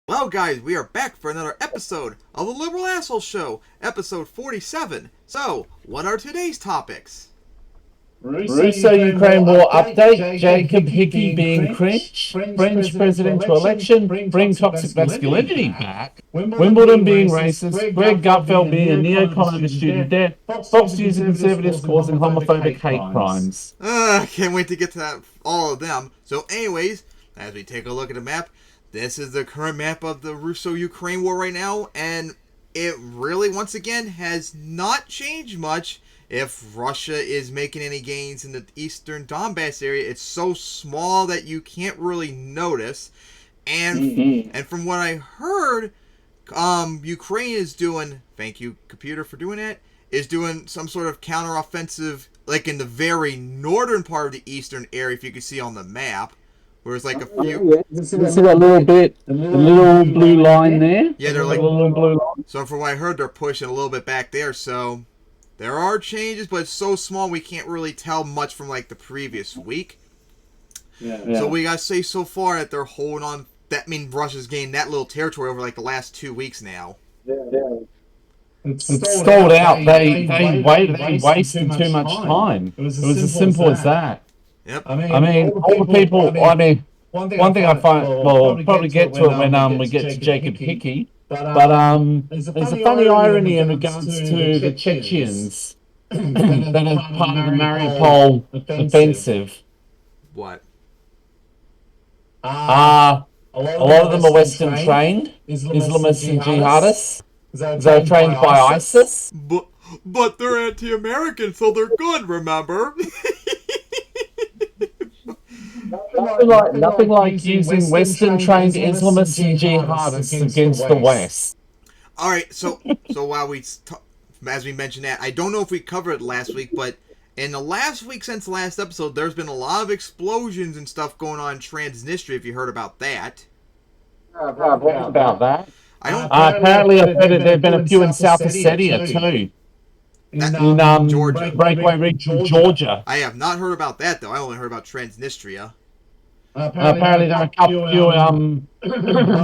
Well, guys, we are back for another episode of the Liberal Asshole Show, episode 47. So, what are today's topics? Russo-Ukraine War update, Jacob Hickey being cringe, French presidential election, bring toxic masculinity back, Wimbledon being racist, Greg Gutfeld being a neocon over student debt, Fox News and conservatives causing homophobic hate crimes. Can't wait to get to that, all of them. So anyways, as we take a look at the map, this is the current map of the Russo-Ukraine War right now, and it really, once again, has not changed much. If Russia is making any gains in the eastern Donbass area, it's so small that you can't really notice. And from what I heard, Ukraine is doing, thank you computer for doing that, is doing some sort of counteroffensive, like in the very northern part of the eastern area, if you can see on the map. Whereas like a few... You see that little bit, the little blue line there? Yeah, they're like... little blue line. So from what I heard, they're pushing a little bit back there, so... There are changes, but it's so small we can't really tell much from like the previous week. Yeah. So we gotta say so far that they're holding on. That means Russia's gained that little territory over like the last 2 weeks now. Yeah. It's stalled out. They wasted too much time. It was as simple as that. Yep. I mean, all the people. One thing I find. Well, we'll probably get to it when we get to Jacob Hickey. But there's a funny irony in regards to the Chechens that are part of the Mariupol offensive. What? A lot of them are Western trained, Islamists and jihadists. They're trained by ISIS. But they're anti-American, so they're good, remember? Nothing like using Western trained Islamists and jihadists against the West. All right, so while as we mentioned that, I don't know if we covered it last week, but in the last week since the last episode, there's been a lot of explosions and stuff going on in Transnistria. If you heard about that, I've heard about that. I don't. Apparently, I've heard there've been a few in South Ossetia too. In Georgia, breakaway region, Georgia. I have not heard about that though. I only heard about Transnistria. Apparently, there were a couple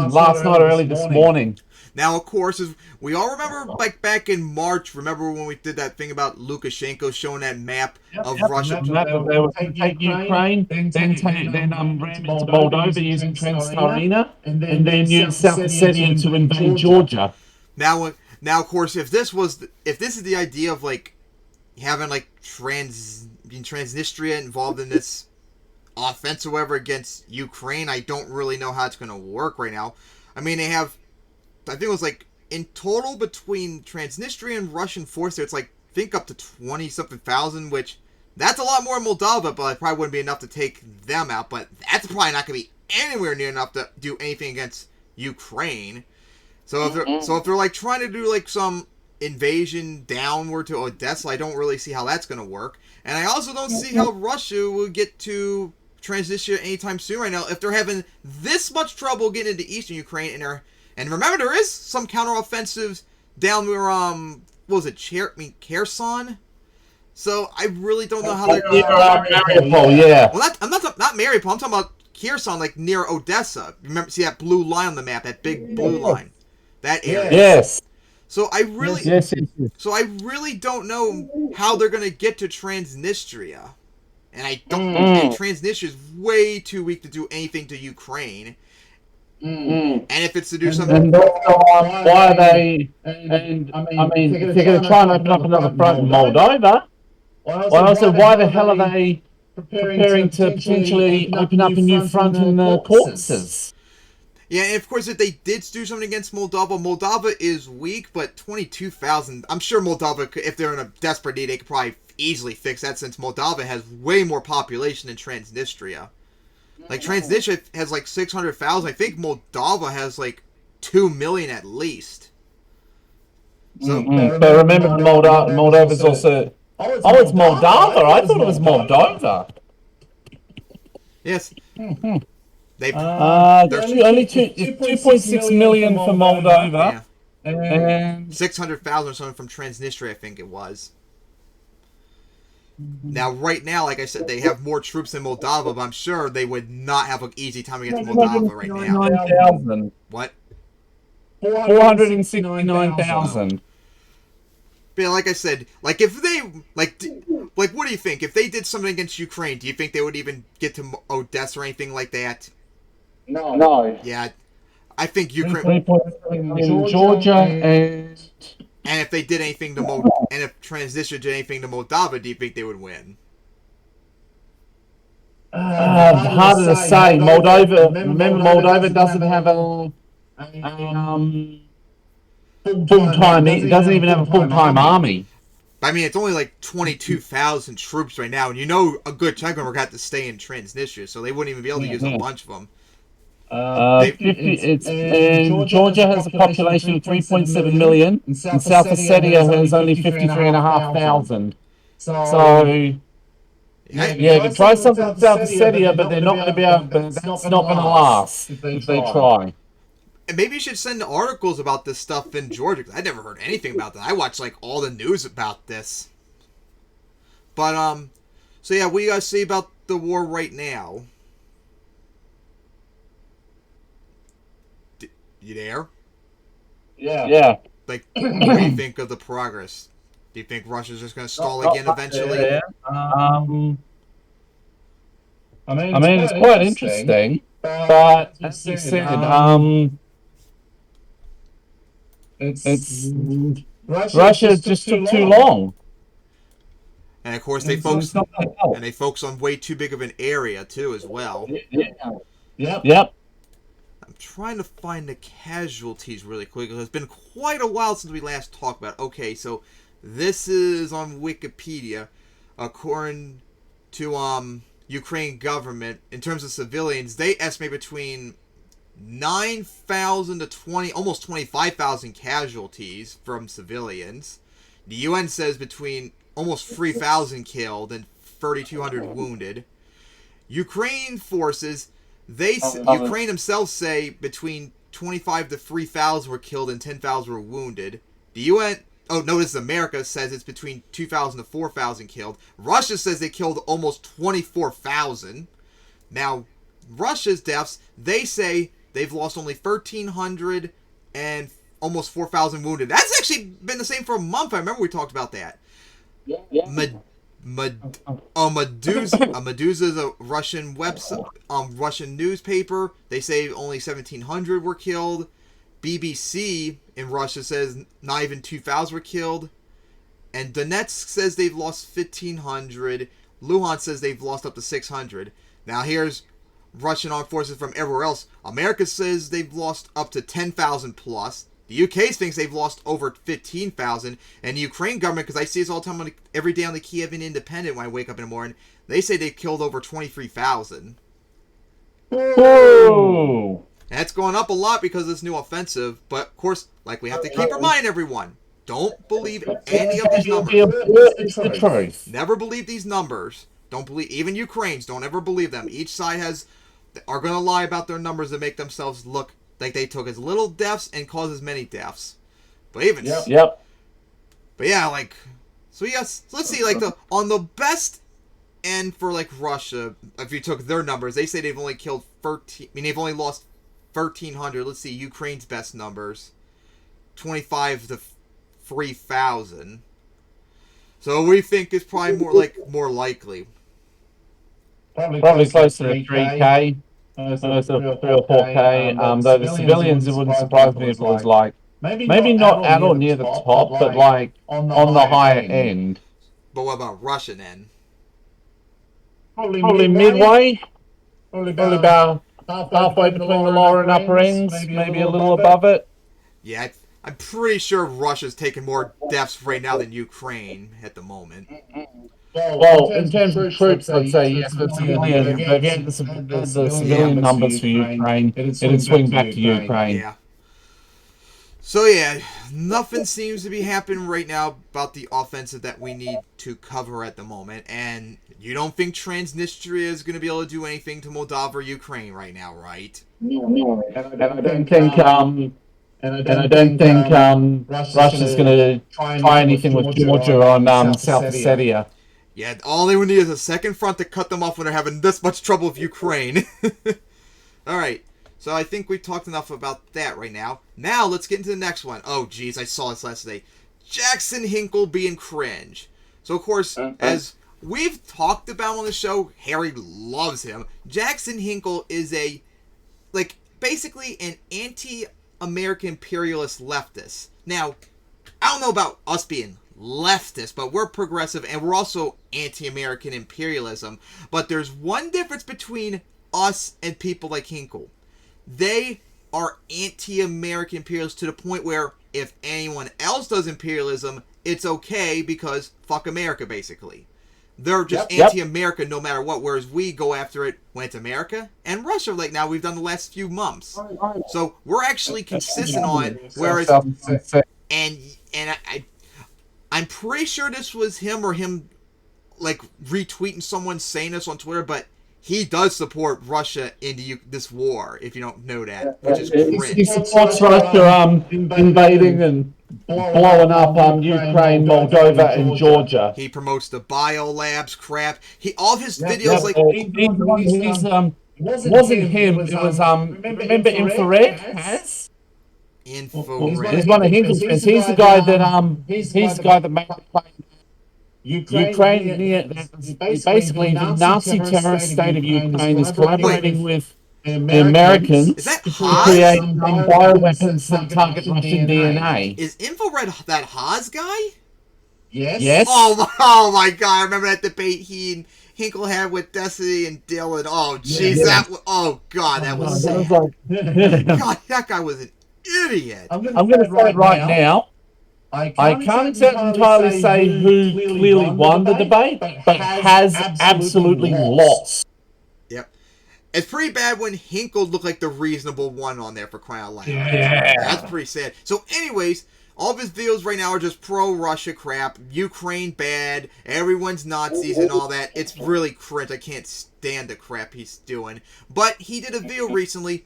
last night or early this morning. Now, of course, as we all remember, like back in March, remember when we did that thing about Lukashenko showing that map of Russia? They would take Ukraine, then ram into Moldova using Transtarina, and then use South Ossetia to invade Georgia. Now, of course, if this is the idea of like having like Transnistria involved in this offense or whatever against Ukraine, I don't really know how it's going to work right now. I mean, they have, I think it was like in total between Transnistria and Russian force there, it's like I think up to 20-something thousand, which that's a lot more in Moldova, but it probably wouldn't be enough to take them out. But that's probably not going to be anywhere near enough to do anything against Ukraine. So if they're like trying to do like some invasion downward to Odessa, I don't really see how that's going to work. And I also don't see how Russia will get to Transnistria anytime soon right now if they're having this much trouble getting into eastern Ukraine and remember there is some counteroffensives down where what was it, Kherson? So I really don't know how they're Mariupol, yeah. Well, I'm not Mariupol. I'm talking about Kherson, like near Odessa. Remember, see that blue line on the map, that big blue line, that area. Yes. So I really, yes. So I really don't know how they're gonna get to Transnistria, and I don't. And Transnistria is way too weak to do anything to Ukraine. And if it's to do something, and why are they? And I mean, if they're going to try and open up another front in Moldova, why the hell are they preparing to potentially open up a new front in the Caucasus? Yeah, and of course, if they did do something against Moldova is weak, but 22,000. I'm sure Moldova, if they're in a desperate need, they could probably easily fix that since Moldova has way more population than Transnistria. Like, Transnistria has like 600,000. I think Moldova has like 2 million at least. So, but remember, Moldova's also. Oh, it's Moldova. I thought it was Moldova. Yes. There's only 2.6 million for Moldova. Yeah. And 600,000 or something from Transnistria, I think it was. Now, right now, like I said, they have more troops than Moldova, but I'm sure they would not have an easy time against Moldova right now. 9,000. What? 469,000. But yeah, like I said, like if they like what do you think if they did something against Ukraine? Do you think they would even get to Odessa or anything like that? No. Yeah, I think Ukraine. 3.7 in Georgia And if they did anything to and if Transnistria did anything to Moldova, do you think they would win? harder to say. Moldova. Remember, Moldova doesn't have a um, full time. It doesn't even have a full time army. I mean, it's only like 22,000 troops right now, and you know a good chunk of them are got to stay in Transnistria, so they wouldn't even be able to use a bunch of them. 50. And Georgia has a population of 3.7 million, and South Ossetia has only 53,500. So you can try something in South Ossetia, but they're not going to be able. But that's not going to last if they try. And maybe you should send articles about this stuff in Georgia, because I never heard anything about that. I watch like all the news about this. But so yeah, what do you guys say about the war right now? You there? Yeah. Like, what do you think of the progress? Do you think Russia's just going to stall again eventually? Yeah. I mean, it's quite interesting, but as you said, it's Russia just took too long. And of course, they focus on way too big of an area too, as well. Yep. I'm trying to find the casualties really quick. It's been quite a while since we last talked about it. Okay, so this is on Wikipedia. According to Ukraine government, in terms of civilians, they estimate between 9,000 to almost 25,000 casualties from civilians. The UN says between almost 3,000 killed and 3,200 wounded. Ukraine forces, Ukraine themselves say between 25 to 3,000 were killed and 10,000 were wounded. The UN, notice America says it's between 2,000 to 4,000 killed. Russia says they killed almost 24,000. Now, Russia's deaths, they say they've lost only 1,300 and almost 4,000 wounded. That's actually been the same for a month. I remember we talked about that. Medusa is a Russian website, Russian newspaper. They say only 1,700 were killed. BBC in Russia says not even 2,000 were killed. And Donetsk says they've lost 1,500. Luhansk says they've lost up to 600. Now here's Russian armed forces from everywhere else. America says they've lost up to 10,000 plus. The UK thinks they've lost over 15,000. And the Ukraine government, because I see this all the time every day on the Kievan Independent when I wake up in the morning, they say they've killed over 23,000. Whoa! And that's going up a lot because of this new offensive. But, of course, like we have to keep reminding everyone, don't believe any of these numbers. Never believe these numbers. Don't believe, even Ukrainians, don't ever believe them. Each side are going to lie about their numbers to make themselves look like they took as little deaths and caused as many deaths. But even But yeah, like, so yes, so let's see, like on the best end for like Russia, if you took their numbers, they say they've only killed 13. I mean, they've only lost 1,300. Let's see, Ukraine's best numbers, 25 to 3,000. So we think is probably more likely. Probably closer to 3K. So 3 or 4K. Though the civilians, it wouldn't surprise me if it was like maybe not at or near the top, but like on the higher end. But what about Russia then? Probably midway. Probably about halfway between the lower and upper ends, maybe a little above it. Yeah, I'm pretty sure Russia's taking more deaths right now than Ukraine at the moment. Well, in terms of troops, I'd say yes, but civilian, if you had the civilian numbers for Ukraine, it'd swing back to Ukraine. Yeah. So yeah, nothing seems to be happening right now about the offensive that we need to cover at the moment. And you don't think Transnistria is going to be able to do anything to Moldova or Ukraine right now, right? No. And I don't think Russia's going to try anything with Georgia on South Ossetia. Yeah, all they would need is a second front to cut them off when they're having this much trouble with Ukraine. Alright, So I think we've talked enough about that right now. Now let's get into the next one. Oh, geez, I saw this last night. Jackson Hinkle being cringe. So, of course, as we've talked about on the show, Harry loves him. Jackson Hinkle is basically an anti-American imperialist leftist. Now, I don't know about us being leftist, but we're progressive and we're also anti-American imperialism. But there's one difference between us and people like Hinkle. They are anti-American imperialists to the point where if anyone else does imperialism, it's okay because fuck America, basically. They're just anti-America no matter what, whereas we go after it when it's America and Russia, like now we've done the last few months. So we're actually consistent on it, whereas I'm pretty sure this was him or him like retweeting someone saying this on Twitter, but he does support Russia in this war, if you don't know that, which is cringe. He supports Russia invading and blowing up Ukraine, Moldova, and Georgia. He promotes the biolabs crap. All of his videos it wasn't him. It was remember Infrared has. Infrared. He's one of Hinkle's friends. He's the guy that made the claim. Ukraine, basically the Nazi terrorist state of Ukraine is collaborating with the Americans to create bioweapons that target Russian DNA. Is Infrared that Haas guy? Yes. Oh my god, I remember that debate he and Hinkle had with Destiny and Dylan. Oh jeez, that was sad. God, that guy was an idiot. I'm going to say it right now. I can't entirely say who clearly won the debate, but has absolutely lost. Yep. It's pretty bad when Hinkle looked like the reasonable one on there, for crying out loud. Yeah. That's pretty sad. So anyways, all of his videos right now are just pro-Russia crap, Ukraine bad, everyone's Nazis and all that. It's really cringe. I can't stand the crap he's doing. But he did a video recently.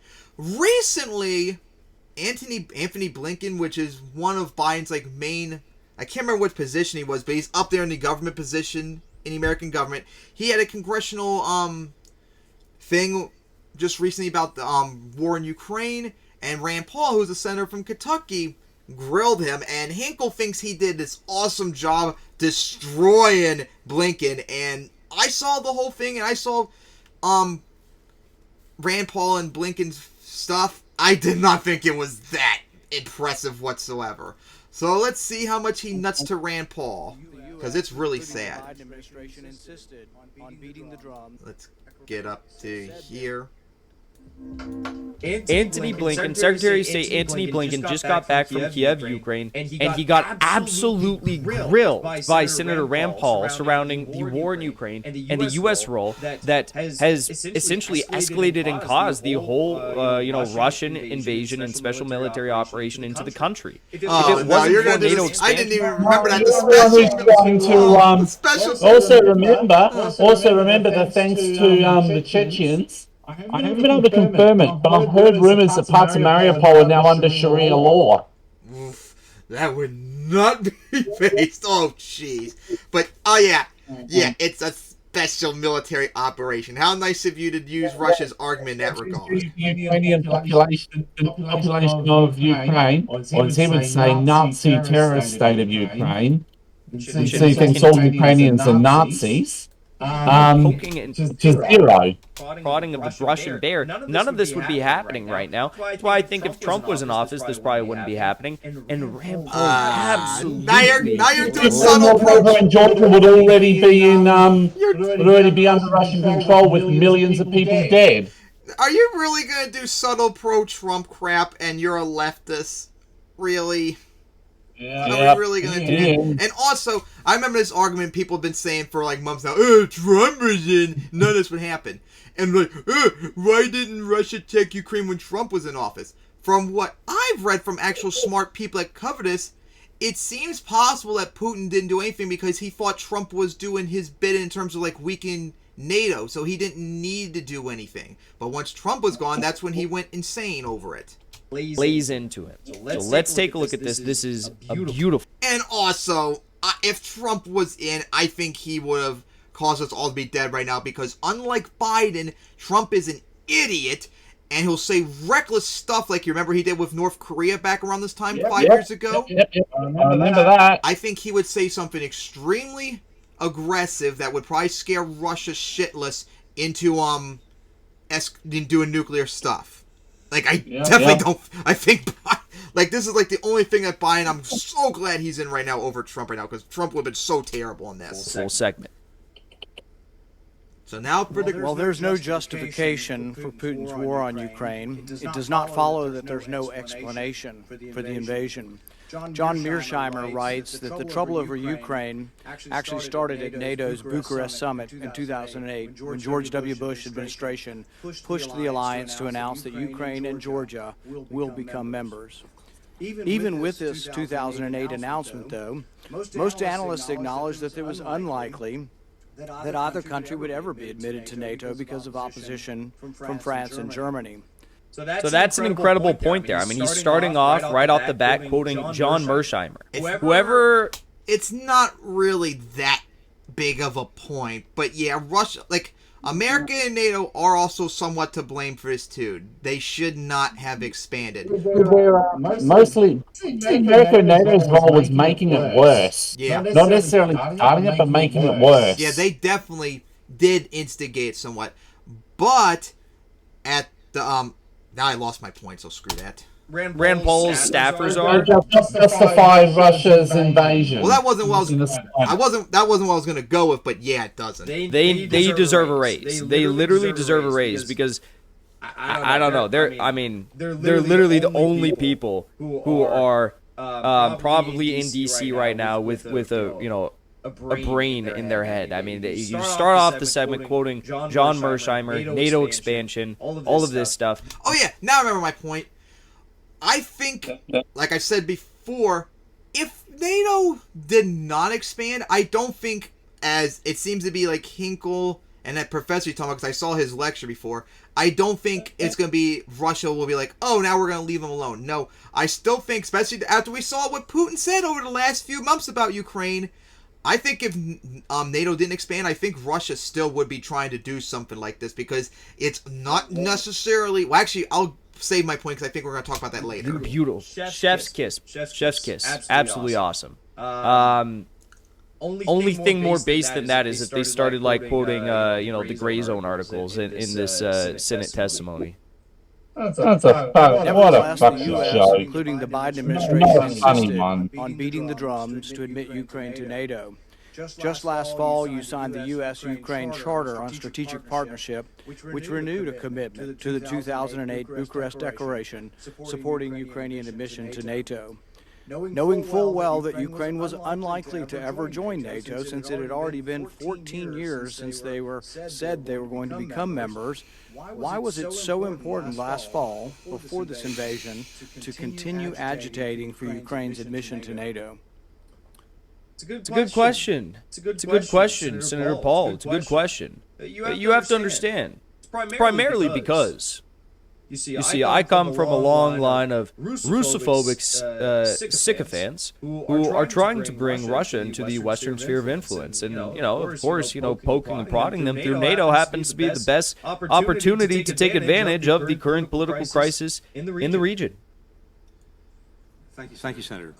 Anthony Blinken, which is one of Biden's main, I can't remember which position he was, but he's up there in the government position in the American government. He had a congressional thing just recently about the war in Ukraine, and Rand Paul, who's a senator from Kentucky, grilled him, and Hinkle thinks he did this awesome job destroying Blinken, and I saw the whole thing, and I saw Rand Paul and Blinken's stuff. I did not think it was that impressive whatsoever. So let's see how much he nuts to Rand Paul, because it's really sad. Let's get up to here. Anthony Blinken, Secretary of State Anthony Blinken just got back from Kiev, Ukraine, and he got absolutely grilled by Senator Rand Paul surrounding the war in Ukraine and the U.S. role that has essentially escalated and caused the whole, Russian invasion and special military operation into the country. I didn't even remember that. Also remember that thanks to the Chechens. I haven't been able to confirm it, but I've heard rumors that parts of Mariupol are now under Sharia law. Oof, that would not be based. Oh, jeez. But, yeah, it's a special military operation. How nice of you to use Russia's argument in that regard. The Ukrainian population of Ukraine, or as he would say, Nazi terrorist state of Ukraine. So he thinks all Ukrainians are Nazis. Poking to zero. Prodding of the Russian bear. None of this would be happening right now. That's why I think if Trump was in office, this probably wouldn't be happening. And Rand Paul absolutely. Now you're doing subtle approach. And Georgia would already be under Russian control with millions of people dead. Are you really gonna do subtle pro-Trump crap? And you're a leftist, really? Are we really going to do that? And also, I remember this argument people have been saying for months now. Trump was in, none of this would happen. And why didn't Russia take Ukraine when Trump was in office? From what I've read from actual smart people that cover this, it seems possible that Putin didn't do anything because he thought Trump was doing his bit in terms of weakening NATO, so he didn't need to do anything. But once Trump was gone, that's when he went insane over it. Blaze into it. So let's take a look at this. This is a beautiful. And also, if Trump was in, I think he would have caused us all to be dead right now because unlike Biden, Trump is an idiot and he'll say reckless stuff like you remember he did with North Korea back around this time 5 years ago. Yep. I remember that. I think he would say something extremely aggressive that would probably scare Russia shitless into doing nuclear stuff. Like I definitely don't. I think like this is like the only thing that Biden. I'm so glad he's in right now over Trump right now because Trump would have been so terrible in this Full segment. So now for Well, there's no justification for Putin's war on Ukraine. It does not follow that there's no explanation for the invasion. John Mearsheimer writes that the trouble over Ukraine actually started at NATO's Bucharest summit in 2008 when George W. Bush administration pushed the alliance to announce that Ukraine and Georgia will become members. Even with this 2008 announcement, though, most analysts acknowledge that it was unlikely that either country would ever be admitted to NATO because of opposition from France and Germany. So that's an incredible point there. I mean, he's starting off right off the bat quoting John Mearsheimer. Whoever... It's not really that big of a point, but yeah, Russia, like, America and NATO are also somewhat to blame for this too. They should not have expanded. Mostly, America and NATO's role was making it worse. Yeah. Not necessarily starting it, but making it worse. Yeah, they definitely did instigate somewhat. But at the now I lost my point, so screw that. Rand Paul's staffers are justify Russia's invasion. Well, that wasn't what that wasn't what I was going to go with, but yeah, it doesn't. They deserve a raise. They literally deserve a raise because I don't know. They're literally the only people who are probably in DC right now with a brain in their head. I mean, you start off the segment quoting John Mearsheimer, NATO expansion, all of this stuff. Oh yeah, now I remember my point. I think, like I said before, if NATO did not expand, I don't think, as it seems to be like Hinkle and that professor you're talking about, because I saw his lecture before, I don't think it's going to be, Russia will be like, oh, now we're going to leave them alone. No, I still think, especially after we saw what Putin said over the last few months about Ukraine, I think if NATO didn't expand, I think Russia still would be trying to do something like this, because it's not necessarily, well, actually, I'll save my point because I think we're going to talk about that later. Beautiful. Chef's kiss. Absolutely awesome. Only thing more base than that is that they started like quoting the gray zone articles in this Senate testimony. That's a what a fucking show. Including the Biden administration insisted on beating the drums to admit Ukraine to NATO. Just last fall, you signed the U.S.-Ukraine Charter on Strategic Partnership, which renewed a commitment to the 2008 Bucharest Declaration supporting Ukrainian admission to NATO. Knowing full well that Ukraine was unlikely to ever join NATO since it had already been 14 years since they said they were going to become members, why was it so important last fall, before this invasion, to continue agitating for Ukraine's admission to NATO? It's a good question. It's a good question, Senator Paul. It's a good question. But you have to understand. It's primarily because, you see, I come from a long line of Russophobic sycophants who are trying to bring Russia into the Western sphere of influence. And, of course, poking and prodding them through NATO happens to be the best opportunity to take advantage of the current political crisis in the region. Thank you, Senator.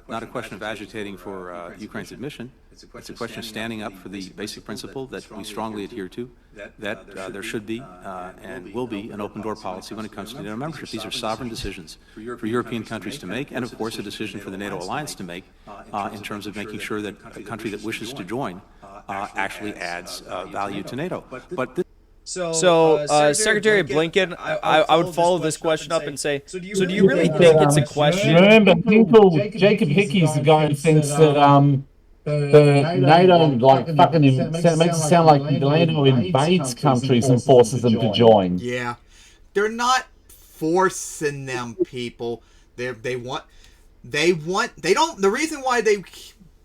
Not a question of agitating for Ukraine's admission. It's a question of standing up for the basic principle that we strongly adhere to, that there should be and will be an open-door policy when it comes to NATO membership. These are sovereign decisions for European countries to make, and of course a decision for the NATO alliance to make in terms of making sure that a country that wishes to join actually adds value to NATO. But this So, Secretary Blinken, I would follow this question up and say, so do you really think it's a question? Remember, Jacob Hickey's the guy who thinks that the NATO makes it sound like NATO invades countries and forces them to join. Yeah, they're not forcing them, people. The reason why they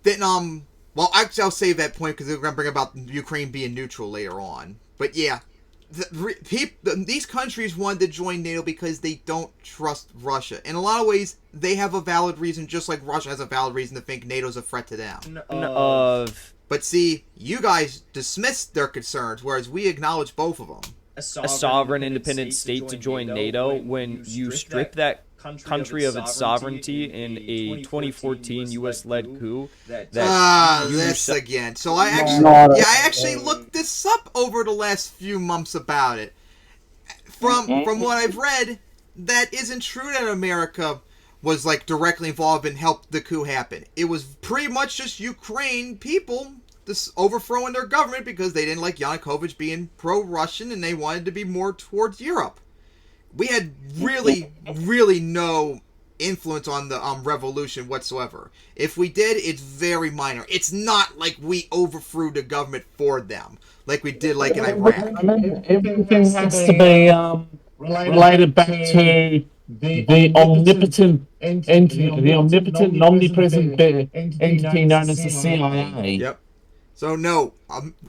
didn't well, actually I'll save that point because we're going to bring about Ukraine being neutral later on. But yeah, these countries wanted to join NATO because they don't trust Russia. In a lot of ways, they have a valid reason, just like Russia has a valid reason to think NATO's a threat to them. But see, you guys dismissed their concerns, whereas we acknowledge both of them. a sovereign independent state to join NATO when you strip that country of its sovereignty in a 2014 U.S.-led coup. This again. So I actually looked this up over the last few months about it. From what I've read, that isn't true that America was like directly involved and helped the coup happen. It was pretty much just Ukraine people just overthrowing their government because they didn't like Yanukovych being pro-Russian and they wanted to be more towards Europe. We had really, really no influence on the revolution whatsoever. If we did, it's very minor. It's not like we overthrew the government for them, like we did like in Iraq. Everything has to be related back to the omnipotent entity, the omnipotent and omnipresent entity known as the CIA. Yep. So no,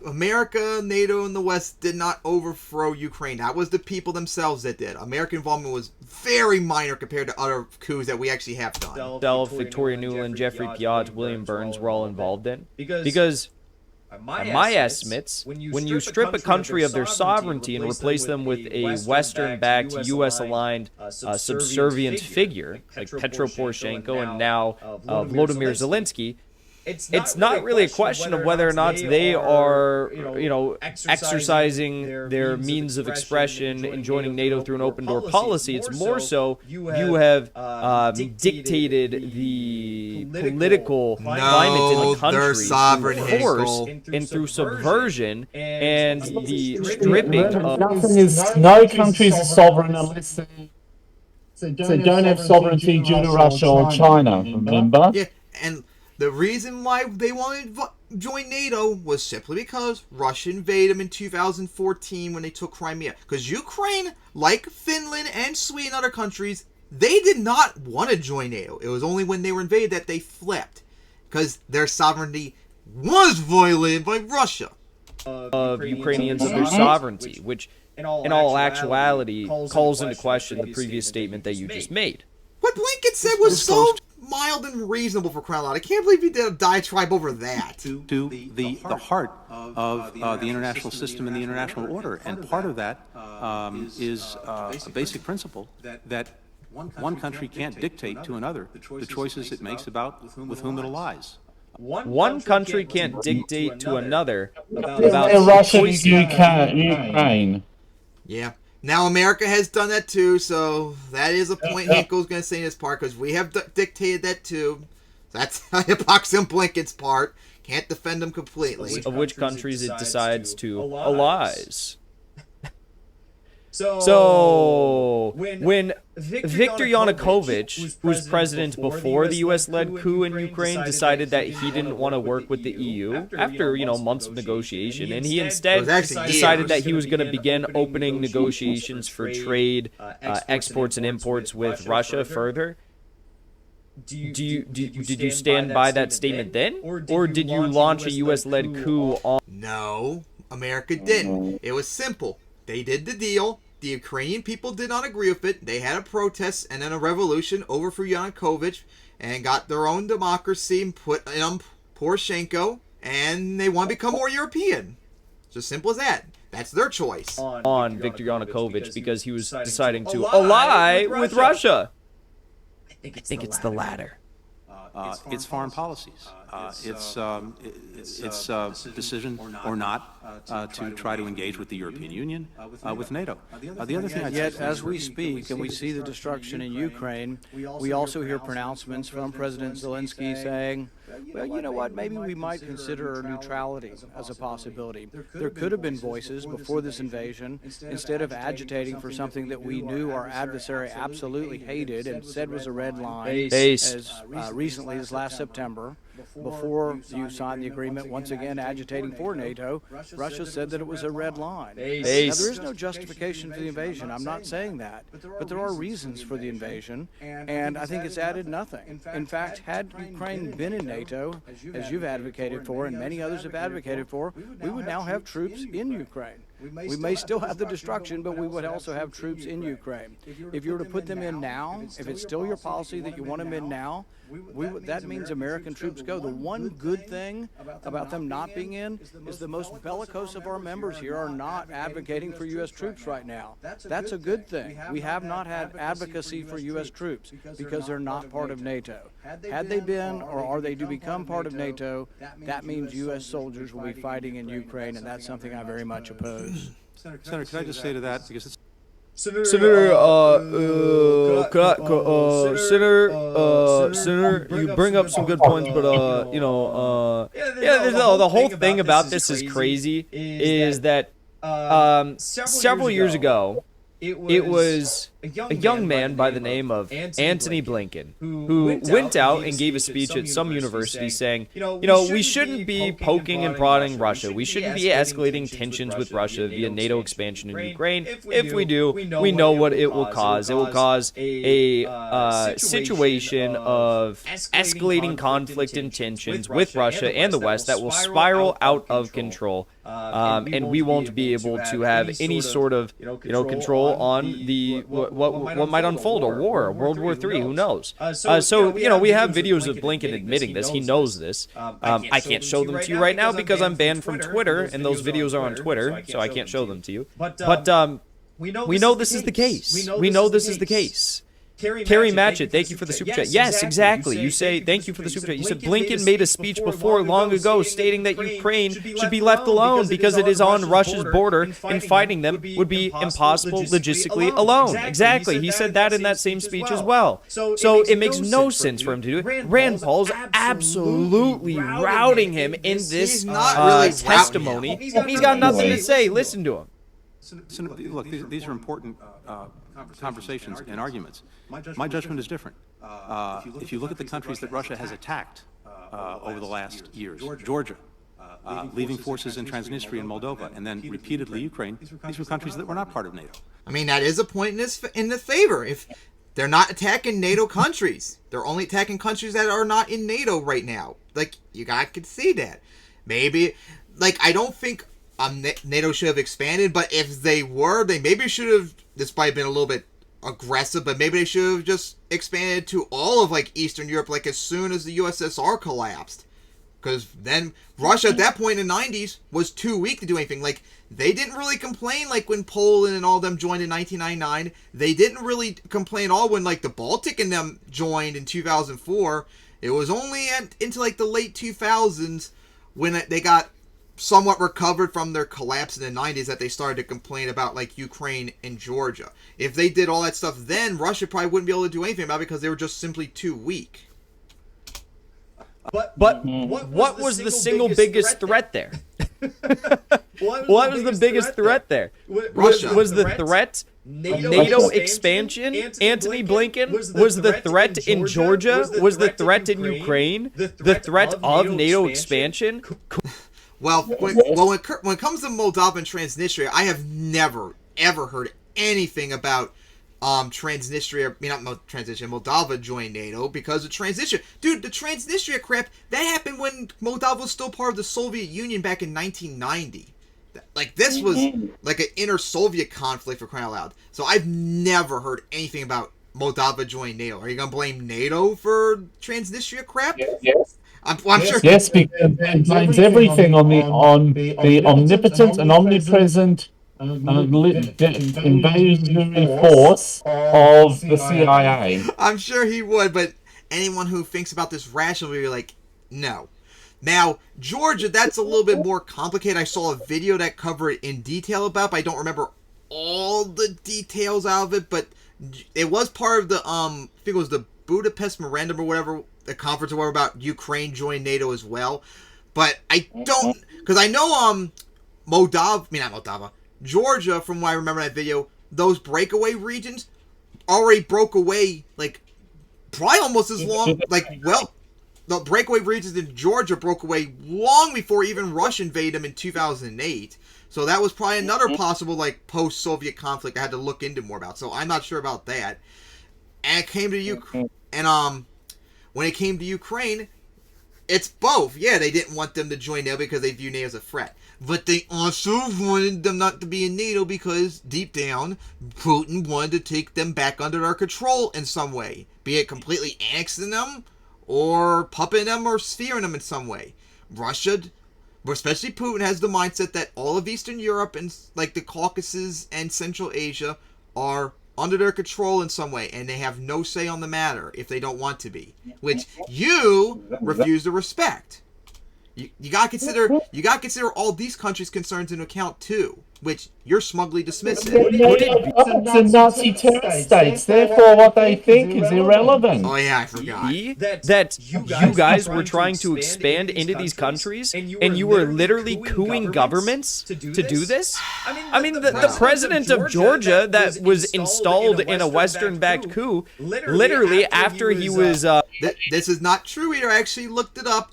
America, NATO, and the West did not overthrow Ukraine. That was the people themselves that did. American involvement was very minor compared to other coups that we actually have done. Self, Victoria Nuland, Jeffrey Piot, William Burns were all involved in. Because by my estimates, when you strip a country of their sovereignty and replace them with a Western-backed, U.S.-aligned, subservient figure, like Petro Poroshenko and now Volodymyr Zelensky, it's not really a question of whether or not they are, exercising their means of expression in joining NATO through an open door policy. It's more so you have dictated the political climate in the country through force and through subversion and the stripping of... No country is sovereign unless they don't have sovereignty due to Russia or China, remember? Yeah, and the reason why they wanted to join NATO was simply because Russia invaded them in 2014 when they took Crimea. Because Ukraine, like Finland and Sweden and other countries, they did not want to join NATO. It was only when they were invaded that they flipped. Because their sovereignty was violated by Russia. Of Ukrainians of their sovereignty, which in all actuality calls into question the previous statement that you just made. What Blinken said was so mild and reasonable for crying out loud. I can't believe he did a diatribe over that. To the heart of the international system and the international order. And part of that is a basic principle that one country can't dictate to another the choices it makes about with whom it allies. One country can't dictate to another about Russia, Ukraine. Yeah. Now America has done that too, so that is a point Hinkle's going to say in his part, because we have dictated that too. That's hypocrisy on Blinken's part. Can't defend them completely. Of which countries it decides to allies. So, when Viktor Yanukovych, who was president before the U.S.-led coup in Ukraine, decided that he didn't want to work with the EU after, months of negotiation, and he instead decided that he was going to begin opening negotiations for trade, exports and imports with Russia further, did you stand by that statement then? Or did you launch a U.S.-led coup on... No, America didn't. It was simple. They did the deal. The Ukrainian people did not agree with it. They had a protest and then a revolution overthrew Yanukovych and got their own democracy and put in Poroshenko, and they want to become more European. It's as simple as that. That's their choice. On Viktor Yanukovych because he was deciding to ally with Russia. I think it's the latter. It's foreign policies. It's decision or not to try to engage with the European Union, with NATO. The other thing, yet as we speak and we see the destruction in Ukraine, we also hear pronouncements from President Zelensky saying, well, you know what, maybe we might consider neutrality as a possibility. There could have been voices before this invasion, instead of agitating for something that we knew our adversary absolutely hated and said was a red line, as recently as last September, before you signed the agreement, once again agitating for NATO, Russia said that it was a red line. Now, there is no justification for the invasion. I'm not saying that. But there are reasons for the invasion, and I think it's added nothing. In fact, had Ukraine been in NATO, as you've advocated for and many others have advocated for, we would now have troops in Ukraine. We may still have the destruction, but we would also have troops in Ukraine. If you were to put them in now, if it's still your policy that you want them in now, that means American troops go. The one good thing about them not being in is the most bellicose of our members here are not advocating for U.S. troops right now. That's a good thing. We have not had advocacy for U.S. troops because they're not part of NATO. Had they been, or are they to become part of NATO, that means U.S. soldiers will be fighting in Ukraine, and that's something I very much oppose. Senator, can I just say to that, because it's Senator, you bring up some good points, but the whole thing about this is crazy. Is that several years ago, it was a young man by the name of Antony Blinken who went out and gave a speech at some university saying, we shouldn't be poking and prodding Russia. We shouldn't be escalating tensions with Russia via NATO expansion in Ukraine. If we do, we know what it will cause. It will cause a situation of escalating conflict and tensions with Russia and the West that will spiral out of control. And we won't be able to have any sort of control on the what might unfold, a war, a World War III, who knows? So we have videos of Blinken admitting this. He knows this. I can't show them to you right now because I'm banned from Twitter, and those videos are on Twitter, so I can't show them to you. But we know this is the case. We know this is the case. Carrie Matchett, thank you for the super chat. Yes, exactly. You say, thank you for the super chat. You said Blinken made a speech before long ago stating that Ukraine should be left alone because it is on Russia's border and fighting them would be impossible logistically alone. Exactly. He said that in that same speech as well. So it makes no sense for him to do it. Rand Paul's absolutely routing him in this testimony. He's got nothing to say. Listen to him. Look, these are important conversations and arguments. My judgment is different. If you look at the countries that Russia has attacked over the last years, Georgia, leaving forces in Transnistria and Moldova, and then repeatedly Ukraine, these were countries that were not part of NATO. I mean, that is a point in the favor. If they're not attacking NATO countries, they're only attacking countries that are not in NATO right now. Like, you guys could see that. Maybe, I don't think NATO should have expanded, but if they were, they maybe should have, this might have been a little bit aggressive, but maybe they should have just expanded to all of Eastern Europe as soon as the USSR collapsed, because then Russia at that point in the 90s was too weak to do anything. They didn't really complain when Poland and all them joined in 1999. They didn't really complain at all when the Baltic and them joined in 2004. It was only into the late 2000s when they got somewhat recovered from their collapse in the 90s that they started to complain about Ukraine and Georgia. If they did all that stuff then, Russia probably wouldn't be able to do anything about it because they were just simply too weak. But what was the single biggest threat there? What was the biggest threat there? Russia. Was the threat NATO expansion? Antony Blinken? Was the threat in Georgia? Was the threat in Ukraine? The threat of NATO expansion? Well, when it comes to Moldova and Transnistria, I have never, ever heard anything about Moldova joining NATO because of Transnistria. Dude, the Transnistria crap, that happened when Moldova was still part of the Soviet Union back in 1990. This was an inter-Soviet conflict, for crying out loud. So I've never heard anything about Moldova joining NATO. Are you going to blame NATO for Transnistria crap? Yes. I'm sure. Yes, because it blames everything on the omnipotent and omnipresent invasionary force of the CIA. I'm sure he would, but anyone who thinks about this rationally will be no. Now, Georgia, that's a little bit more complicated. I saw a video that covered it in detail about, but I don't remember all the details out of it, but it was part of the, I think it was the Budapest Memorandum or whatever, the conference or whatever about Ukraine joining NATO as well. But I don't, because I know, Georgia, from what I remember in that video, those breakaway regions already broke away, probably almost as long, the breakaway regions in Georgia broke away long before even Russia invaded them in 2008. So that was probably another possible, post-Soviet conflict I had to look into more about. So I'm not sure about that. And it came to Ukraine, and when it came to Ukraine, It's both. Yeah, they didn't want them to join NATO because they view NATO as a threat. But they also wanted them not to be in NATO because, deep down, Putin wanted to take them back under their control in some way. Be it completely annexing them, or puppeting them, or sphering them in some way. Russia, especially Putin, has the mindset that all of Eastern Europe and like the Caucasus and Central Asia are under their control in some way, and they have no say on the matter if they don't want to be, which you refuse to respect. You gotta consider all these countries' concerns into account too, which you're smugly dismissing. It's a Nazi terrorist states, therefore what they think is irrelevant. Oh yeah, I forgot. That you guys were trying to expand into these countries, and you were literally cooing governments to do this? I mean, the president of Georgia that was installed in a Western-backed coup, literally after he was... This is not true either. I actually looked it up.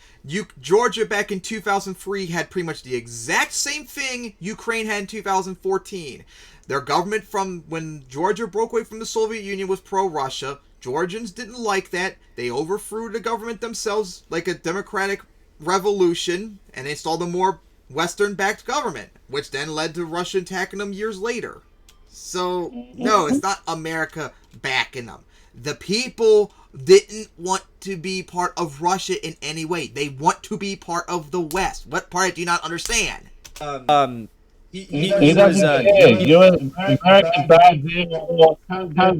Georgia back in 2003 had pretty much the exact same thing Ukraine had in 2014. Their government from when Georgia broke away from the Soviet Union was pro-Russia. Georgians didn't like that. They overthrew the government themselves like a democratic revolution and installed a more Western-backed government, which then led to Russia attacking them years later. So, no, it's not America backing them. The people didn't want to be part of Russia in any way. They want to be part of the West. What part do you not understand? He doesn't care. You're an American bad,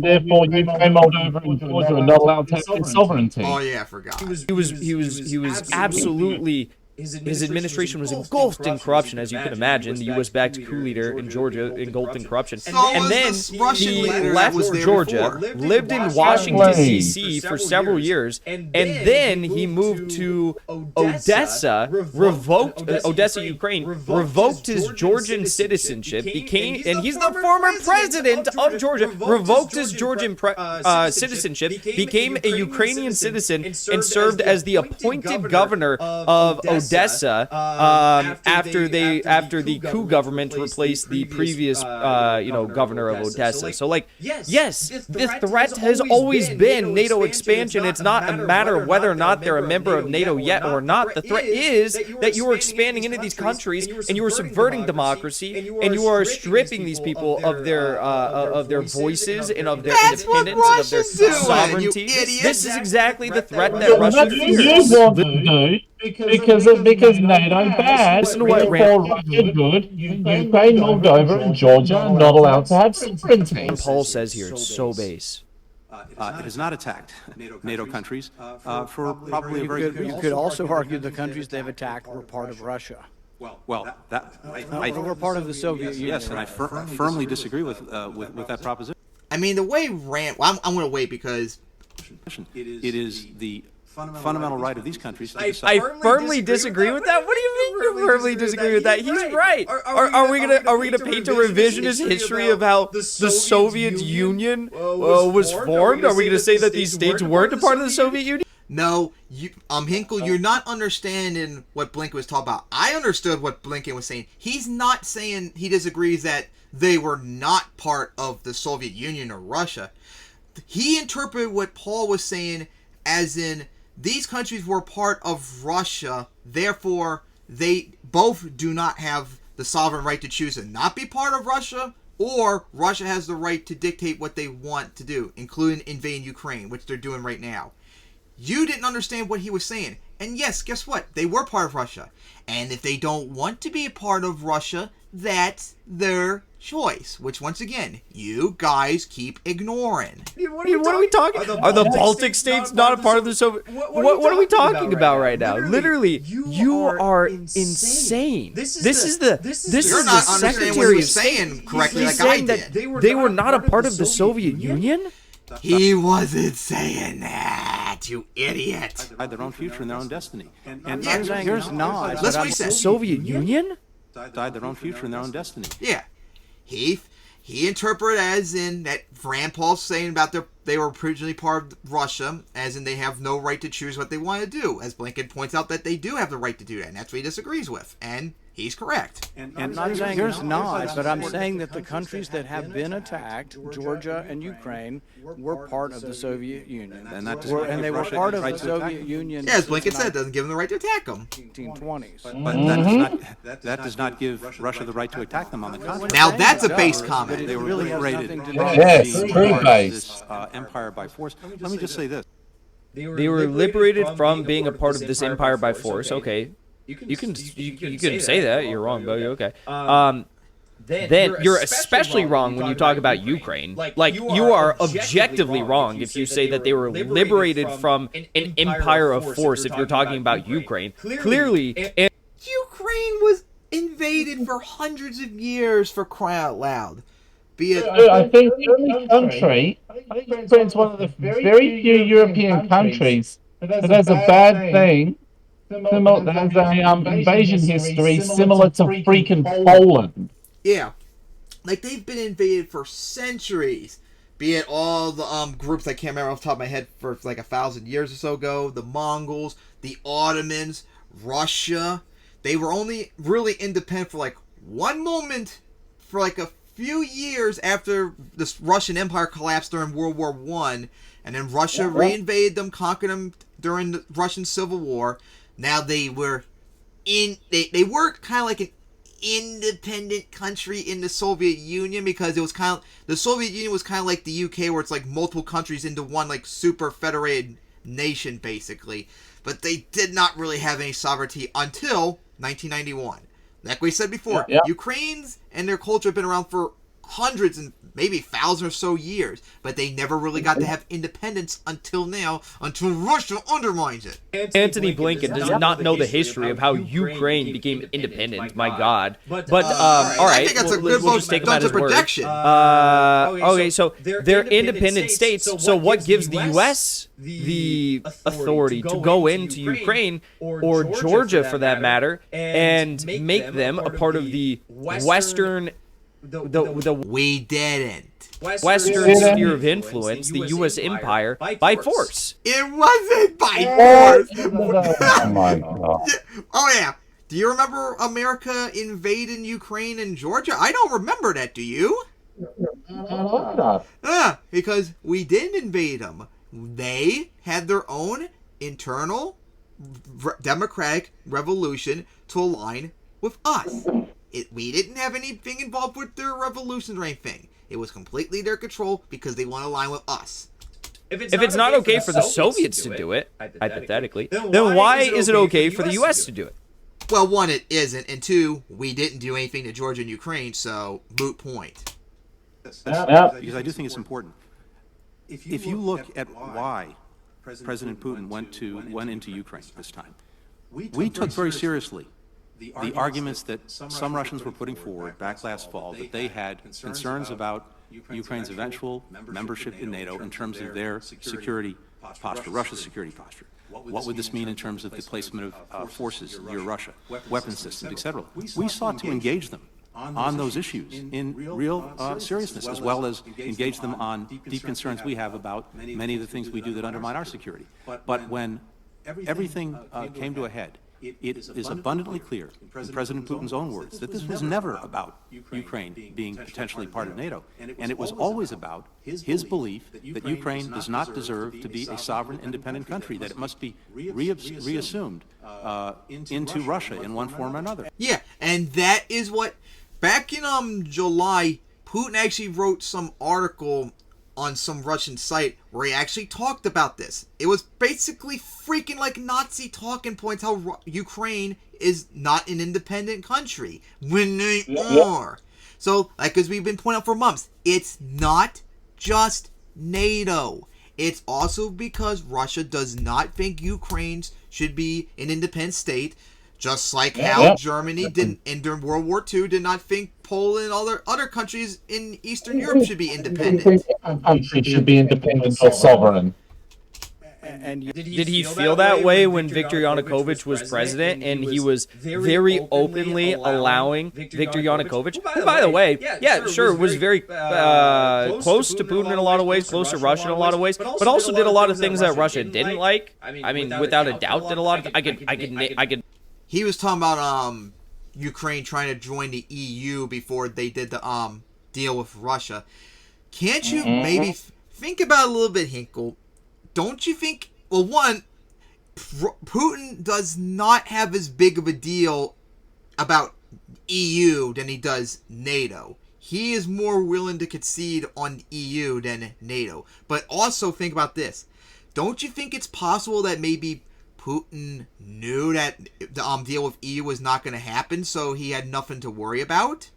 therefore you came over and Georgia are not allowed to have their sovereignty. Oh yeah, I forgot. He was absolutely... His administration was engulfed in corruption, as you can imagine. The U.S.-backed coup leader in Georgia engulfed in corruption. And then he left Georgia, lived in Washington, D.C. for several years, and then he moved to Odessa, Odessa, Ukraine, revoked his Georgian citizenship, and he's the former president of Georgia, revoked his Georgian citizenship, became a Ukrainian citizen, and served as the appointed governor of Odessa after the coup government replaced the previous governor of Odessa. So like, yes, the threat has always been NATO expansion. It's not a matter of whether or not they're a member of NATO yet or not. The threat is that you are expanding into these countries and you are subverting democracy and you are stripping these people of their voices and of their independence and of their sovereignty. This is exactly the threat that Russia fears. Because NATO bad, therefore Russia good, Ukraine, Moldova, and Georgia are not allowed to have sovereignty. Paul says here, it's so base. It has not attacked NATO countries for probably a very good You could also argue the countries they've attacked were part of Russia. Well, They were part of the Soviet Union. yes, and I firmly disagree with that proposition. I mean, the way Rand... Well, I'm going to wait because... It is the fundamental right of these countries to decide. I firmly disagree with that. What do you mean you firmly disagree with that? He's right. Are we gonna paint a revisionist history of how the Soviet Union was formed? Are we gonna say that these states weren't a part of the Soviet Union? No, Hinkle, you're not understanding what Blinken was talking about. I understood what Blinken was saying. He's not saying he disagrees that they were not part of the Soviet Union or Russia. He interpreted what Paul was saying as in these countries were part of Russia, therefore they both do not have the sovereign right to choose to not be part of Russia, or Russia has the right to dictate what they want to do, including invading Ukraine, which they're doing right now. You didn't understand what he was saying. And yes, guess what? They were part of Russia. And if they don't want to be a part of Russia, that's their choice. Which, once again, you guys keep ignoring. What are we talking about? Are the Baltic states not a part of the Soviet... What are we talking about right now? Literally, you are insane. This is the Secretary of State correctly He's like I saying did. that they were not a part of the Soviet Union? He wasn't saying that, you idiot. Decide their own future and their own destiny. And Yeah, Here's not. That's what he said. Soviet Union? decide their own future and their own destiny. Yeah. He interpreted as in that Rand Paul's saying about they were originally part of Russia, as in they have no right to choose what they want to do. As Blinken points out that they do have the right to do that, and that's what he disagrees with. And He's correct. And I'm not saying there's not, but I'm saying that the countries that have been attacked, Georgia and Ukraine, were part of the Soviet Union. And that And they were part of the Soviet Union. Yeah, as Blinken said, it doesn't give them the right to attack them. 1920s. But that does not give Russia the right to attack them on the contrary. Now that's a base comment. They were really has liberated nothing to from do Yes, being true part of base. this empire by force. Let me just say this. They were liberated from being a part of this empire by force. Okay. You can say that. You're wrong, but okay. Then you're especially wrong when you talk about Ukraine. Like, you are objectively wrong if you say that they were liberated from an empire of force if you're talking about Ukraine. Clearly, Ukraine was invaded for hundreds of years, for crying out loud. Be it I think the only country, I think Ukraine's one of the very few European countries that has a bad thing, that has a invasion history similar to freaking Poland. yeah, like they've been invaded for centuries. Be it all the groups I can't remember off the top of my head for like 1,000 years or so ago, the Mongols, the Ottomans, Russia. They were only really independent for like one moment, for like a few years after this Russian Empire collapsed during World War I, and then Russia reinvaded them, conquered them during the Russian Civil War. Now they were they were kind of like an independent country in the Soviet Union, because it was kind of, the Soviet Union was kind of like the UK, where it's like multiple countries into one like super federated nation basically. But they did not really have any sovereignty until 1991. Like we said before, Ukrainians and their culture have been around for hundreds and maybe 1,000 or so years, but they never really got to have independence until now, until Russia undermines it. Anthony Blinken does not know the history of how Ukraine became independent. My God. But all right, I think that's a good we'll just take him at his word. projection. Okay, so they're independent states. So what gives the U.S. the authority to go into Ukraine, or Georgia for that matter, and make them a part of the Western, We didn't. Western sphere of influence, the U.S. empire, by force? It wasn't by force. Oh my God. Oh yeah. Do you remember America invading Ukraine and Georgia? I don't remember that. Do you? Because we didn't invade them. They had their own internal democratic revolution to align with us. We didn't have anything involved with their revolutions or anything. It was completely their control because they want to align with us. If it's not okay for the Soviets to do it, hypothetically, then why is it okay for the U.S. to do it? Well, one, it isn't, and two, we didn't do anything to Georgia and Ukraine, so moot point. Because I do think it's important. If you look at why President Putin went into Ukraine this time, we took very seriously the arguments that some Russians were putting forward back last fall, that they had concerns about Ukraine's eventual membership in NATO in terms of their security posture, Russia's security posture. What would this mean in terms of the placement of forces near Russia, weapon systems, etc.? We sought to engage them on those issues in real seriousness, as well as engage them on deep concerns we have about many of the things we do that undermine our security. But when everything came to a head, it is abundantly clear, in President Putin's own words, that this was never about Ukraine being potentially part of NATO, and it was always about his belief that Ukraine does not deserve to be a sovereign, independent country, that it must be reassumed into Russia in one form or another. Yeah, and that is what, back in July, Putin actually wrote some article on some Russian site where he actually talked about this. It was basically freaking like Nazi talking points, how Ukraine is not an independent country when they are. So, like as we've been pointing out for months, it's not just NATO. It's also because Russia does not think Ukraine should be an independent state, just like how Germany did, and during World War II, did not think Poland and other countries in Eastern Europe should be independent. Country should be independent or sovereign. And Did he feel that way when Viktor Yanukovych was president, and he was very openly allowing Viktor Yanukovych, who, by the way, yeah, sure, was very close to Putin in a lot of ways, close to Russia in a lot of ways, but also did a lot of things that Russia didn't like. I mean, without a doubt, did a lot of. I could. He was talking about Ukraine trying to join the EU before they did the deal with Russia. Can't you maybe think about it a little bit, Hinkle? Don't you think? Well, one, Putin does not have as big of a deal about EU than he does NATO. He is more willing to concede on EU than NATO. But also think about this. Don't you think it's possible that maybe Putin knew that the deal with EU was not going to happen, so he had nothing to worry about?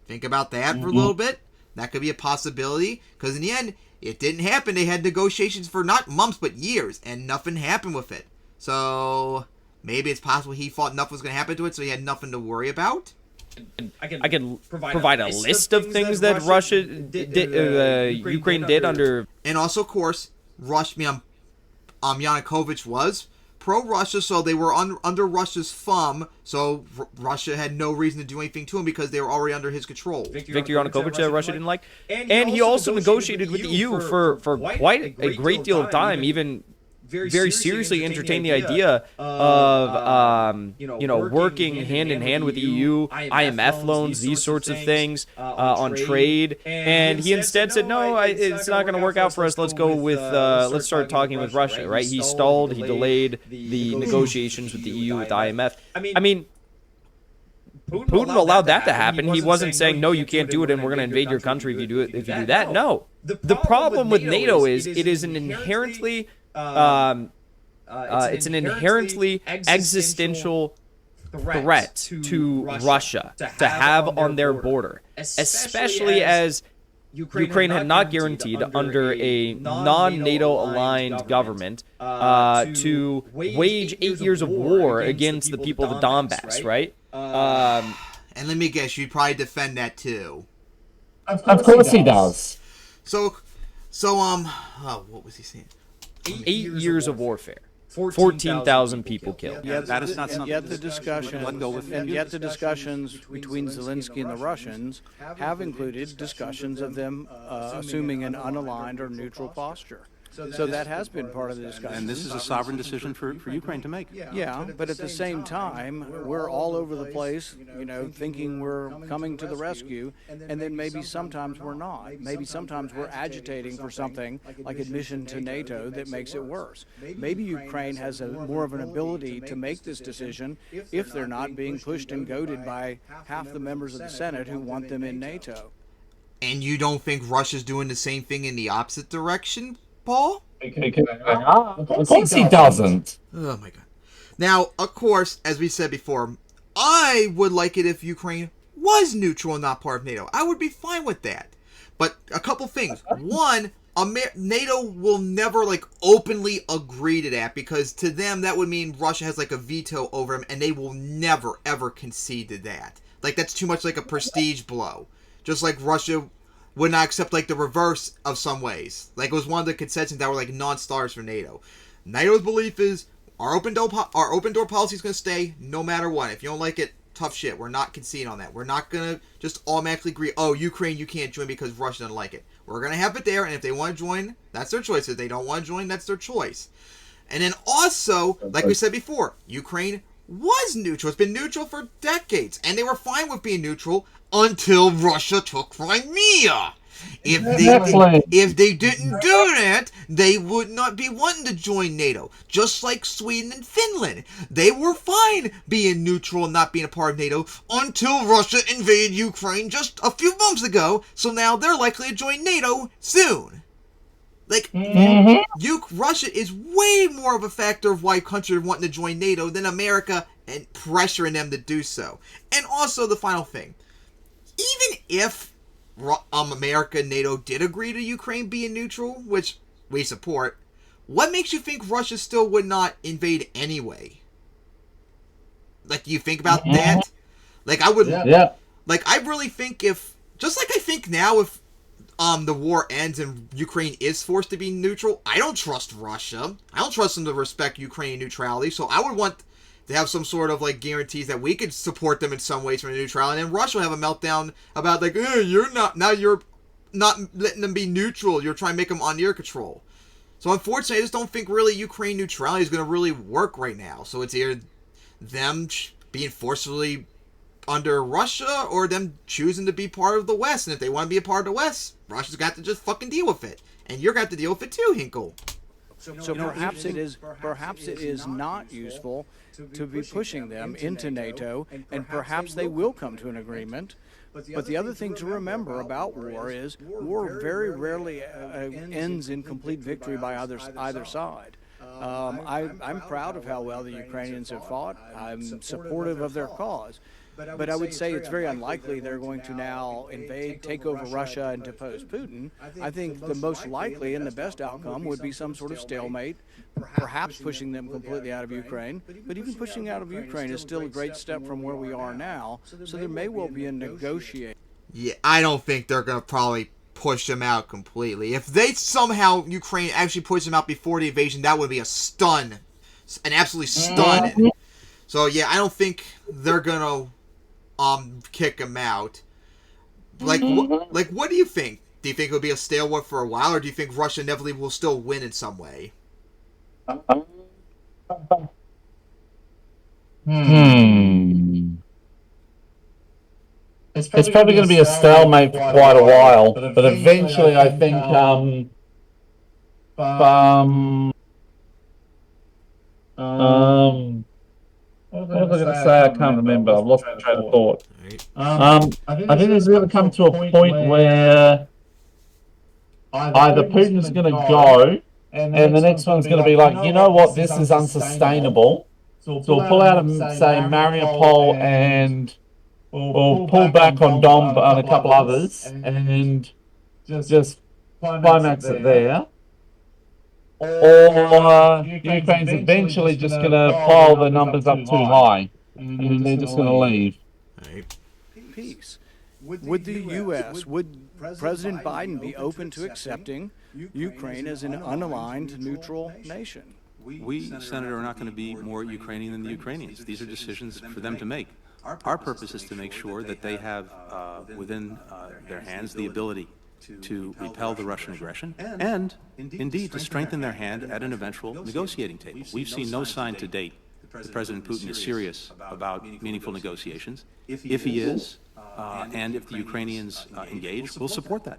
Think about that for a little bit. That could be a possibility, because in the end, it didn't happen. They had negotiations for not months, but years, and nothing happened with it. So maybe it's possible he thought nothing was going to happen to it, so he had nothing to worry about. I can provide a list of things that Russia did, Ukraine did under. And also, of course, Yanukovych was pro-Russia, so they were under Russia's thumb, so Russia had no reason to do anything to him because they were already under his control. Viktor Yanukovych, Russia didn't like. And he also negotiated with the EU for quite a great deal of time, even very seriously entertained the idea of working hand in hand with the EU, IMF loans, these sorts of things on trade, and he instead said no, it's not going to work out for us. Let's go with let's start talking with Russia. Right? He stalled, he delayed the negotiations with the EU, with the IMF. I mean. Putin allowed that to happen. He wasn't saying, no, you can't do it, and we're going to invade your country if you do that. No. The problem with NATO is it is an inherently it's an inherently existential threat to Russia to have on their border, especially as Ukraine had not guaranteed under a non-NATO aligned government to wage 8 years of war against the people of the Donbass, right? And let me guess, you'd probably defend that too. Of course he does. So, what was he saying? 8 years of warfare. 14,000 people killed. That is not something. Yet the discussions between Zelensky and the Russians have included discussions of them assuming an unaligned or neutral posture. So that has been part of the discussion. And this is a sovereign decision for Ukraine to make. Yeah, but at the same time, we're all over the place, thinking we're coming to the rescue, and then maybe sometimes we're not. Maybe sometimes we're agitating for something like admission to NATO that makes it worse. Maybe Ukraine has more of an ability to make this decision if they're not being pushed and goaded by half the members of the Senate who want them in NATO. And you don't think Russia's doing the same thing in the opposite direction, Paul? Of course he doesn't. Oh my god. Now, of course, as we said before, I would like it if Ukraine was neutral and not part of NATO. I would be fine with that. But a couple things. One, NATO will never openly agree to that, because to them that would mean Russia has a veto over them, and they will never ever concede to that. That's too much like a prestige blow. Just like Russia would not accept the reverse of some ways. It was one of the concessions that were non-stars for NATO. NATO's belief is our open door policy is going to stay no matter what. If you don't like it, tough shit. We're not conceding on that. We're not going to just automatically agree, oh, Ukraine, you can't join because Russia doesn't like it. We're going to have it there, and if they want to join, that's their choice. If they don't want to join, that's their choice. And then also, like we said before, Ukraine was neutral. It's been neutral for decades, and they were fine with being neutral until Russia took Crimea. If they didn't do that, they would not be wanting to join NATO. Just like Sweden and Finland. They were fine being neutral and not being a part of NATO until Russia invaded Ukraine just a few months ago, so now they're likely to join NATO soon. Russia is way more of a factor of why countries are wanting to join NATO than America and pressuring them to do so. And also the final thing. Even if America and NATO did agree to Ukraine being neutral, which we support, what makes you think Russia still would not invade anyway? You think about that? I would... Yeah. I really think if... Just like I think now if the war ends and Ukraine is forced to be neutral, I don't trust Russia. I don't trust them to respect Ukrainian neutrality, so I would want to have some sort of guarantees that we could support them in some ways for neutrality, and Russia will have a meltdown about you're not letting them be neutral, you're trying to make them on your control. So unfortunately, I just don't think really Ukraine neutrality is going to really work right now. So it's either them being forcibly under Russia or them choosing to be part of the West. And if they want to be a part of the West, Russia's got to just fucking deal with it. And you're got to deal with it too, Hinkle. So perhaps it is not useful to be pushing them into NATO, and perhaps they will come to an agreement. But the other thing to remember about war is war very rarely ends in complete victory by either side. I'm proud of how well the Ukrainians have fought. I'm supportive of their cause. But I would say it's very unlikely they're going to now invade, take over Russia, and depose Putin. I think the most likely and the best outcome would be some sort of stalemate, perhaps pushing them completely out of Ukraine. But even pushing out of Ukraine is still a great step from where we are now. So there may well be a negotiation. Yeah, I don't think they're going to probably push them out completely. If they somehow, Ukraine actually pushed them out before the invasion, that would be a stun. An absolutely stun. So yeah, I don't think they're going to kick them out. Like, what do you think? Do you think it'll be a stalemate for a while, or do you think Russia inevitably will still win in some way? It's probably going to be a stalemate for quite a while, but eventually I think what was I going to say? I can't remember. I've lost my train of thought. I think it's going to come to a point where either Putin's going to go, and the next one's going to be like, you know what, this is unsustainable. So we'll pull out of, say, Mariupol, and we'll pull back on a couple others, and just climax it there. Or Ukraine's eventually just going to pile the numbers up too high, and they're just going to leave. Peace. Would the U.S., would President Biden be open to accepting Ukraine as an unaligned neutral nation? We, Senator, are not going to be more Ukrainian than the Ukrainians. These are decisions for them to make. Our purpose is to make sure that they have within their hands the ability to repel the Russian aggression and, indeed, to strengthen their hand at an eventual negotiating table. We've seen no sign to date that President Putin is serious about meaningful negotiations. If he is, and if the Ukrainians engage, we'll support that.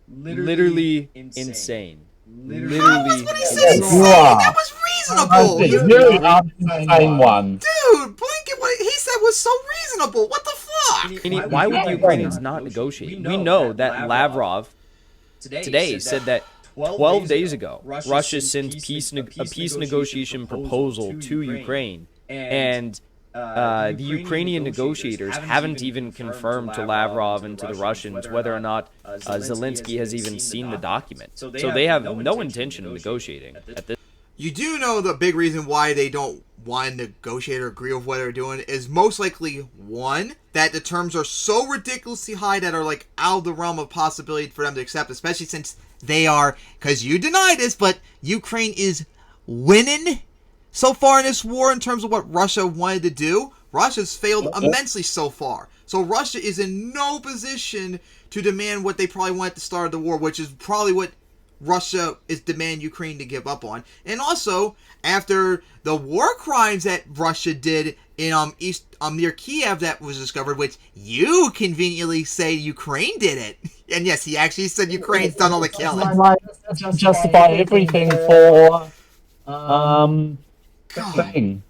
Literally insane. Literally That's what he said. That was reasonable. You're an insane one. Dude, Blinken, what he said was so reasonable. What the fuck? Why would the Ukrainians not negotiate? We know that Lavrov today said that 12 days ago, Russia sent a peace negotiation proposal to Ukraine, and the Ukrainian negotiators haven't even confirmed to Lavrov and to the Russians whether or not Zelensky has even seen the document. So they have no intention of negotiating at this. You do know the big reason why they don't want to negotiate or agree with what they're doing is most likely, one, that the terms are so ridiculously high that are like out of the realm of possibility for them to accept, especially since they are, because you deny this, but Ukraine is winning so far in this war in terms of what Russia wanted to do. Russia's failed immensely so far. So Russia is in no position to demand what they probably want at the start of the war, which is probably what Russia is demanding Ukraine to give up on. And also, after the war crimes that Russia did in near Kiev that was discovered, which you conveniently say Ukraine did it. And yes, he actually said Ukraine's done all the killing. Justify everything for thing.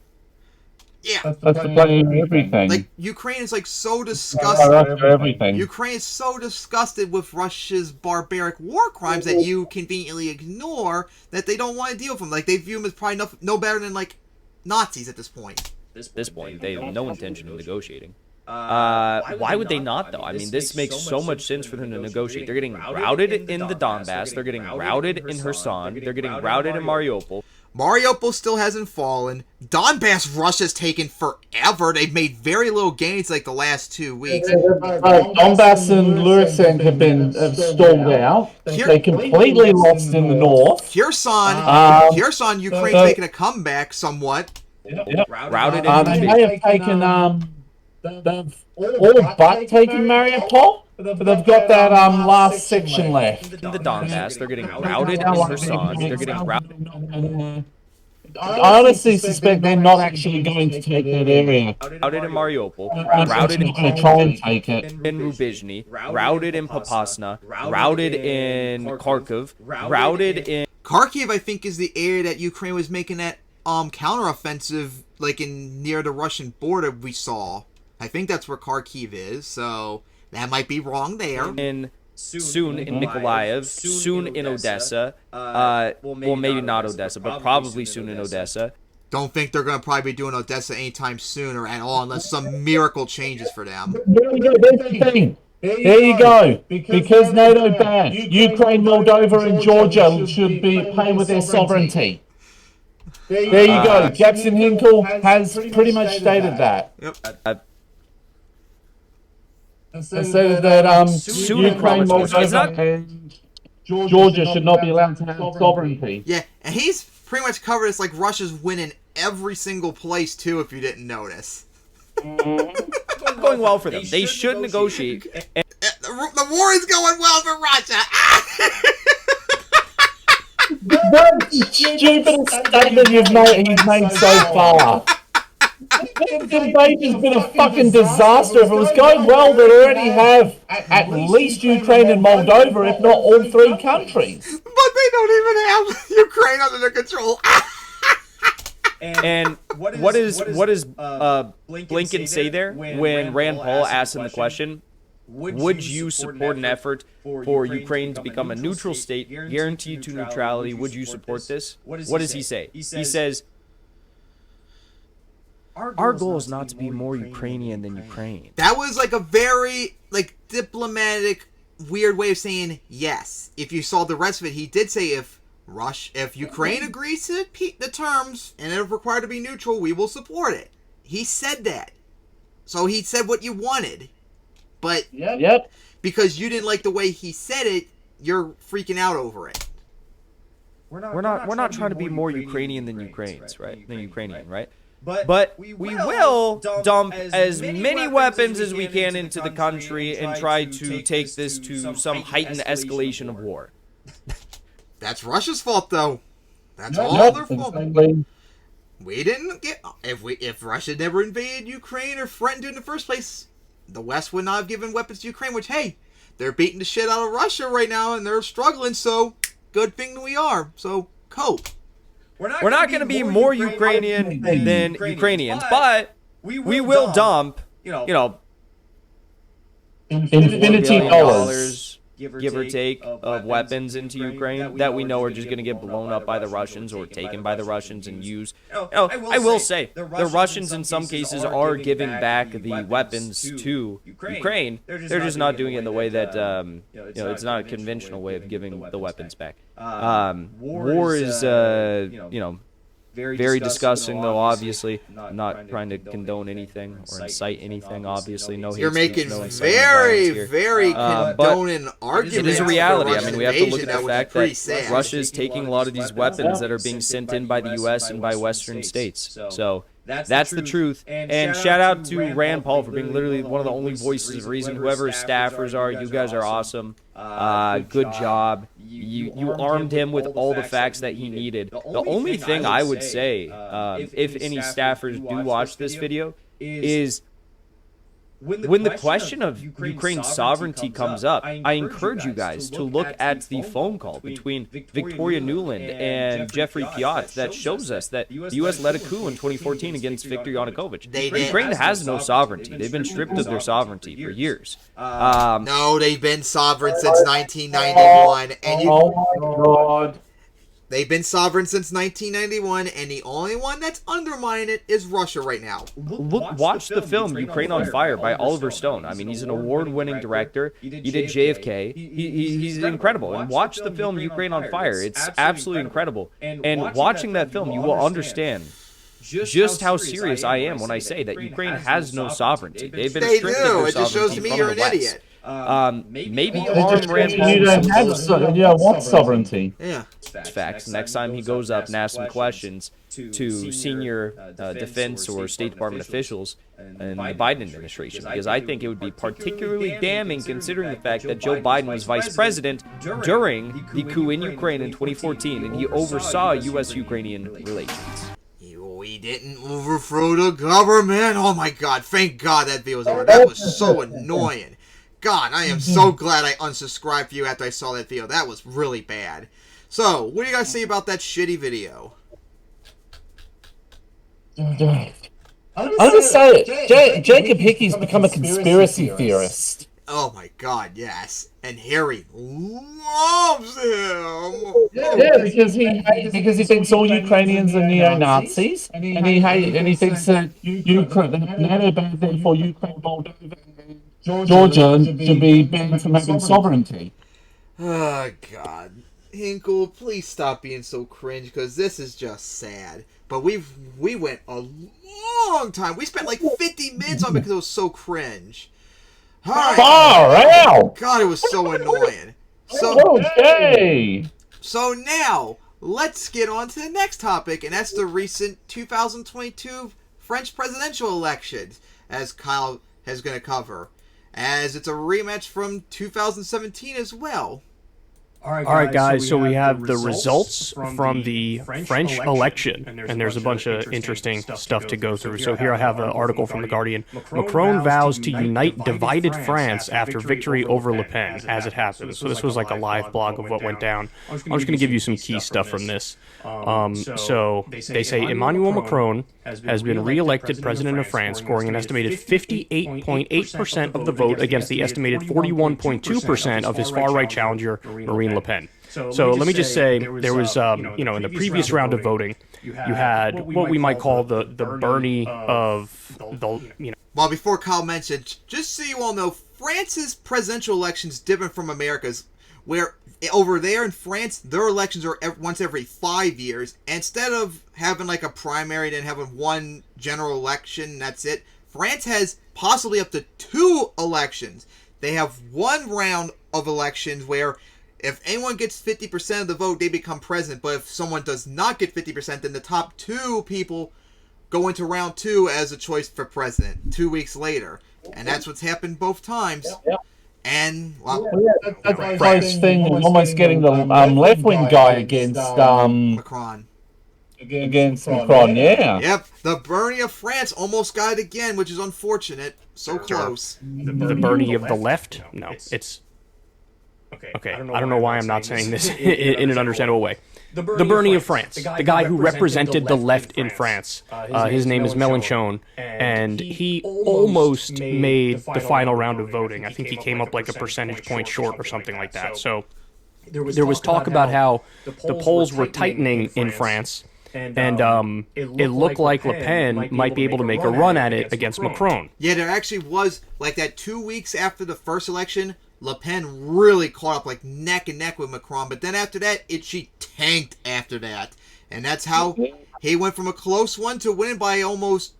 Yeah. That's the blame everything. Like, Ukraine is like so disgusted. Everything. Ukraine is so disgusted with Russia's barbaric war crimes that you conveniently ignore that they don't want to deal with them. Like, they view them as probably no better than, like, Nazis at this point. At this point, they have no intention of negotiating. Why would they not, though? I mean, this makes so much sense for them to negotiate. They're getting routed in the Donbass. They're getting routed in Kherson. They're getting routed in Mariupol. Mariupol still hasn't fallen. Donbass, Russia's taken forever. They've made very little gains like the last 2 weeks. Donbass and Luhansk have stalled out. They completely lost in the north. Kherson, Ukraine's making a comeback somewhat. Routed in they have taken they've all but taken Mariupol, but they've got that last section left. In the Donbass, they're getting routed in Kherson. They're getting routed. I honestly suspect they're not actually going to take that area. Routed in Mariupol, They're routed not going to try and take it. in Rubizhny, routed in Popasna, routed in Kharkov, routed in... Kharkiv, I think, is the area that Ukraine was making that counteroffensive, like in near the Russian border we saw. I think that's where Kharkiv is, so that might be wrong there. Soon in Mykolaiv, soon in Odessa, well, maybe not Odessa, but probably soon in Odessa. Don't think they're going to probably be doing Odessa anytime soon or at all unless some miracle changes for them. There you go. There's the thing. There you go. Because NATO banned, Ukraine, Moldova, and Georgia should be paying with their sovereignty. There you go. Jackson Hinkle has pretty much stated that. Yep. And said that Soon Ukraine, Moldova, and Georgia should not be allowed to have sovereignty. Yeah, and he's pretty much covered it's like Russia's winning every single place, too, if you didn't notice. Going well for them. They should negotiate. And The war is going well for Russia. The stupidest statement he's made so far. The debate has been a fucking disaster. If it was going well, they'd already have at least Ukraine and Moldova, if not all three countries. But they don't even have Ukraine under their control. And what does Blinken say there when Rand Paul asked him the question? Would you support an effort for Ukraine to become a neutral state, guaranteed to neutrality? Would you support this? What does he say? He says, our goal is not to be more Ukrainian than Ukraine. That was like a very diplomatic, weird way of saying yes. If you saw the rest of it, he did say if Ukraine agrees to the terms and it's required to be neutral, we will support it. He said that. So he said what you wanted. But because you didn't like the way he said it, you're freaking out over it. We're not trying to be more Ukrainian than Ukrainians, right? Than Ukrainian, right? But we will dump as many weapons as we can into the country and try to take this to some heightened escalation of war. That's Russia's fault, though. That's all their fault. We didn't get... If Russia never invaded Ukraine or threatened to in the first place, the West would not have given weapons to Ukraine, which, hey, they're beating the shit out of Russia right now, and they're struggling, so good thing we are. So, cope. We're not going to be more Ukrainian than Ukrainians, but we will dump, infinity dollars, give or take, of weapons into Ukraine that we know are just going to get blown up by the Russians or taken by the Russians and used. I will say, the Russians in some cases are giving back the weapons to Ukraine. They're just not doing it in the way that, it's not a conventional way of giving the weapons back. War is, very disgusting, though, obviously. I'm not trying to condone anything or incite anything, obviously. No hate You're speech, making no inciting violence here. very condoning arguments. It is a reality. I mean, we have to look at That the would fact be pretty that sad. Russia is taking a lot of these weapons that are being sent in by the U.S. and by Western states. So that's the truth. And shout out to Rand Paul for being literally one of the only voices of reason. Whoever his staffers are, you guys are awesome. Good job. You armed him with all the facts that he needed. The only thing I would say, if any staffers do watch this video, is when the question of Ukraine's sovereignty comes up, I encourage you guys to look at the phone call between Victoria Nuland and Jeffrey Piot that shows us that the U.S. led a coup in 2014 against Viktor Yanukovych. Ukraine has no sovereignty. They've been stripped of their sovereignty for years. No, they've been sovereign since 1991. And Oh my god. they've been sovereign since 1991, and the only one that's undermining it is Russia right now. Watch the film Ukraine on Fire by Oliver Stone. I mean, he's an award-winning director. He did JFK. He's incredible. And watch the film Ukraine on Fire. It's absolutely incredible. And watching that film, you will understand just how serious I am when I say that Ukraine has no sovereignty. They've been stripped of their It just shows sovereignty to me from you're the an West. idiot. Maybe You arm Rand Paul you with don't some have, bullshit. you don't want sovereignty. Yeah. Facts. Next time he goes up and asks some questions to senior defense or State Department officials in the Biden administration, because I think it would be particularly damning considering the fact that Joe Biden was vice president during the coup in Ukraine in 2014, and he oversaw U.S.-Ukrainian relations. We didn't overthrow the government. Oh my god, thank god that video was over. That was so annoying. God, I am so glad I unsubscribed for you after I saw that video. That was really bad. So, what do you guys say about that shitty video? I'm gonna say it. Jacob Hickey's become a conspiracy theorist. Oh my god, yes. And Harry loves him. Yeah, because he thinks all Ukrainians are neo-Nazis, and he thinks that NATO banned them for Ukraine, Moldova, and Georgia to be banned from having sovereignty. Oh god. Hinkle, please stop being so cringe, because this is just sad. But we went a long time. We spent like 50 minutes on it because it was so cringe. Alright. Far out! God, it was so annoying. So, Okay. So now, let's get on to the next topic, and that's the recent 2022 French presidential elections, as Kyle is going to cover, as it's a rematch from 2017 as well. All right, guys, so we have the results from the French election, and there's a bunch of interesting stuff to go through. So here I have an article from The Guardian. Macron vows to unite divided France after victory over Le Pen, as it happens. So this was like a live blog of what went down. I'm just going to give you some key stuff from this. So they say Emmanuel Macron has been re-elected president of France, scoring an estimated 58.8% of the vote against the estimated 41.2% of his far-right challenger, Marine Le Pen. So let me just say, there was, in the previous round of voting, you had what we might call the Bernie of the. Well, before Kyle mentioned, just so you all know, France's presidential election is different from America's, where over there in France, their elections are once every 5 years. Instead of having like a primary and having one general election, that's it. France has possibly up to 2 elections. They have one round of elections where if anyone gets 50% of the vote, they become president. But if someone does not get 50%, then the top 2 people go into round 2 as a choice for president 2 weeks later. And that's what's happened both times. Yep. And, well, that's a close thing, almost getting the left-wing guy against Macron. Against Macron, yeah. Yep, the Bernie of France almost got it again, which is unfortunate. So close. The Bernie of the left? No, it's... Okay, I don't know why I'm not saying this in an understandable way. The Bernie of France, the guy who represented the left in France. His name is Mélenchon, and he almost made the final round of voting. I think he came up like a percentage point short or something like that. So there was talk about how the polls were tightening in France, and it looked like Le Pen might be able to make a run at it against Macron. Yeah, there actually was, like that 2 weeks after the first election, Le Pen really caught up like neck and neck with Macron, but then after that, she tanked after that. And that's how he went from a close one to winning by almost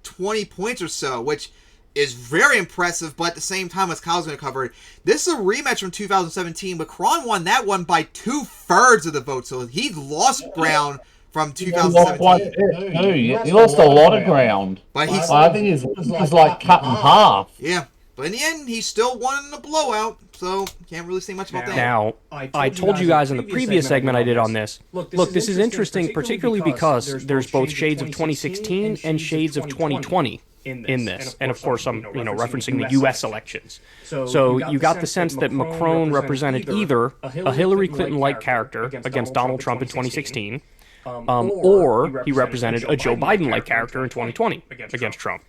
20 points or so, which is very impressive, but at the same time, as Kyle's going to cover it, this is a rematch from 2017. Macron won that one by 2/3 of the vote, so he lost ground from 2017. He lost a lot of ground. But I think he's like cut in half. Yeah. But in the end, he still won in the blowout, so can't really say much about that. Now, I told you guys in the previous segment I did on this. Look, this is interesting, particularly because there's both shades of 2016 and shades of 2020 in this. And of course, I'm referencing the U.S. elections. So you got the sense that Macron represented either a Hillary Clinton-like character against Donald Trump in 2016, or he represented a Joe Biden-like character in 2020 against Trump.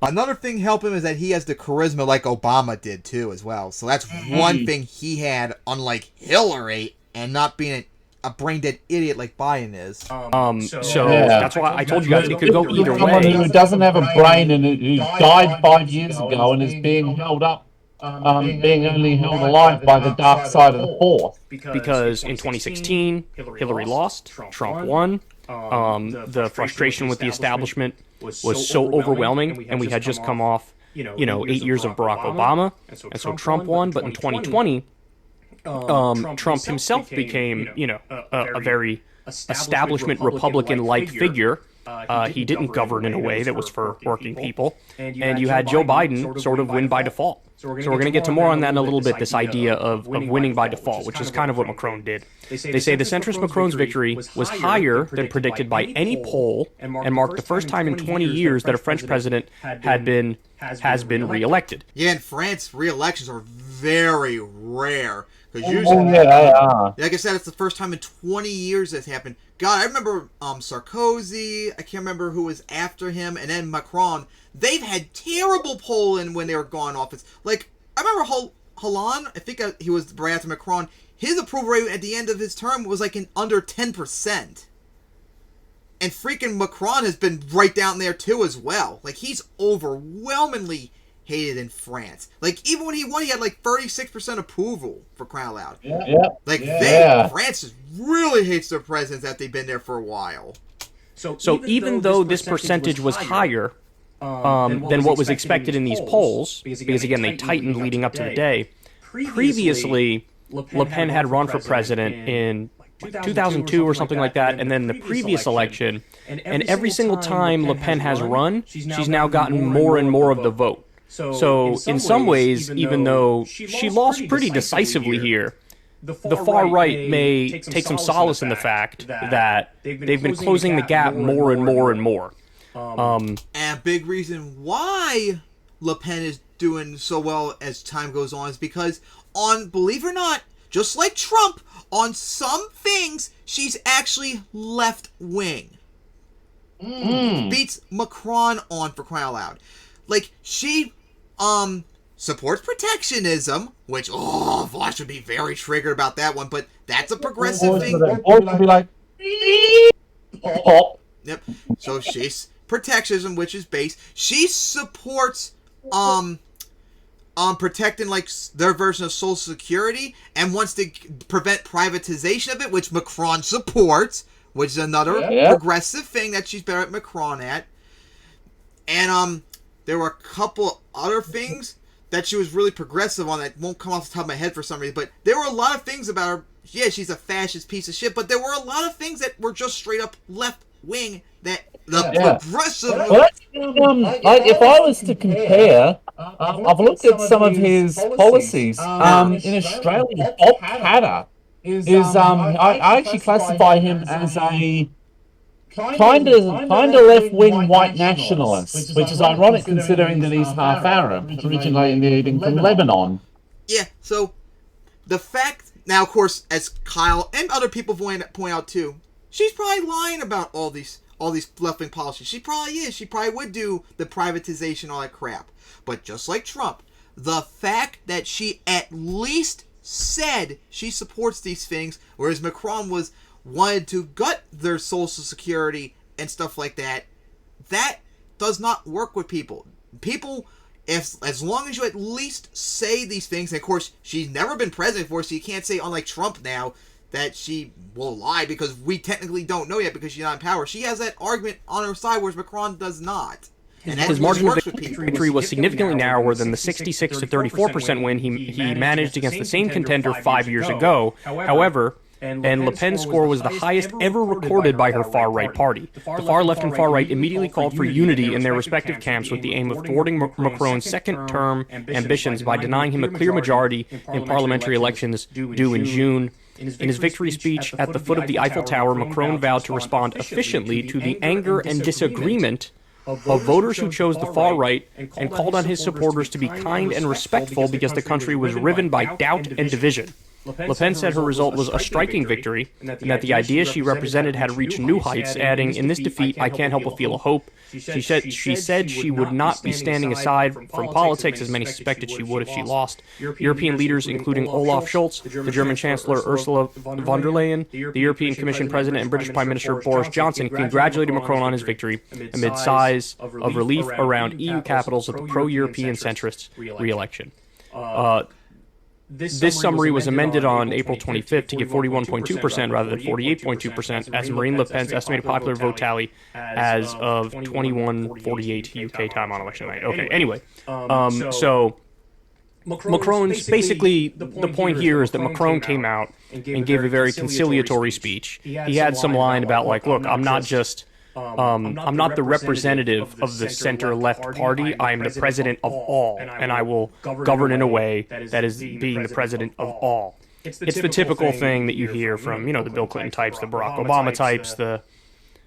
Another thing helping him is that he has the charisma like Obama did too as well. So that's one thing he had, unlike Hillary, and not being a brain dead idiot like Biden is. That's why I told you guys it could go either way. Someone who doesn't have a brain and who died 5 years ago and is being held up, being only held alive by the dark side of the Force. Because in 2016, Hillary lost, Trump won. The frustration with the establishment was so overwhelming, and we had just come off 8 years of Barack Obama, and so Trump won. But in 2020, Trump himself became, a very establishment Republican-like figure. He didn't govern in a way that was for working people, and you had Joe Biden sort of win by default. So we're going to get to more on that in a little bit, this idea of winning by default, which is kind of what Macron did. They say the centrist Macron's victory was higher than predicted by any poll and marked the first time in 20 years that a French president has been reelected. Yeah, in France, re-elections are very rare. Because usually, they are. like I said, it's the first time in 20 years that's happened. God, I remember Sarkozy, I can't remember who was after him, and then Macron. They've had terrible polling when they were gone in office. Like, I remember Hollande, I think he was right after Macron, his approval rate at the end of his term was like under 10%. And freaking Macron has been right down there too as well. Like, he's overwhelmingly hated in France. Like, even when he won, he had like 36% approval, for crying out loud. Yep. Like, France really hates their presidents that they've been there for a while. So even though this percentage was higher than what was expected in these polls, because again, they tightened leading up to the day, previously, Le Pen had run for president in 2002 or something like that, and then the previous election, and every single time Le Pen has run, she's now gotten more and more of the vote. So in some ways, even though she lost pretty decisively here, the far right may take some solace in the fact that they've been closing the gap more and more and more. And a big reason why Le Pen is doing so well as time goes on is because believe it or not, just like Trump, on some things, she's actually left-wing. Beats Macron on, for crying out loud. Like, she supports protectionism, which, Vosh would be very triggered about that one, but that's a progressive thing. Or to be like, pop. Yep. So she's protectionism, which is base. She supports protecting like their version of Social Security and wants to prevent privatization of it, which Macron supports, which is another progressive thing that she's better at Macron at. And there were a couple other things that she was really progressive on that won't come off the top of my head for some reason, but there were a lot of things about her. Yeah, she's a fascist piece of shit, but there were a lot of things that were just straight up left wing that progressive. Well, like if I was to compare, I've looked at some of his policies. In Australia, Bob Hatter is I actually classify him as a kind of left-wing white nationalist, which is ironic considering that he's half Arab, originating from Lebanon. Yeah, so the fact now, of course, as Kyle and other people point out too, she's probably lying about all these left-wing policies. She probably is. She probably would do the privatization, all that crap. But just like Trump, the fact that she at least said she supports these things, whereas Macron wanted to gut their Social Security and stuff like that, that does not work with people. People, as long as you at least say these things, and of course, she's never been president before, so you can't say, unlike Trump now, that she will lie, because we technically don't know yet because she's not in power. She has that argument on her side, whereas Macron does not. And his margin of victory was significantly narrower than the 66 to 34% win he managed against the same contender 5 years ago. However, and Le Pen's score was the highest ever recorded by her far-right party. The far left and far right immediately called for unity in their respective camps with the aim of thwarting Macron's second-term ambitions by denying him a clear majority in parliamentary elections due in June. In his victory speech at the foot of the Eiffel Tower, Macron vowed to respond efficiently to the anger and disagreement of voters who chose the far right and called on his supporters to be kind and respectful because the country was riven by doubt and division. Le Pen said her result was a striking victory, and that the ideas she represented had reached new heights, adding, "In this defeat, I can't help but feel a hope." She said she would not be standing aside from politics, as many suspected she would if she lost. European leaders, including Olaf Scholz, the German Chancellor Ursula von der Leyen, the European Commission President and British Prime Minister Boris Johnson, congratulated Macron on his victory amid sighs of relief around EU capitals of the pro-European centrists' re-election. This summary was amended on April 25th to give 41.2% rather than 48.2% as Marine Le Pen's estimated popular vote tally as of 21:48 UK time on election night. Okay, anyway, so Macron's basically the point here is that Macron came out and gave a very conciliatory speech. He had some line about like, look, I'm not the representative of the center-left party. I am the president of all, and I will govern in a way that is being the president of all. It's the typical thing that you hear from, the Bill Clinton types, the Barack Obama types, the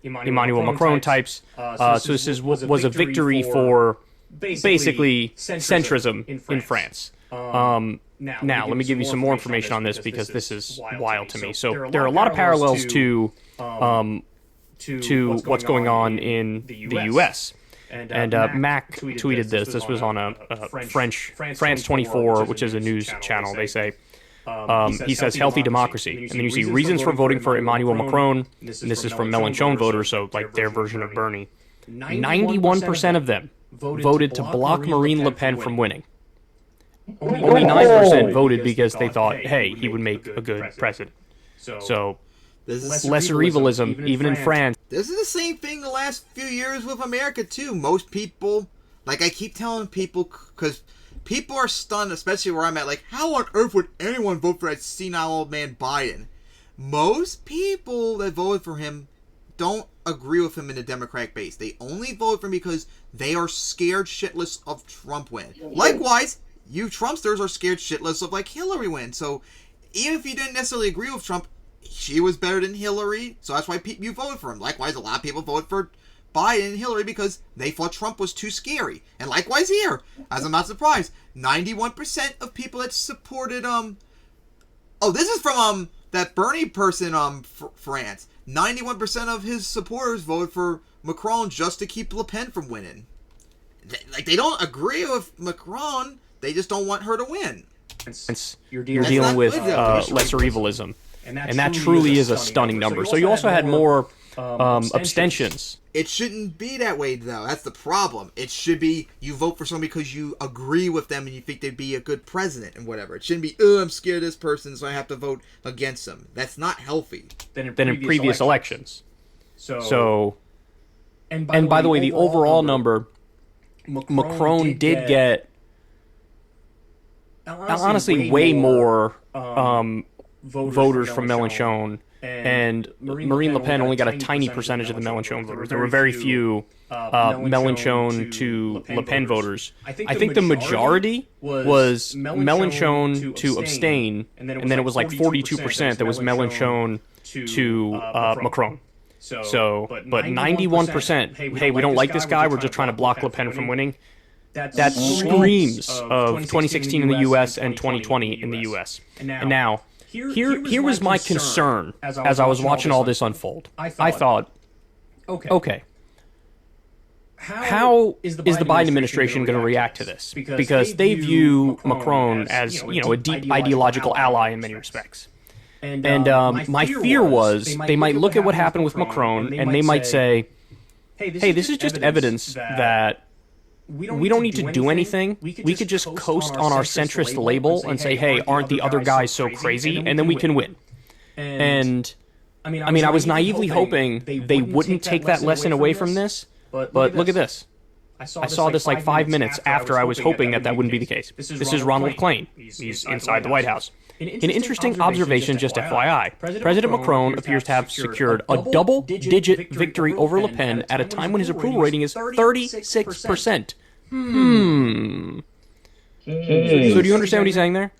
Emmanuel Macron types. So this was a victory for basically centrism in France. Now, let me give you some more information on this because this is wild to me. So there are a lot of parallels to what's going on in the U.S. And Mac tweeted this. This was on a France 24, which is a news channel. They say, he says, healthy democracy. And then you see reasons for voting for Emmanuel Macron. And this is from Mélenchon voters, so like their version of Bernie. 91% of them voted to block Marine Le Pen from winning. Only 9% voted because they thought, hey, he would make a good president. So lesser evilism, even in France. This is the same thing the last few years with America, too. Most people, like I keep telling people, because people are stunned, especially where I'm at, like, how on earth would anyone vote for that senile old man Biden? Most people that voted for him don't agree with him in the Democratic base. They only vote for him because they are scared shitless of Trump winning. Likewise, you Trumpsters are scared shitless of, like, Hillary win. So even if you didn't necessarily agree with Trump, she was better than Hillary, so that's why you voted for him. Likewise, a lot of people voted for Biden and Hillary because they thought Trump was too scary. And likewise here, as I'm not surprised, 91% of people that supported, this is from, that Bernie person, France. 91% of his supporters voted for Macron just to keep Le Pen from winning. They don't agree with Macron, they just don't want her to win. You're dealing with lesser evilism. And that truly is a stunning number. So you also had more abstentions. It shouldn't be that way, though. That's the problem. It should be you vote for someone because you agree with them and you think they'd be a good president and whatever. It shouldn't be, I'm scared of this person, so I have to vote against them. That's not healthy. Than in previous elections. So and by the way, the overall number, Macron did get, honestly, way more voters from Mélenchon, and Marine Le Pen only got a tiny percentage of the Mélenchon voters. There were very few Mélenchon to Le Pen voters. I think the majority was Mélenchon to abstain, and then it was like 42% that was Mélenchon to Macron. So, but 91%, hey, we don't like this guy, we're just trying to block Le Pen from winning. That screams of 2016 in the U.S. and 2020 in the U.S. And now, here was my concern as I was watching all this unfold. I thought, okay, how is the Biden administration going to react to this? Because they view Macron as, a deep ideological ally in many respects. And my fear was they might look at what happened with Macron and they might say, hey, this is just evidence that we don't need to do anything. We could just coast on our centrist label and say, hey, aren't the other guys so crazy? And then we can win. And I was naively hoping they wouldn't take that lesson away from this. But look at this. I saw this like 5 minutes after I was hoping that wouldn't be the case. This is Ronald Klain. He's inside the White House. An interesting observation, just FYI. President Macron appears to have secured a double-digit victory over Le Pen at a time when his approval rating is 36%. So do you understand what he's saying there?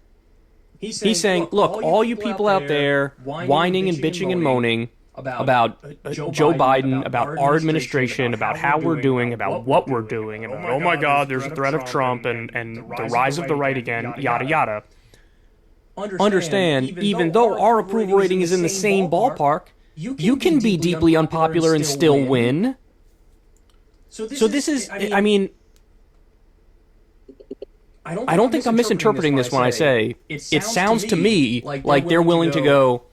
He's saying, look, all you people out there whining and bitching and moaning about Joe Biden, about our administration, about how we're doing, about what we're doing, about, oh my God, there's a threat of Trump and the rise of the right again, yada yada. Understand, even though our approval rating is in the same ballpark, you can be deeply unpopular and still win. So this is, I don't think I'm misinterpreting this when I say it sounds to me like they're willing to go,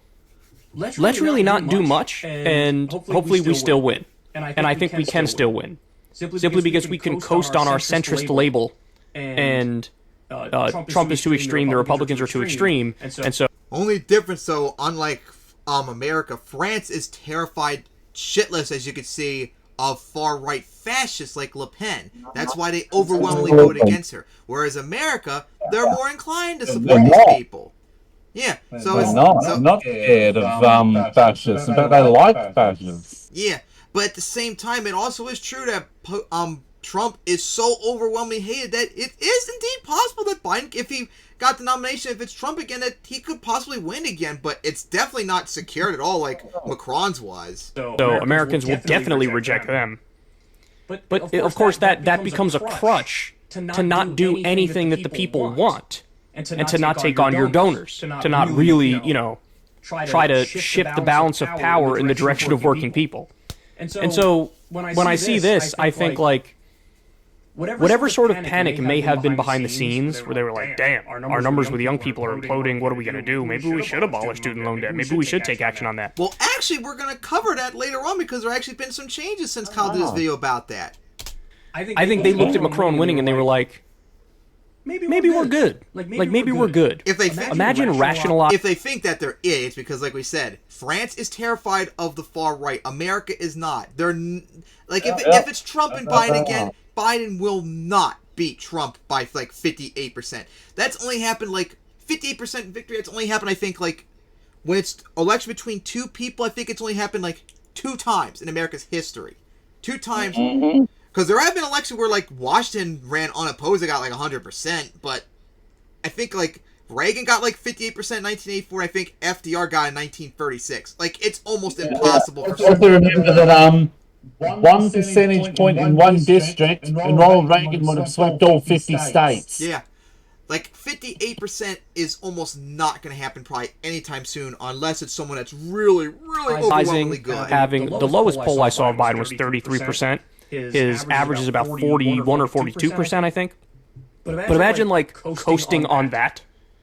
let's really not do much, and hopefully we still win. And I think we can still win. Simply because we can coast on our centrist label and Trump is too extreme, the Republicans are too extreme, and so Only difference, though, unlike America, France is terrified shitless, as you can see, of far-right fascists like Le Pen. That's why they overwhelmingly vote against her. Whereas America, they're more inclined to support these people. Yeah, so it's not scared of fascists, but they like fascists. Yeah, but at the same time, it also is true that Trump is so overwhelmingly hated that it is indeed possible that Biden, if he got the nomination, if it's Trump again, that he could possibly win again. But it's definitely not secured at all like Macron's was. So Americans will definitely reject them. But of course, that becomes a crutch to not do anything that the people want. And to not take on your donors, to not really, try to shift the balance of power in the direction of working people. And so when I see this, I think, like, whatever sort of panic may have been behind the scenes, where they were like, damn, our numbers with young people are imploding, what are we going to do? Maybe we should abolish student loan debt. Maybe we should take action on that. Well, actually, we're going to cover that later on, because there have actually been some changes since Kyle did his video about that. I think they looked at Macron winning and they were like, maybe we're good. Like maybe we're good. If they imagine rationalize. If they think that they're idiots, because like we said, France is terrified of the far right. America is not. They're like if it's Trump and Biden again, Biden will not beat Trump by like 58%. That's only happened like 58% victory. That's only happened, I think, like when it's election between two people. I think it's only happened like 2 times in America's history. 2 times. Mm-hmm. Because there have been elections where, like, Washington ran unopposed and got, like, 100%, but I think, like, Reagan got, like, 58% in 1984, I think FDR got in 1936. Like, it's almost impossible for I also remember that, 1 percentage point in one district, and Ronald Reagan would have swept all 50 states. Yeah. Like, 58% is almost not going to happen probably anytime soon, unless it's someone that's really, really overwhelmingly good. Having the lowest poll I saw of Biden was 33%. His average is about 41 or 42%, I think. But imagine, like, coasting on that,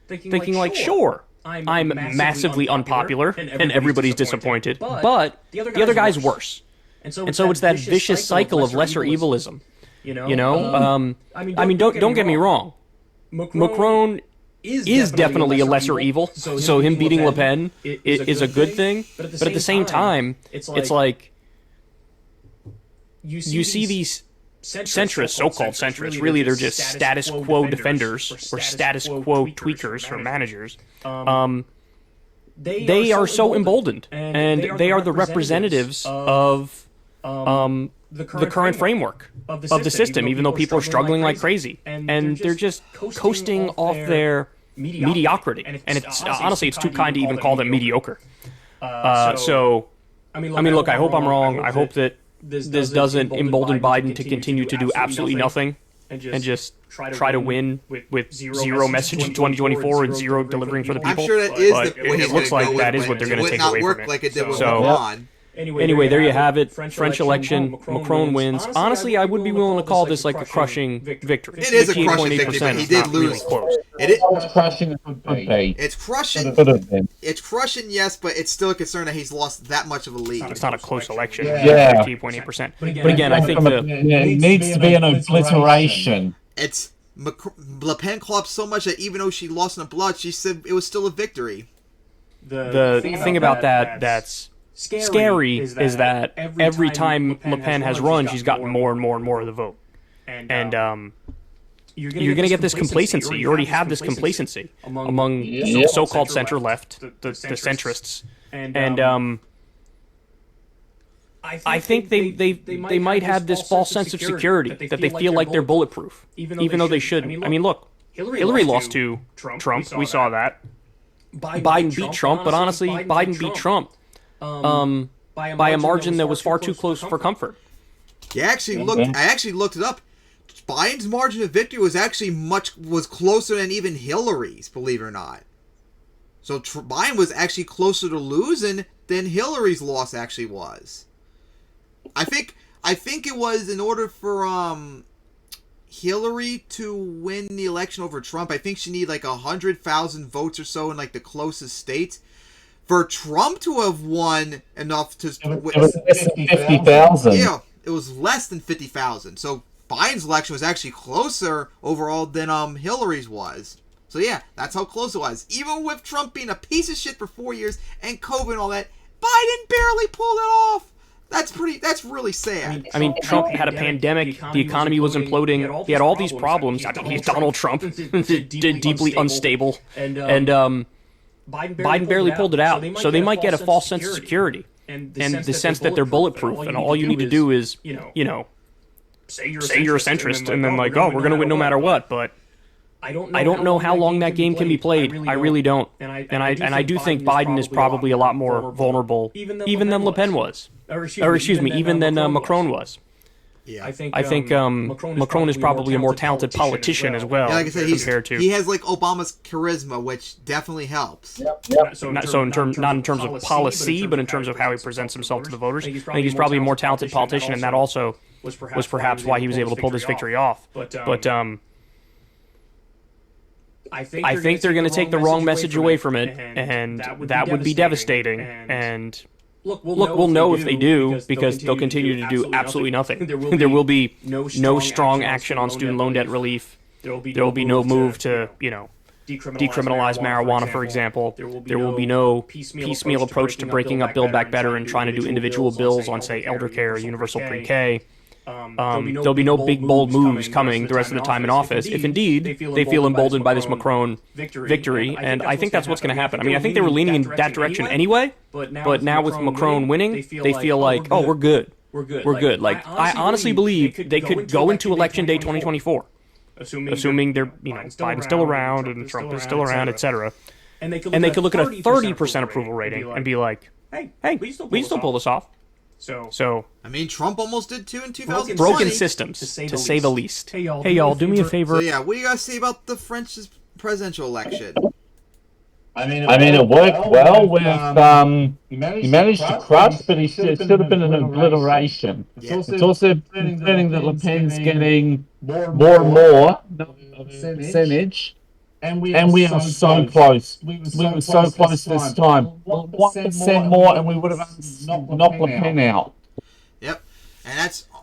thinking like, sure, I'm massively unpopular, and everybody's disappointed, but the other guy's worse. And so it's that vicious cycle of lesser evilism. I mean, don't get me wrong. Macron is definitely a lesser evil, so him beating Le Pen is a good thing, but at the same time, it's like, you see these centrists, so-called centrists, really they're just status quo defenders or status quo tweakers or managers. They are so emboldened, and they are the representatives of the current framework of the system, even though people are struggling like crazy. And they're just coasting off their mediocrity. And it's honestly, it's too kind to even call them mediocre. So, I mean, look, I hope I'm wrong. I hope that this doesn't embolden Biden to continue to do absolutely nothing and just try to win with zero message in 2024 and zero delivering for the people. I'm sure that is but the way it looks like that is what they're going to take away from it. Like it did with Macron. Anyway, there you have it. French election. Macron wins. Honestly, I would be willing to call this like a crushing victory. It is a crushing victory, but he did lose. It's crushing. It's crushing. It's crushing, yes, but it's still a concern that he's lost that much of a lead. It's not a close election. Yeah. 15.8%. But again, I think it needs to be an obliteration. It's Le Pen collapsed so much that even though she lost in the blood, she said it was still a victory. The thing about that's scary is that every time Le Pen has run, she's gotten more and more and more of the vote. And you're going to get this complacency. You already have this complacency among the so-called center-left, the centrists. And I think they might have this false sense of security, that they feel like they're bulletproof, even though they shouldn't. I mean, look, Hillary lost to Trump. We saw that. Biden beat Trump, but honestly, Biden beat Trump by a margin that was far too close for comfort. I actually looked it up. Biden's margin of victory was actually was closer than even Hillary's, believe it or not. So Biden was actually closer to losing than Hillary's loss actually was. I think it was in order for Hillary to win the election over Trump. I think she needed like 100,000 votes or so in like the closest states. For Trump to have won enough to... It was less than 50,000. Yeah, it was less than 50,000. So Biden's election was actually closer overall than Hillary's was. So yeah, that's how close it was. Even with Trump being a piece of shit for 4 years and COVID and all that, Biden barely pulled it off. That's really sad. I mean, Trump had a pandemic. The economy was imploding. He had all these problems. I mean, he's Donald Trump, deeply unstable, and Biden barely pulled it out. So they might get a false sense of security and the sense that they're bulletproof, and all you need to do is, say you're a centrist, and then like, oh, we're gonna win no matter what. But I don't know how long that game can be played. I really don't. And I do think Biden is probably a lot more vulnerable, even than Le Pen was, or excuse me, even than Macron was. Yeah, I think Macron is probably a more talented politician as well. Yeah, like I said, he has like Obama's charisma, which definitely helps. Not in terms of policy, but in terms of how he presents himself to the voters. I think he's probably a more talented politician, and that also was perhaps why he was able to pull this victory off. But I think they're going to take the wrong message away from it, and that would be devastating. And look, we'll know if they do, because they'll continue to do absolutely nothing. There will be no strong action on student loan debt relief. There will be no move to, decriminalize marijuana, for example. There will be no piecemeal approach to breaking up Build Back Better and trying to do individual bills on, say, elder care or universal pre-K. There'll be no big, bold moves coming the rest of the time in office, if indeed they feel emboldened by this Macron victory, and I think that's what's going to happen. I mean, I think they were leaning in that direction anyway, but now with Macron winning, they feel like, oh, we're good. We're good. Like, I honestly believe they could go into Election Day 2024, assuming they're, Biden's still around and Trump is still around, etc., and they could look at a 30% approval rating and be like, hey, we still pull this off. So I mean, Trump almost did too in 2020. Broken systems, to say the least. Hey, y'all, do me a favor. So yeah, what do you guys say about the French presidential election? I mean, it worked well with, he managed to crush, but he should have been an obliteration. Yeah. It's also concerning that Le Pen's getting more and more percentage. And we are so close. We were so close this time. 1% more, and we would have knocked Le Pen out. Yep, and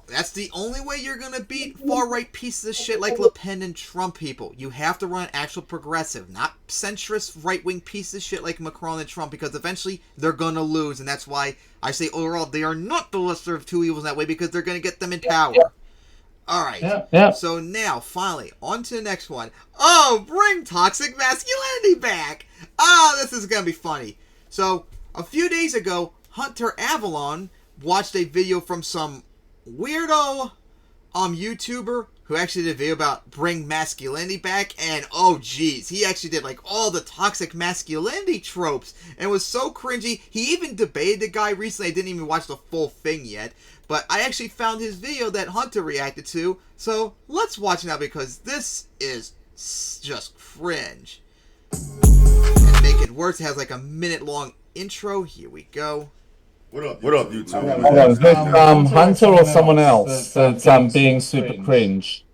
that's the only way you're gonna beat far-right pieces of shit like Le Pen and Trump people. You have to run an actual progressive, not centrist right-wing pieces of shit like Macron and Trump, because eventually they're gonna lose, and that's why I say overall they are not the lesser of two evils in that way, because they're gonna get them in power. Alright, so now, finally, on to the next one. Oh, bring toxic masculinity back! Oh, this is gonna be funny. So, a few days ago, Hunter Avalon watched a video from some weirdo YouTuber who actually did a video about bring masculinity back, and oh geez, he actually did like all the toxic masculinity tropes, and it was so cringy. He even debated the guy recently. I didn't even watch the full thing yet, but I actually found his video that Hunter reacted to, so let's watch it now, because this is just cringe. And to make it worse, it has like a minute-long intro. Here we go. What up, YouTube? Hold on, is this Hunter or someone else that's being super cringe?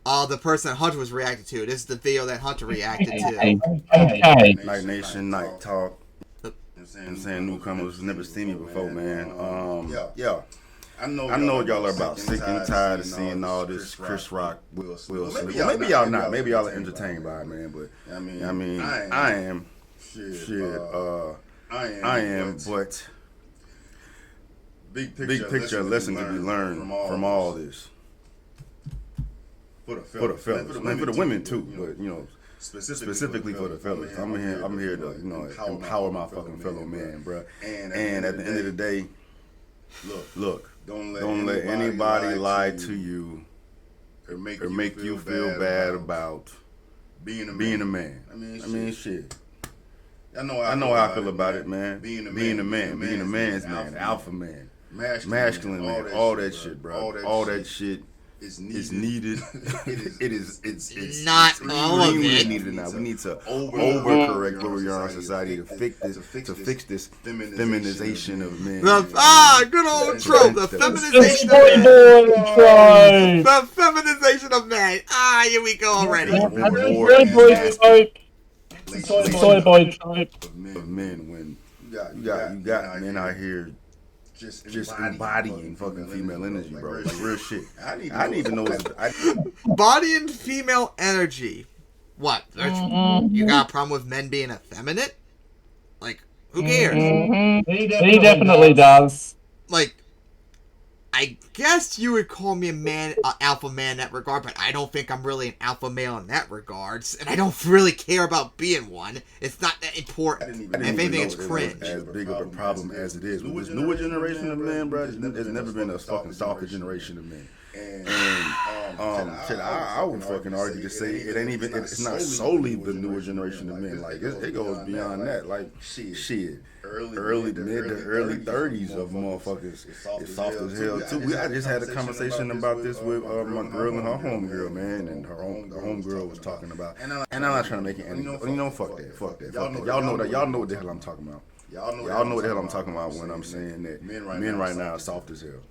The person that Hunter was reacting to. This is the video that Hunter reacted to. Okay. Night Nation, Night Talk. I'm saying newcomers never seen me before, man. Yeah. I know y'all are about sick and tired of seeing all this Chris Rock, Will Smith. Maybe y'all not. Maybe y'all are entertained by it, man. But I mean, I am. I am. But big picture lesson to be learned from all this. For the fellas, and for the women too. But specifically for the fellas. I'm here to empower my fucking fellow man, bro. And at the end of the day, look. Don't let anybody lie to you or make you feel bad about being a man. I mean, shit. I know how I feel about it, man. Being a man, being a man's man, alpha man, masculine man, all that shit, bro. All that shit is needed. It's not all of it. Needed now. We need to overcorrect where we are in society to fix this feminization of men. Good old trope, the feminization of men. The feminization of men. Here we go already. Soy boy trope of men when you got men out here just embodying fucking female energy, bro. Like real shit. I didn't even know it was, Body and female energy. What? You got a problem with men being effeminate? Like, who cares? He definitely does. Like, I guess you would call me alpha man in that regard, but I don't think I'm really an alpha male in that regards, and I don't really care about being one. It's not that important. I didn't If even anything, know it's it was cringe. as big of a problem as it is. With this newer generation of men, bro, there's never been a fucking softer generation of men. And shit, I would fucking argue to say it ain't even. It's not solely the newer generation of men. Like it goes beyond that. Like shit. Early mid to early 30s of motherfuckers is soft as hell too. I just had a conversation about this with my girl and her homegirl, man, and the homegirl was talking about. And I'm not trying to make it any. You know, fuck that. Y'all know what the hell I'm talking about. Y'all know what the hell I'm talking about when I'm saying that men right now are soft as hell.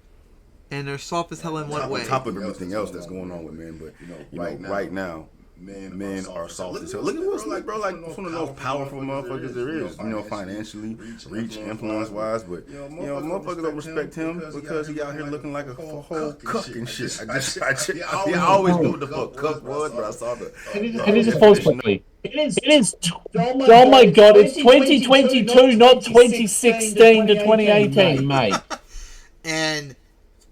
And they're soft as hell in what way? On top of everything else that's going on with men, but you know, right now. Men are soft as hell. Look at Will Smith, bro. Like one of the most powerful motherfuckers there is. You know, financially, reach, influence-wise. But you know, motherfuckers don't respect him because he out here looking like a whole cuck and shit. I always knew what the fuck cuck was, but I saw the. Can you just pause quickly? It is. Oh my god! It's 2022, not 2016 to 2018, mate. And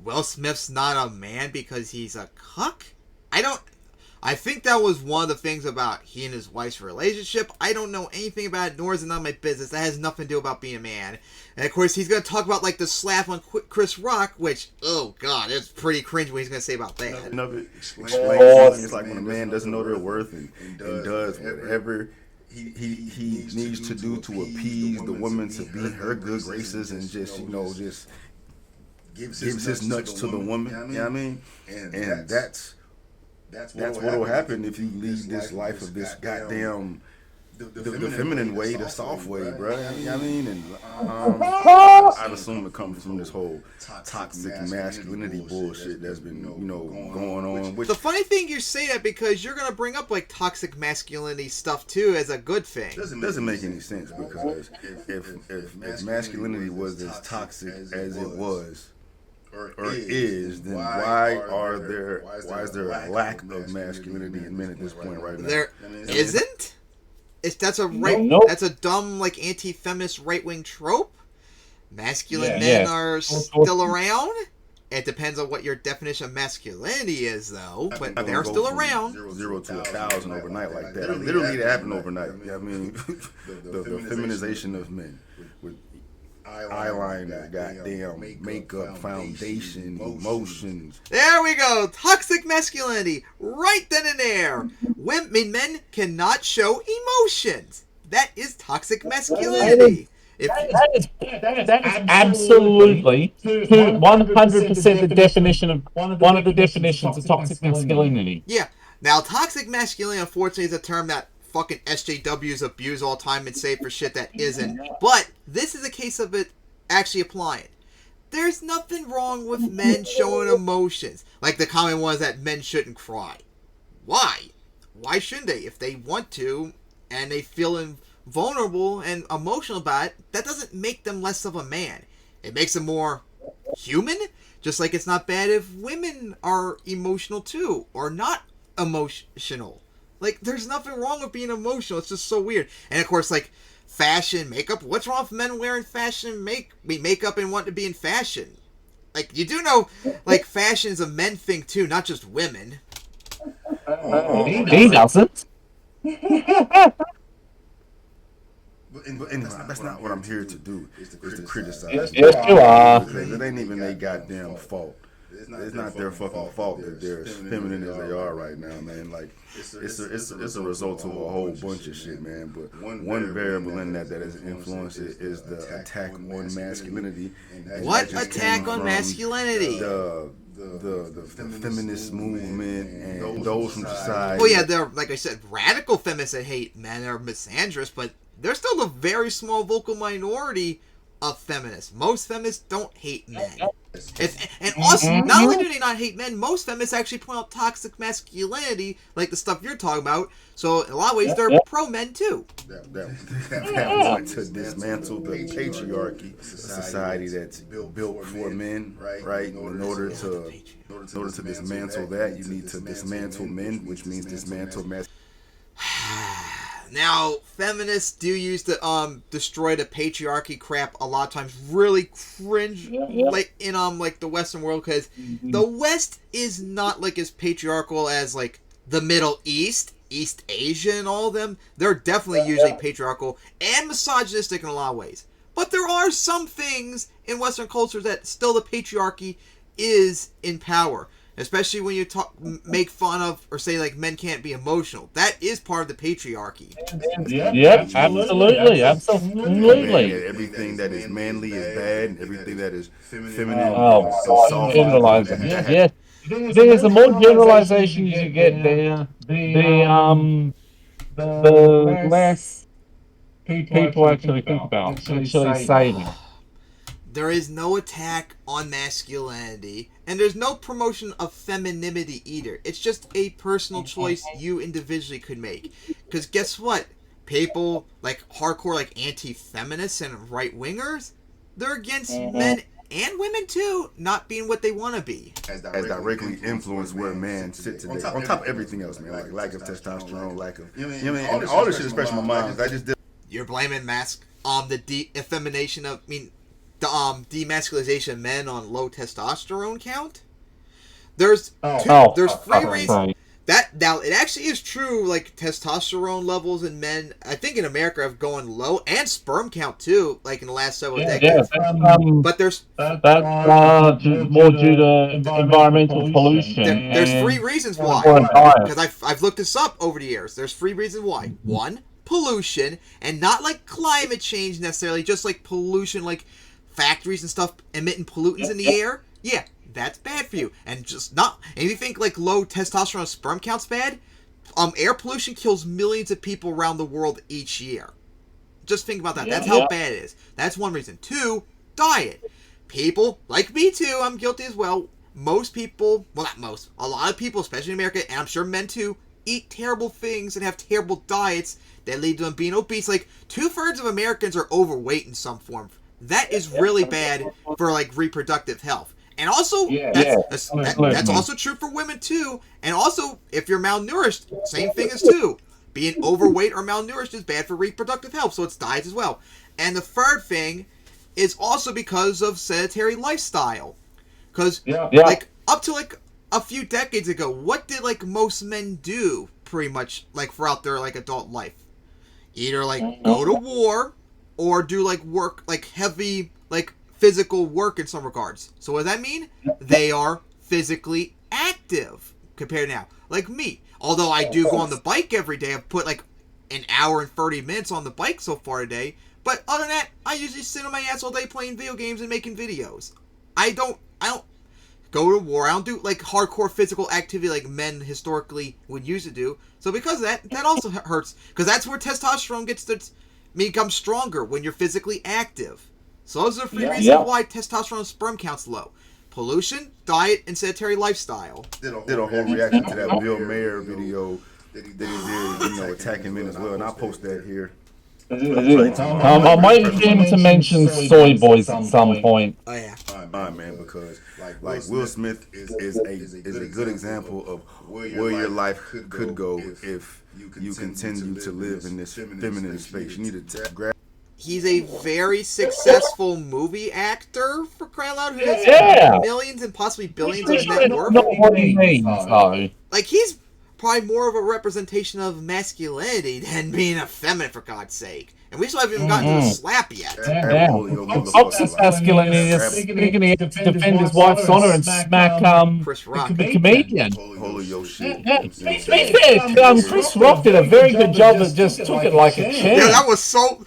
Will Smith's not a man because he's a cuck? I think that was one of the things about he and his wife's relationship. I don't know anything about it, nor is it none of my business. That has nothing to do about being a man. And of course, he's going to talk about like the slap on Chris Rock, which, oh god, it's pretty cringe what he's going to say about that. It's like when a man doesn't know their worth and does whatever he needs to do to appease the woman to be in her good graces and just, you know, just gives his nuts to the woman. You know what I mean? And that's what will happen if you lead this life of this goddamn the feminine way, the soft way, bro. You know what I mean? And I'd assume it comes from this whole toxic masculinity bullshit that's been, you know, going on. The funny thing you say that because you're gonna bring up like toxic masculinity stuff too as a good thing. Doesn't make any sense because if masculinity was as toxic as it was. Or is, then why is there a lack of masculinity in men at this point right now? There isn't? That's a dumb like anti-feminist right-wing trope. Masculine men are still around. It depends on what your definition of masculinity is, though. But they're still around. 0 to 1,000 overnight like that. Literally, it happened overnight. I mean, the feminization of men with eyeliner, goddamn makeup, foundation, emotions. There we go. Toxic masculinity. Right then and there. Men cannot show emotions. That is toxic masculinity. That is absolutely 100% the definition of one of the definitions of toxic masculinity. Yeah. Now, toxic masculinity, unfortunately, is a term that fucking SJWs abuse all the time and say for shit that isn't. But this is a case of it actually applying. There's nothing wrong with men showing emotions. Like the comment was that men shouldn't cry. Why? Why shouldn't they? If they want to and they feel vulnerable and emotional about it, that doesn't make them less of a man. It makes them more human. Just like it's not bad if women are emotional too or not emotional. Like, there's nothing wrong with being emotional. It's just so weird. And, of course, like, fashion, makeup. What's wrong with men wearing fashion makeup and wanting to be in fashion? Like, you do know, like, fashion's a men thing, too, not just women. He doesn't. And that's not what I'm here to do, is to criticize. Yes, you are. Because it ain't even their goddamn fault. It's not their fucking fault that they're as feminine as they are right now, man. Like, it's a result of a whole bunch of shit, man. But one variable in that has influenced it is the attack on masculinity. What attack on masculinity? The feminist movement and those from society. Well, yeah, they're, like I said, radical feminists that hate men are misandrous, but they're still a very small vocal minority of feminists. Most feminists don't hate men. And also, not only do they not hate men, most feminists actually point out toxic masculinity, like the stuff you're talking about. So in a lot of ways, they're pro men too. That want to dismantle the patriarchy, a society that's built for men, right? In order to dismantle that, you need to dismantle men, which means dismantle masculinity. Now, feminists do use the destroy the patriarchy crap a lot of times. Really cringe, like in like the Western world, because the West is not like as patriarchal as like the Middle East, East Asia, and all of them. They're definitely usually patriarchal and misogynistic in a lot of ways. But there are some things in Western culture that still the patriarchy is in power. Especially when you make fun of or say like men can't be emotional. That is part of the patriarchy. Yep, absolutely. Man, everything that is manly is bad, and everything that is feminine is soft. Generalizing. Yes. There's the more generalizations you get there, the less people actually think about, actually say them. There is no attack on masculinity, and there's no promotion of femininity either. It's just a personal choice you individually could make. Because guess what? People like hardcore, like anti-feminists and right-wingers, they're against men and women too not being what they want to be. As directly influence where man sit today. On top of everything else, man, like lack of testosterone, lack of, you know what I mean? And all this shit is fresh in my mind. I just did. You're blaming the de-effemination of, the demasculization of men on low testosterone count. There's three reasons. That now it actually is true. Like testosterone levels in men, I think in America have gone low, and sperm count too. Like in the last several decades. But there's that's more due to environmental pollution. There's three reasons why. Because I've looked this up over the years. There's three reasons why. One, pollution, and not like climate change necessarily, just like pollution, like factories and stuff emitting pollutants in the air. Yeah, that's bad for you. And just not, and if you think like low testosterone sperm count's bad, air pollution kills millions of people around the world each year. Just think about that. That's how bad it is. That's one reason. Two, diet. People, like me too, I'm guilty as well. Most people, well not most, a lot of people, especially in America, and I'm sure men too, eat terrible things and have terrible diets that lead to them being obese. Like 2/3 of Americans are overweight in some form. That is really bad for like reproductive health. And also, that's also true for women too. And also, if you're malnourished, same thing as too. Being overweight or malnourished is bad for reproductive health, so it's diet as well. And the third thing is also because of sedentary lifestyle. Because like up to like a few decades ago, what did like most men do pretty much like throughout their like adult life? Either like go to war or do like work, like heavy like physical work in some regards. So what does that mean? They are physically active compared to now. Like me. Although I do go on the bike every day, I've put like an hour and 30 minutes on the bike so far today. But other than that, I usually sit on my ass all day playing video games and making videos. I don't go to war. I don't do like hardcore physical activity like men historically would used to do. So because of that, that also hurts. Because that's where testosterone gets to become stronger, when you're physically active. So those are the three reasons why testosterone and sperm count's low. Pollution, diet, and sedentary lifestyle. Did a whole reaction to that Bill Mayer video that he did, you know, attacking men as well, and I'll post that here. I'm waiting for him to mention soy boys at some point. Oh yeah. Alright, man, because like Will Smith is a good example of where your life could go if you continue to live in this feminine space. You need to grab. He's a very successful movie actor, for crying out loud, who has millions and possibly billions of net worth. Not what he means, though. Like, he's probably more of a representation of masculinity than being effeminate, for God's sake. And we still haven't even gotten to the slap yet. Toxic Masculinity is thinking he has to defend his wife's honor and smack Chris Rock, the comedian. Holy yo shit. Chris Rock did a very good job and just took it like a champ. Yeah, that was so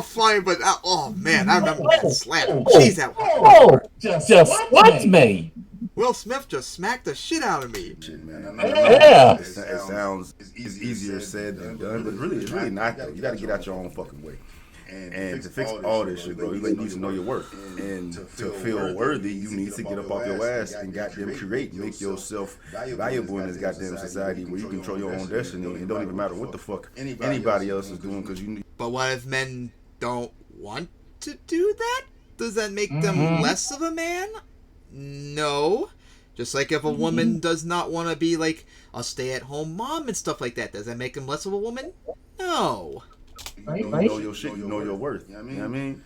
funny, but oh man, I remember that slap. Jeez, that was just slapped me. Will Smith just smacked the shit out of me. It sounds easier said than done, but it's really not though. You gotta get out your own fucking way. And to fix all this shit, bro, you need to know your worth. And to feel worthy, you need to get up off your ass and goddamn create, make yourself valuable in this goddamn society where you control your own destiny. And it don't even matter what the fuck anybody else is doing, because you need. But what if men don't want to do that? Does that make them less of a man? No. Just like if a woman does not want to be like a stay-at-home mom and stuff like that, does that make them less of a woman? No. You know your shit, you know your worth. You know what I mean?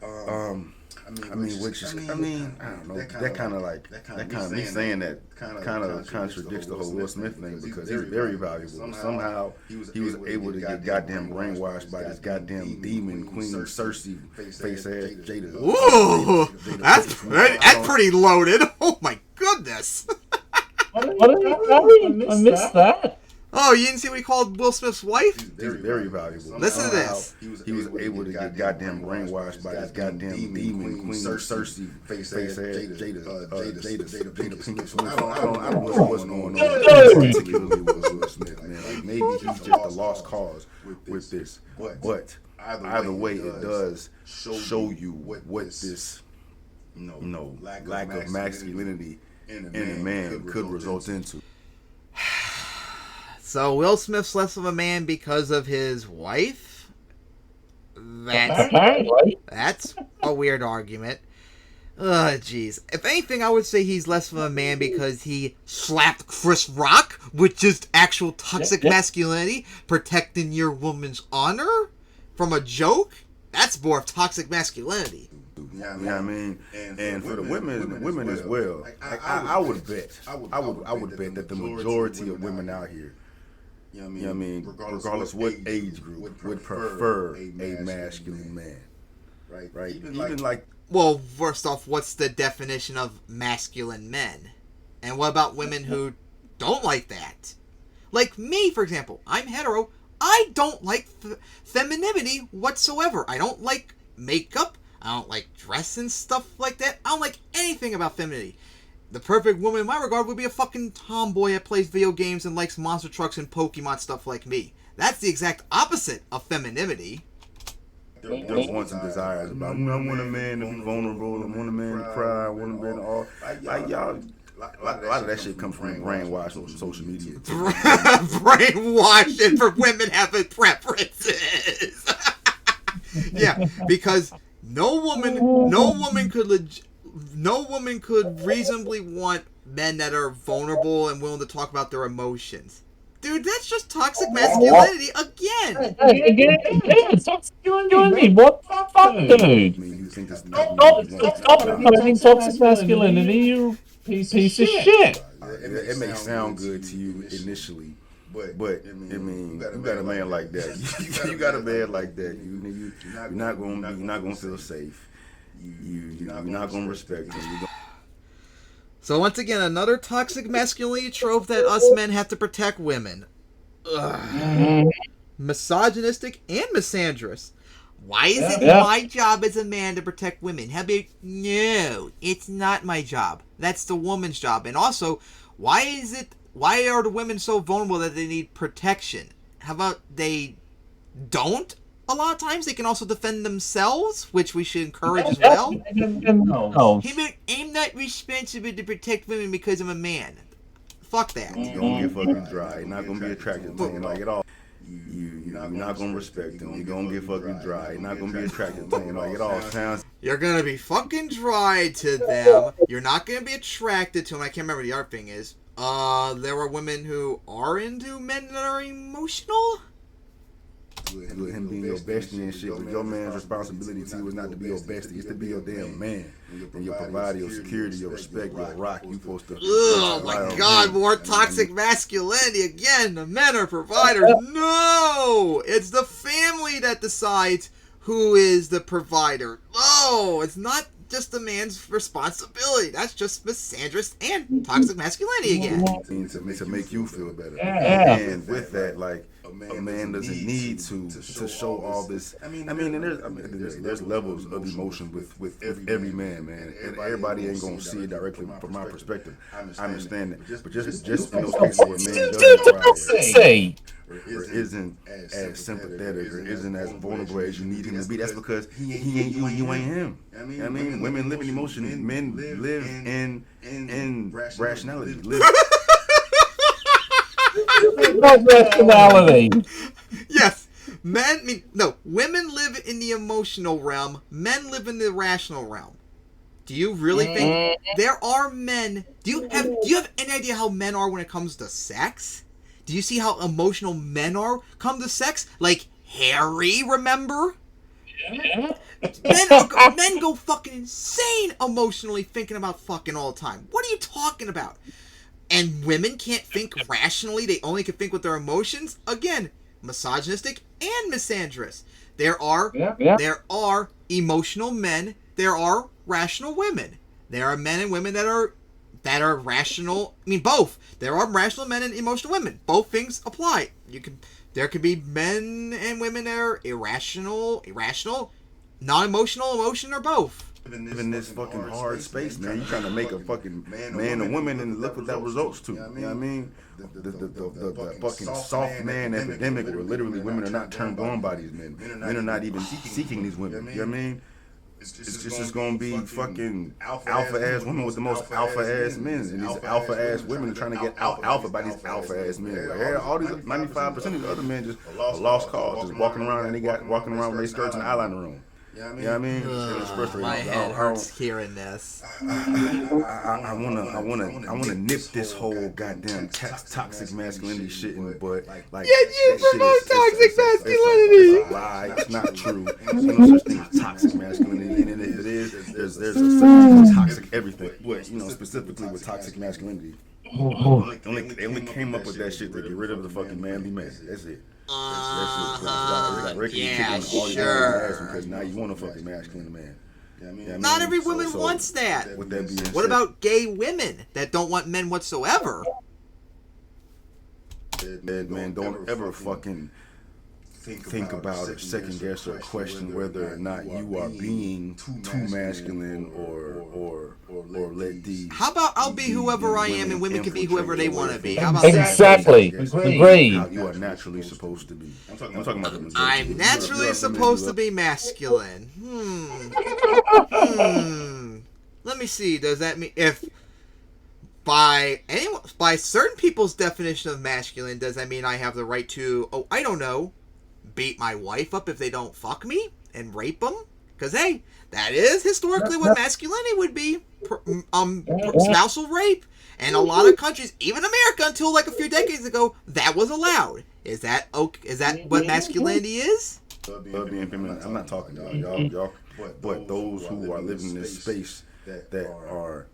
I don't know. That kind of me saying that kind of contradicts the whole Will Smith thing, because he's very valuable. Somehow he was able to get goddamn brainwashed by this goddamn demon Queen Cersei face ass Jada. Ooh, that's pretty loaded. Oh my goodness. I missed that. Oh, you didn't see what he called Will Smith's wife? He's very valuable. Listen to this. He was able to get goddamn brainwashed by this goddamn demon Queen Cersei face ass Jada Pinkett Smith. I don't know what's going on particularly with Will Smith, man. Like, maybe he's just a lost cause with this. But either way, it does show you what this lack of masculinity in a man could result into. So Will Smith's less of a man because of his wife? That's a weird argument. Jeez. If anything, I would say he's less of a man because he slapped Chris Rock, which is actual toxic masculinity, protecting your woman's honor from a joke. That's more of toxic masculinity. Yeah, I mean, and for the women as well. I would bet that the majority of women out here, you know what I mean, regardless what age group, would prefer a masculine man, right? Even like. Well, first off, what's the definition of masculine men? And what about women who don't like that? Like me, for example. I'm hetero. I don't like femininity whatsoever. I don't like makeup. I don't like dress and stuff like that. I don't like anything about femininity. The perfect woman in my regard would be a fucking tomboy that plays video games and likes monster trucks and Pokemon stuff like me. That's the exact opposite of femininity. There's wants and desires about. I want a man to be vulnerable. I want a man to cry. I want a man to all. Like y'all, a lot of that shit comes from brainwashing on social media. Brainwashing for women having preferences. Yeah, because no woman could reasonably want men that are vulnerable and willing to talk about their emotions. Dude, that's just toxic masculinity again. Again, toxic masculinity. What the fuck, dude? Stop promoting toxic masculinity, you piece of shit. It may sound good to you initially, but I mean, you got a man like that. You got a man like that. You're not gonna feel safe. You're not gonna respect him. So once again, another toxic masculinity trope that us men have to protect women. Ugh. Misogynistic and misandrous. Why is it my job as a man to protect women? No, it's not my job. That's the woman's job. And also, why are the women so vulnerable that they need protection? How about they don't? A lot of times they can also defend themselves, which we should encourage as well. No. I'm not responsible to protect women because I'm a man. Fuck that. You're gonna get fucking dry. You're not gonna be attracted to him like at all. You're not gonna respect him. You're gonna get fucking dry. You're not gonna be attracted to him like it all sounds. You're gonna be fucking dry to them. You're not gonna be attracted to them. I can't remember what the art thing is. There are women who are into men that are emotional. With him being your bestie and shit, but your man's responsibility to you is not to be your bestie, it's to be your damn man. And your provider, your security, your respect, your rock. You supposed to. Oh my god, more toxic masculinity again. The men are providers. No! It's the family that decides who is the provider. No! It's not just the man's responsibility. That's just misandrous and toxic masculinity again. To make you feel better. And with that, like, a man doesn't need to show all this. There's levels of emotion with every man, and everybody ain't gonna see it directly from my perspective. I understand that, but just in those cases where a man doesn't cry or isn't as sympathetic or isn't as vulnerable as you need him to be, that's because he ain't you and you ain't him. Women live in emotion, men live in rationality. Rationality. Yes. Women live in the emotional realm. Men live in the rational realm. Do you really think there are men? Do you have any idea how men are when it comes to sex? Do you see how emotional men are come to sex? Like Harry, remember? Yeah. Men go fucking insane emotionally thinking about fucking all the time. What are you talking about? And women can't think rationally. They only can think with their emotions. Again, misogynistic and misandrous. There are emotional men. There are rational women. There are men and women that are rational. I mean, both. There are rational men and emotional women. Both things apply. There could be men and women that are irrational, non-emotional, emotion, or both. In this fucking hard space, man. You trying to make a fucking man or woman, and look what that results to. You know what I mean? The fucking soft man epidemic, where literally women are not turned on by these men. Men are not even seeking these women. You know what I mean? It's just gonna be fucking alpha ass women with the most alpha ass men, and these alpha ass women are trying to get out alpha by these alpha ass men. Like, all these 95% of the other men just a lost cause, just walking around with their skirts and eyeliner room. You know what I mean? My head hurts hearing this. I wanna nip this whole goddamn toxic masculinity shit in the butt. Like, you promote toxic masculinity. It's a lie. It's not true. There's no such thing as toxic masculinity, and if it is, there's a certain toxic everything. But specifically with toxic masculinity, they only came up with that shit to get rid of the fucking manly man. That's it. Yeah, sure. Because now you want a fucking masculine man. You know what I mean? Not every woman wants that. With that being what about gay women that don't want men whatsoever? Man, don't ever fucking think about or second guess or question whether or not you are being too masculine or let these. How about I'll be whoever I am and women can be whoever they want to be? How about exactly? Agree. How you are naturally supposed to be. I'm talking about the majority. I'm naturally supposed to be masculine. Let me see. Does that mean if by certain people's definition of masculine, does that mean I have the right to? I don't know. Beat my wife up if they don't fuck me and rape them? Because, hey, that is historically what masculinity would be. Spousal rape. And a lot of countries, even America until like a few decades ago, that was allowed. Is that okay? Is that what masculinity is? I'm not talking to y'all, but those who are living in this space that are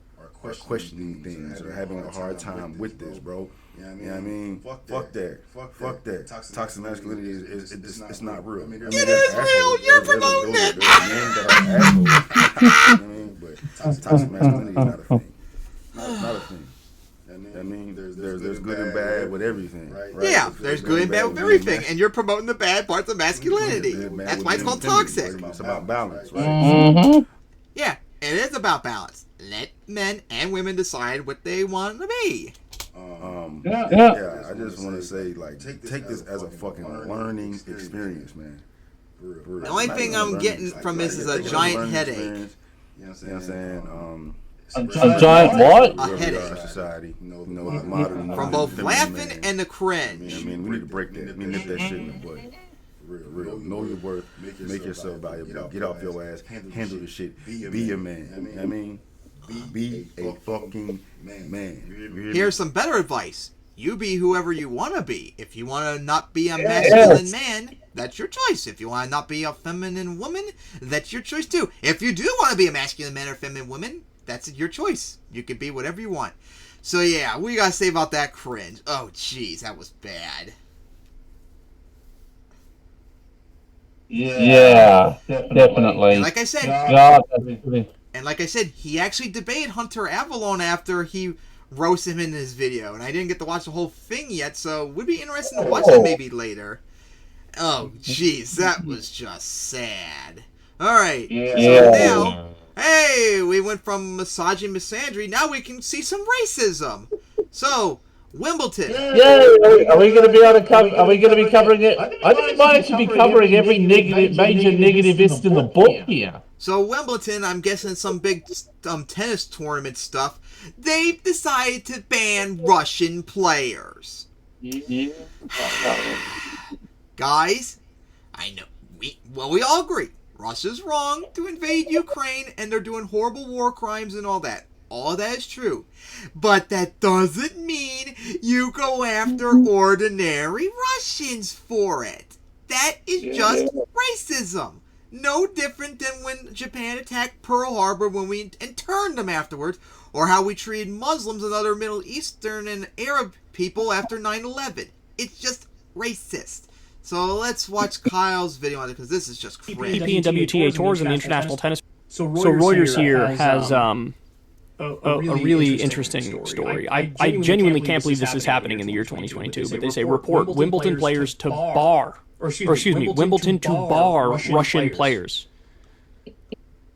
questioning things or having a hard time with this, bro. You know what I mean? Fuck that. Toxic masculinity it's not real. It is real. You're promoting it. There's men that are assholes. You know what I mean? But toxic masculinity is not a thing. Not a thing. I mean, there's good and bad with everything, right? Yeah, there's good and bad with everything, and you're promoting the bad parts of masculinity. That's why it's called toxic. It's about balance, right? Mm-hmm. Yeah, it is about balance. Let men and women decide what they want to be. Yeah, I just want to say, like, take this as a fucking learning experience, man. The only thing I'm getting from this is a giant headache. You know what I'm saying? A giant what? A headache. Society, modern from both laughing and the cringe. I mean, we need to break that. We nip that shit in the butt. Real. Know your worth. Make yourself valuable. Get off your ass. Handle the shit. Be a man. You know what I mean? Be a fucking man. Here's some better advice. You be whoever you want to be. If you want to not be a masculine man, that's your choice. If you want to not be a feminine woman, that's your choice too. If you do want to be a masculine man or feminine woman, that's your choice. You can be whatever you want. So yeah, what you gotta say about that cringe? Oh jeez, that was bad. Yeah, definitely. And like I said, he actually debated Hunter Avalon after he roast him in his video, and I didn't get to watch the whole thing yet, so it would be interesting to watch that maybe later. Oh, jeez, that was just sad. Alright, so now, hey, we went from misogyny, misandry, now we can see some racism. So, Wimbledon. Are we going to be able to cover? Are we going to be covering it? I think we might actually be covering every major negativist in the book here. So Wimbledon, I'm guessing some big tennis tournament stuff. They've decided to ban Russian players. Guys, I know we all agree Russia's wrong to invade Ukraine, and they're doing horrible war crimes and all that. All that is true. But that doesn't mean you go after ordinary Russians for it. That is just racism. No different than when Japan attacked Pearl Harbor when we interned them afterwards, or how we treated Muslims and other Middle Eastern and Arab people after 9/11. It's just racist. So let's watch Kyle's video on it, because this is just crazy. ATP and WTA tours and the international tennis. So Reuters here has a really interesting story. I genuinely can't believe this is happening in the year 2022, but they say report Wimbledon players to bar, Wimbledon to bar Russian players.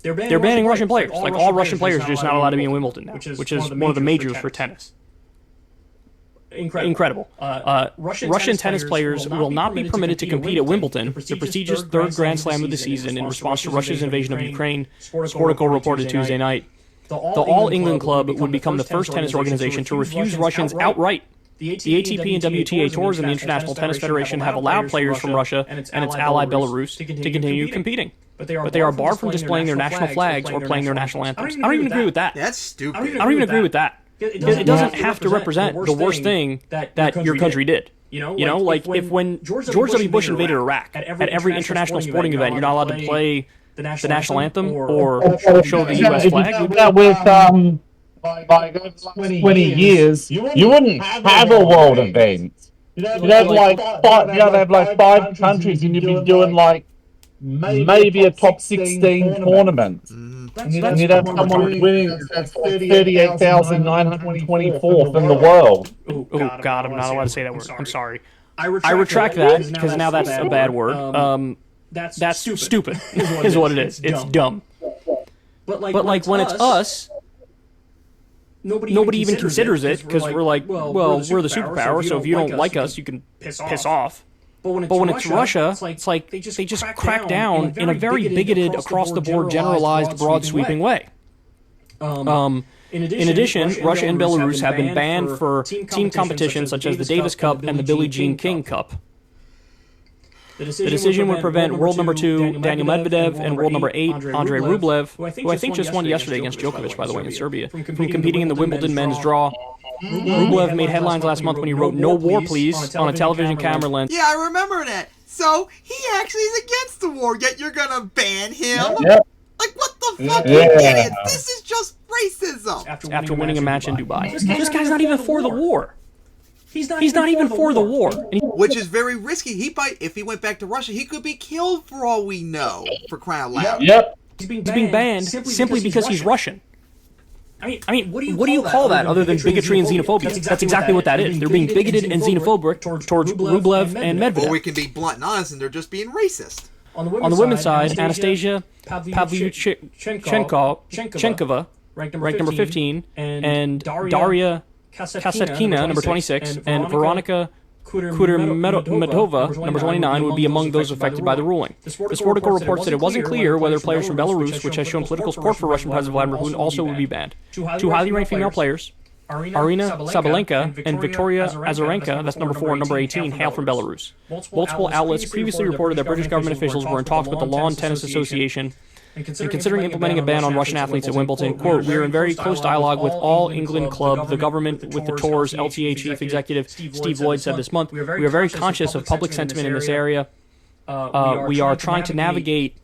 They're banning Russian players. Like, all Russian players are just not allowed to be in Wimbledon now, which is one of the majors for tennis. Incredible. Russian tennis players will not be permitted to compete at Wimbledon, the prestigious third Grand Slam of the season, in response to Russia's invasion of Ukraine, Sportico reported Tuesday night. The All England Club would become the first tennis organization to refuse Russians outright. The ATP and WTA tours and the International Tennis Federation have allowed players from Russia and its ally Belarus to continue competing. But they are barred from displaying their national flags or playing their national anthems. I don't even agree with that. That's stupid. I don't even agree with that. It doesn't have to represent the worst thing that your country did. You know, like if when George W. Bush invaded Iraq, at every international sporting event, you're not allowed to play the national anthem or show the U.S. flag. With like 20 years, you wouldn't have a world event. You'd have like five countries, and you'd be doing like maybe a top 16 tournament. And you'd have someone winning 38,924th in the world. Oh God, I'm not allowed to say that word. I'm sorry. I retract that, because now that's a bad word. That's stupid, is what it is. It's dumb. But like when it's us, nobody even considers it, because we're like, well, we're the superpower, so if you don't like us, you can piss off. But when it's Russia, it's like they just crack down in a very bigoted, across-the-board, generalized, broad-sweeping way. In addition, Russia and Belarus have been banned for team competitions such as the Davis Cup and the Billie Jean King Cup. The decision would prevent world number 2 Daniel Medvedev and world number 8 Andrei Rublev, who I think just won yesterday against Djokovic, by the way, in Serbia, from competing in the Wimbledon men's draw. Rublev made headlines last month when he wrote "No war, please" on a television camera lens. Yeah, I remember that. So he actually is against the war, yet you're gonna ban him? Yep. Like, what the fuck, you idiot? This is just racism. After winning a match in Dubai. This guy's not even for the war. He's not even for the war. Which is very risky. If he went back to Russia, he could be killed for all we know, for crying out loud. Yep. He's being banned simply because he's Russian. I mean, what do you call that other than bigotry and xenophobia? That's exactly what that is. They're being bigoted and xenophobic towards Rublev and Medvedev. Or we can be blunt and honest, and they're just being racist. On the women's side, Anastasia Pavlyuchenkova, ranked number 15, and Daria Kasatkina, number 26, and Veronika Kudermetova, number 29, would be among those affected by the ruling. The Sportico reports that it wasn't clear whether players from Belarus, which has shown political support for Russian President Vladimir Putin, also would be banned. Two highly ranked female players, Arina Sabalenka and Victoria Azarenka, that's number 4 and number 18, hail from Belarus. Multiple outlets previously reported that British government officials were in talks with the Lawn Tennis Association and considering implementing a ban on Russian athletes at Wimbledon. Quote, "We are in very close dialogue with All England Club, the government, with the tour's LTA chief executive Steve Lloyd said this month. We are very conscious of public sentiment in this area. We are trying to navigate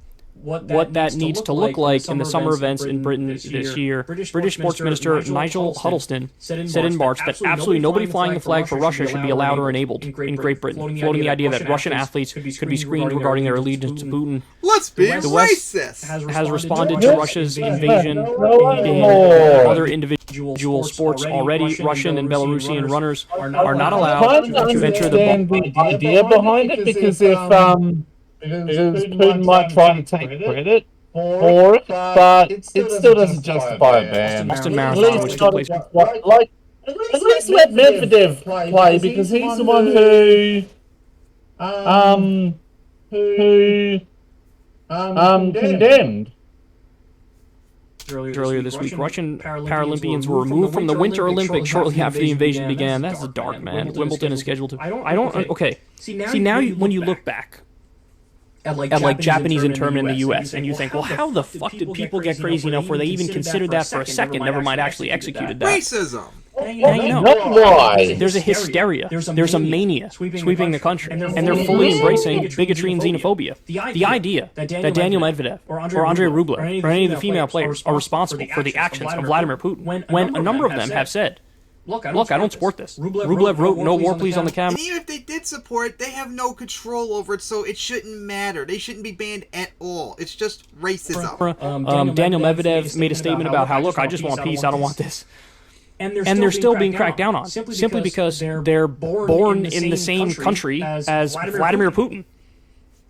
what that needs to look like in the summer events in Britain this year. British Sports Minister Nigel Huddleston said in March that absolutely nobody flying the flag for Russia should be allowed or enabled in Great Britain, floating the idea that Russian athletes could be screened regarding their allegiance to Putin. Let's be The West racist. has responded to Russia's invasion in other individual sports already. Russian and Belarusian runners are not allowed to enter the idea behind it, because if Putin might try to take credit for it, but it still doesn't justify a ban. Boston Marathon, which took place. At least let Medvedev play, because he's the one who condemned. Earlier this week, Russian Paralympians were removed from the Winter Olympics shortly after the invasion began. That's dark, man. Wimbledon is scheduled to. I don't. Okay. See now, when you look back at like Japanese internment in the U.S. and you think, well, how the fuck did people get crazy enough where they even considered that for a second? Never mind actually executed that. Racism. Now you know. Why? There's a hysteria. There's a mania sweeping the country, and they're fully embracing bigotry and xenophobia. The idea that Daniel Medvedev or Andrei Rublev or any of the female players are responsible for the actions of Vladimir Putin, when a number of them have said, look, I don't support this. Rublev wrote "No war, please" on the camera. And even if they did support it, they have no control over it, so it shouldn't matter. They shouldn't be banned at all. It's just racism. Daniel Medvedev made a statement about how, look, I just want peace. I don't want this. And they're still being cracked down on, simply because they're born in the same country as Vladimir Putin.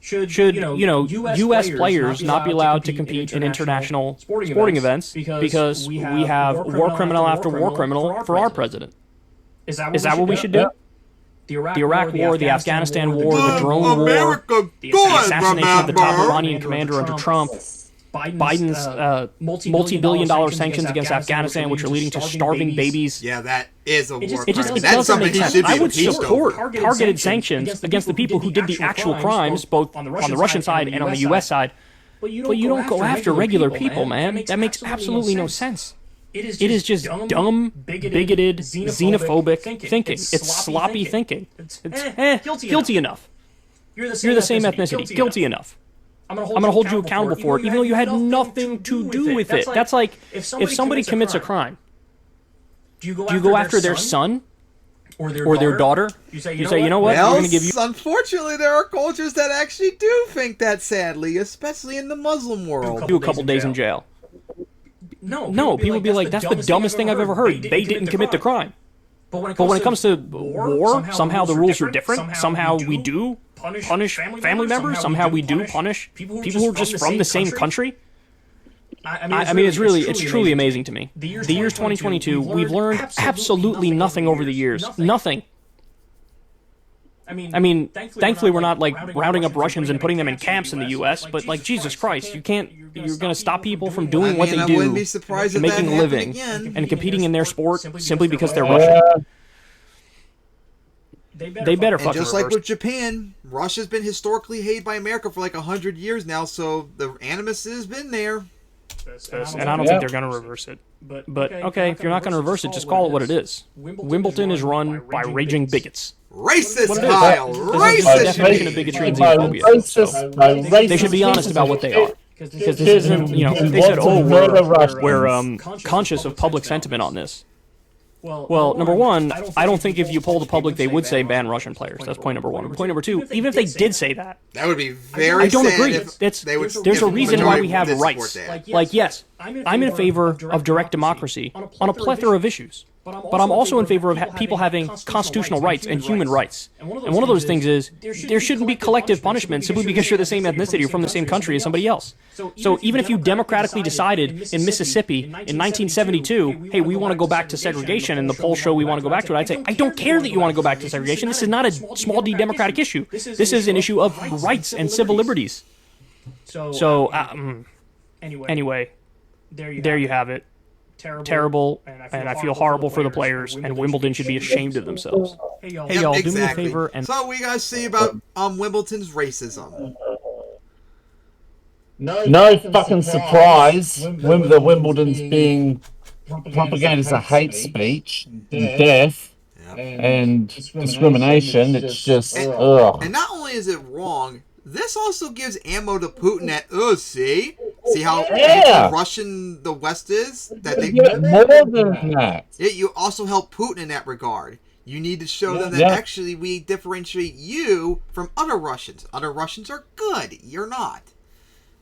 Should U.S. players not be allowed to compete in international sporting events because we have war criminal after war criminal for our president? Is that what we should do? The Iraq War, the Afghanistan War, the drone war, the assassination of the top Iranian commander under Trump, Biden's multi-billion-dollar sanctions against Afghanistan, which are leading to starving babies. Yeah, that is a war crime. It doesn't make sense. I would support targeted sanctions against the people who did the actual crimes, both on the Russian side and on the U.S. side. But you don't go after regular people, man. That makes absolutely no sense. It is just dumb, bigoted, xenophobic thinking. It's sloppy thinking. It's guilty enough. You're the same ethnicity. Guilty enough. I'm going to hold you accountable for it, even though you had nothing to do with it. That's like, if somebody commits a crime, do you go after their son or their daughter? You say, you know what, well, we're going to give you... Unfortunately, there are cultures that actually do think that, sadly, especially in the Muslim world. Do a couple days in jail. No, people be like, that's the dumbest thing I've ever heard. They didn't commit the crime. But when it comes to war, somehow the rules are different. Somehow we do punish family members. Somehow we do punish people who are just from the same country. I mean, it's truly amazing to me. The year's 2022. We've learned absolutely nothing over the years. Nothing. I mean, thankfully we're not like rounding up Russians and putting them in camps in the U.S. But like, Jesus Christ, you're going to stop people from doing what they do, and making a living, and competing in their sport simply because they're Russian. They better fucking just reverse. like with Japan, Russia's been historically hated by America for like 100 years now, so the animus has been there. And I don't think they're going to reverse it. But okay, if you're not going to reverse it, just call it what it is. Wimbledon is run by raging bigots. Racist, Kyle! Racist! This is the definition of bigotry and xenophobia. So they should be honest about what they are. Because this isn't, they said, we're conscious of public sentiment on this. Well, number one, I don't think if you poll the public, they would say ban Russian players. That's point number one. Point number two, even if they did say that, that would be very. I don't sad agree. if There's a reason why we have rights. Like, yes, I'm in favor of direct democracy on a plethora of issues. But I'm also in favor of people having constitutional rights and human rights. And one of those things is there shouldn't be collective punishment simply because you're the same ethnicity or from the same country as somebody else. So even if you democratically decided in Mississippi in 1972, hey, we want to go back to segregation, and the polls show we want to go back to it, I'd say, I don't care that you want to go back to segregation. This is not a small d democratic issue. This is an issue of rights and civil liberties. So anyway, there you have it. Terrible, and I feel horrible for the players, and Wimbledon should be ashamed of themselves. Hey y'all, do me a favor and... So what you guys see about Wimbledon's racism? No fucking surprise. The Wimbledon's being propagated as a hate speech, death, and discrimination. It's just and not only is it wrong, this also gives ammo to Putin at, see how anti-Russian the West is? That they get more than that. You also help Putin in that regard. You need to show them that actually we differentiate you from other Russians. Other Russians are good. You're not.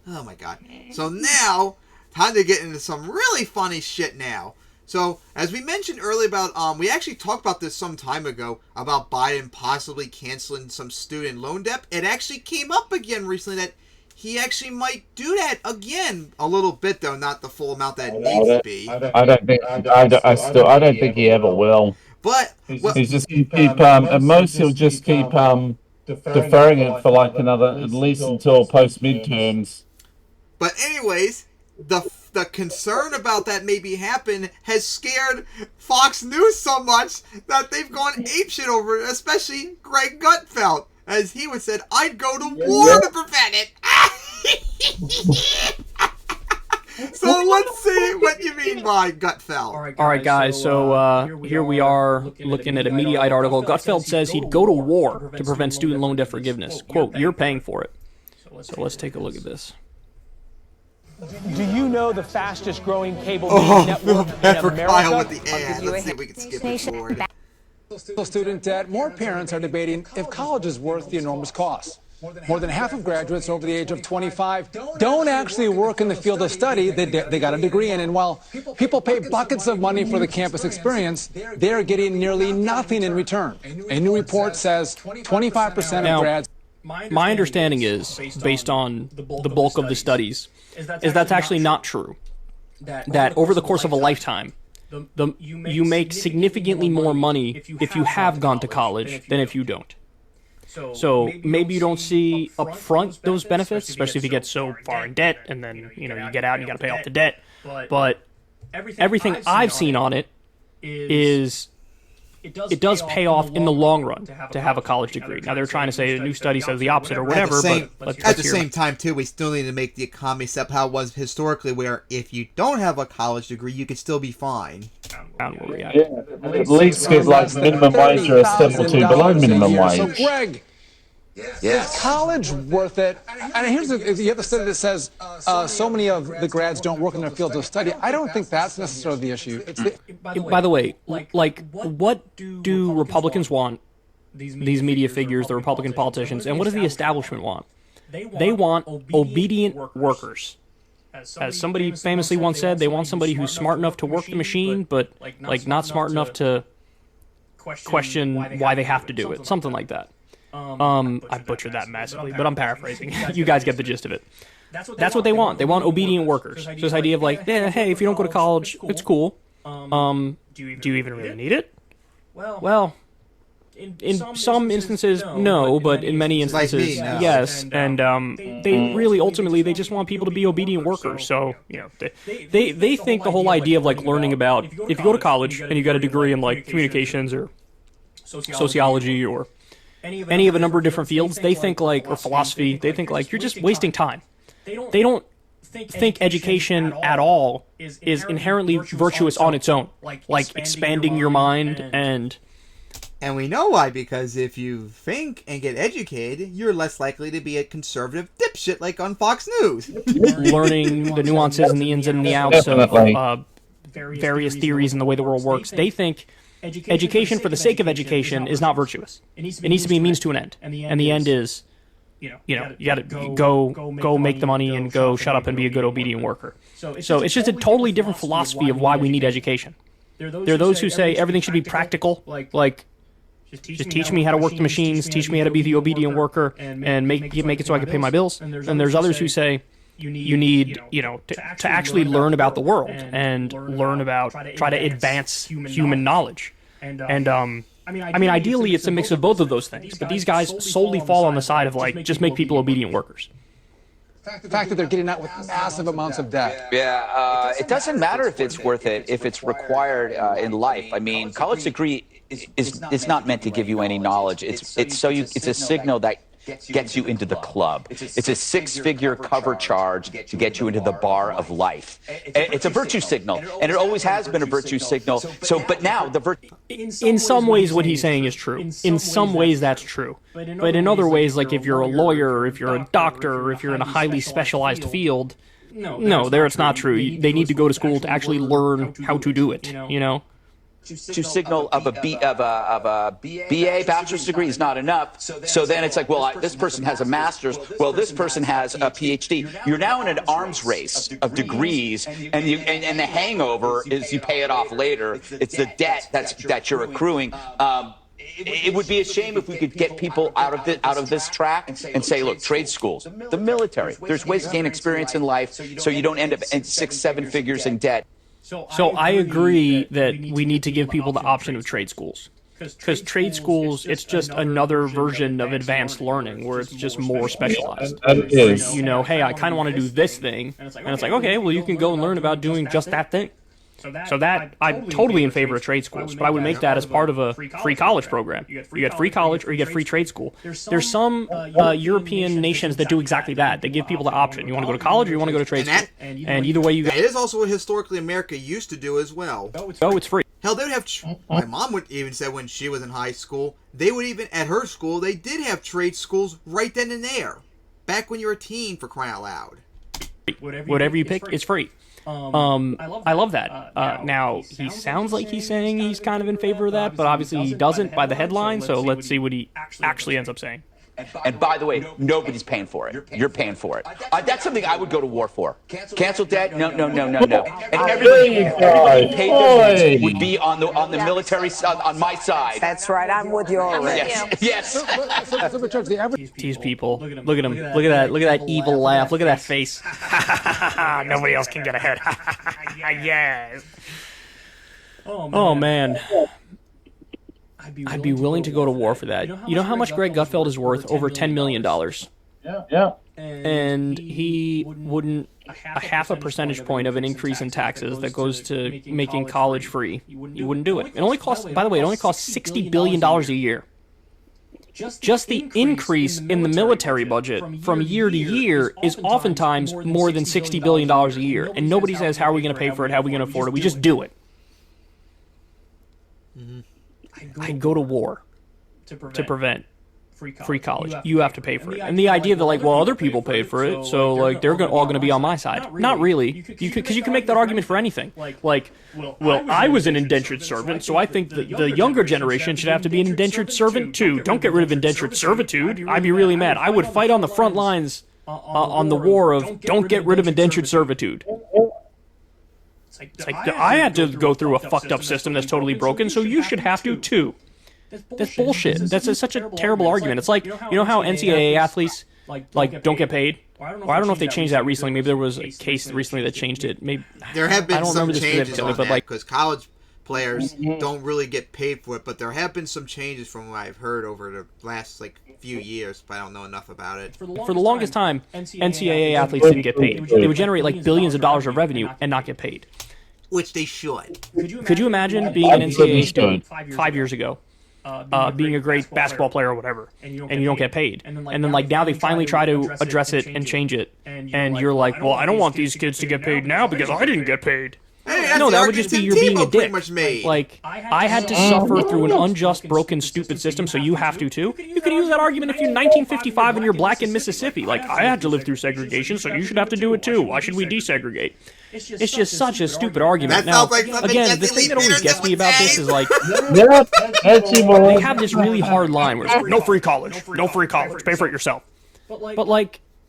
Oh my god. So now, time to get into some really funny shit now. So, as we mentioned earlier about, we actually talked about this some time ago, about Biden possibly canceling some student loan debt. It actually came up again recently that he actually might do that again. A little bit, though, not the full amount that it needs to be. I don't think he ever will. But, he's just keep at most he'll just keep deferring it for like another, at least until post midterms. But anyways, the concern about that maybe happen has scared Fox News so much that they've gone apeshit over it, especially Greg Gutfeld. As he would said, I'd go to war to prevent it. So let's see what you mean by Gutfeld. All right, guys, so here we are looking at a Mediaite article. Gutfeld says he'd go to war to prevent student loan debt forgiveness. Quote, you're paying for it. So let's take a look at this. Do you know the fastest growing cable media network in America? Kyle with the ad. Let's see if we can skip it forward. Student debt, more parents are debating if college is worth the enormous cost. More than half of graduates over the age of 25 don't actually work in the field of study they got a degree in. And while people pay buckets of money for the campus experience, they're getting nearly nothing in return. A new report says 25% of grads. My understanding is, based on the bulk of the studies, is that's actually not true. That over the course of a lifetime, you make significantly more money if you have gone to college than if you don't. So maybe you don't see up front those benefits, especially if you get so far in debt and then you get out and you got to pay off the debt. But everything I've seen on it is it does pay off in the long run to have a college degree. Now they're trying to say a new study says the opposite or whatever. At the same time, too, we still need to make the economy step how it was historically, where if you don't have a college degree, you could still be fine. At least get like minimum wage or a step or two below minimum wage. So Greg, is college worth it? And here's you have a study that says so many of the grads don't work in their fields of study. I don't think that's necessarily the issue. By the way, like what do Republicans want? These media figures, the Republican politicians, and what does the establishment want? They want obedient workers. As somebody famously once said, they want somebody who's smart enough to work the machine, but like not smart enough to question why they have to do it. Something like that. I butchered that massively, but I'm paraphrasing. You guys get the gist of it. That's what they want. They want obedient workers. So this idea of like, hey, if you don't go to college, it's cool. Do you even really need it? Well, in some instances, no, but in many instances, yes. And they really, ultimately, they just want people to be obedient workers. So, they think the whole idea of like learning about, if you go to college and you got a degree in like communications or sociology or any of a number of different fields, they think like, or philosophy, they think like you're just wasting time. They don't think education at all is inherently virtuous on its own, like expanding your mind and we know why, because if you think and get educated, you're less likely to be a conservative dipshit like on Fox News. Learning the nuances and the ins and the outs of various theories and the way the world works. They think education for the sake of education is not virtuous. It needs to be a means to an end. And the end is, you got to go make the money and go shut up and be a good obedient worker. So it's just a totally different philosophy of why we need education. There are those who say everything should be practical, like just teach me how to work the machines, teach me how to be the obedient worker, and make it so I can pay my bills. And there's others who say you need, to actually learn about the world and learn about, try to advance human knowledge. And ideally it's a mix of both of those things, but these guys solely fall on the side of like, just make people obedient workers. The fact that they're getting out with massive amounts of debt. Yeah, it doesn't matter if it's worth it, if it's required in life. I mean, college degree is not meant to give you any knowledge. It's a signal that gets you into the club. It's a six-figure cover charge to get you into the bar of life. It's a virtue signal, and it always has been a virtue signal. So, but now the virtue. In some ways, what he's saying is true. In some ways, that's true. But in other ways, like if you're a lawyer, or if you're a doctor, or if you're in a highly specialized field, no, there it's not true. They need to go to school to actually learn how to do it, you know? To signal of a BA, bachelor's degree is not enough. So then it's like, well, this person has a master's. Well, this person has a PhD. You're now in an arms race of degrees, and the hangover is you pay it off later. It's the debt that you're accruing. It would be a shame if we could get people out of this track and say, look, trade schools, the military. There's ways to gain experience in life so you don't end up in 6-7 figures in debt. So I agree that we need to give people the option of trade schools. Because trade schools, it's just another version of advanced learning where it's just more specialized. You know, hey, I kind of want to do this thing. And it's like, okay, well, you can go and learn about doing just that thing. So that, I'm totally in favor of trade schools, but I would make that as part of a free college program. You get free college or you get free trade school. There's some European nations that do exactly that. They give people the option. You want to go to college or you want to go to trade school. And either way you go. It is also what historically America used to do as well. Oh, it's free. Hell, they would have. My mom would even say when she was in high school, they would even at her school they did have trade schools right then and there. Back when you were a teen, for crying out loud. Whatever you pick, it's free. I love that. Now, he sounds like he's saying he's kind of in favor of that, but obviously he doesn't by the headline, so let's see what he actually ends up saying. And by the way, nobody's paying for it. You're paying for it. That's something I would go to war for. Cancel debt? No. And everybody paid their debts would be on the military on my side. That's right. I'm with you already. Yes. These people. Look at him. Look at that evil laugh. Look at that face. Nobody else can get ahead. Yes. Oh man. I'd be willing to go to war for that. You know how much Greg Gutfeld is worth? Over $10 million. Yeah. And he wouldn't, a half a percentage point of an increase in taxes that goes to making college free, you wouldn't do it. It only costs, by the way, it only costs $60 billion a year. Just the increase in the military budget from year to year is oftentimes more than $60 billion a year. And nobody says, how are we going to pay for it? How are we going to afford it? We just do it. I'd go to war to prevent free college. You have to pay for it. And the idea that, like, well, other people paid for it, so, like, they're all going to be on my side. Not really. Because you can make that argument for anything. Like, well, I was an indentured servant, so I think that the younger generation should have to be an indentured servant, too. Don't get rid of indentured servitude. I'd be really mad. I would fight on the front lines on the war of don't get rid of indentured servitude. It's like, I had to go through a fucked up system that's totally broken, so you should have to too. That's bullshit. That's such a terrible argument. It's like, you know how NCAA athletes like don't get paid? Well, I don't know if they changed that recently. Maybe there was a case recently that changed it. Maybe there have been some changes of on it, but that because college players don't really get paid for it. But there have been some changes from what I've heard over the last few years. But I don't know enough about it. For the longest time, NCAA athletes didn't get paid. They would generate billions of dollars of revenue and not get paid. Which they should. Could you imagine being an NCAA student 5 years ago, being a great basketball player or whatever, and you don't get paid? And then now they finally try to address it and change it, and you're like, well, I don't want these kids to get paid now because I didn't get paid. Hey, no, that would just be you're being a dick. Made. Like, I had to suffer through an unjust, broken, stupid system, so you have to too. You can use that argument if you're 1955 and you're black in Mississippi. Like, I had to live through segregation, so you should have to do it too. Why should we desegregate? It's just such a stupid argument. Now, again, the thing that always gets me about this is they have this really hard line where it's like, no free college, pay for it yourself. But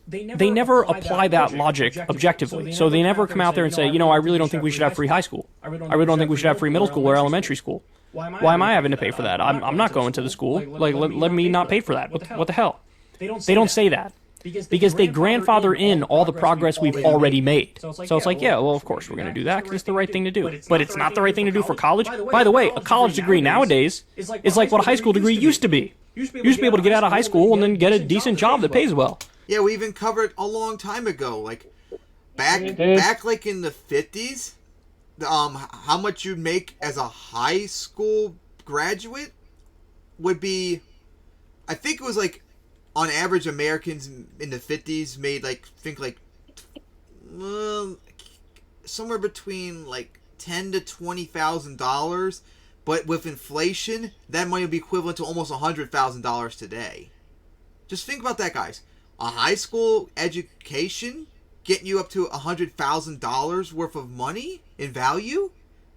they never apply that logic objectively. So they never come out there and say, I really don't think we should have free high school. I really don't think we should have free middle school or elementary school. Why am I having to pay for that? I'm not going to the school. Let me not pay for that. What the hell? They don't say that. Because they grandfather in all the progress we've already made. So it's like, yeah, well, of course we're going to do that because it's the right thing to do. But it's not the right thing to do for college. By the way, a college degree nowadays is like what a high school degree used to be. You used to be able to get out of high school and then get a decent job that pays well. Yeah, we even covered a long time ago, back in the 50s, how much you'd make as a high school graduate would be, I think it was on average, Americans in the 50s made somewhere between like $10,000 to $20,000, but with inflation, that money would be equivalent to almost $100,000 today. Just think about that, guys. A high school education getting you up to $100,000 worth of money in value?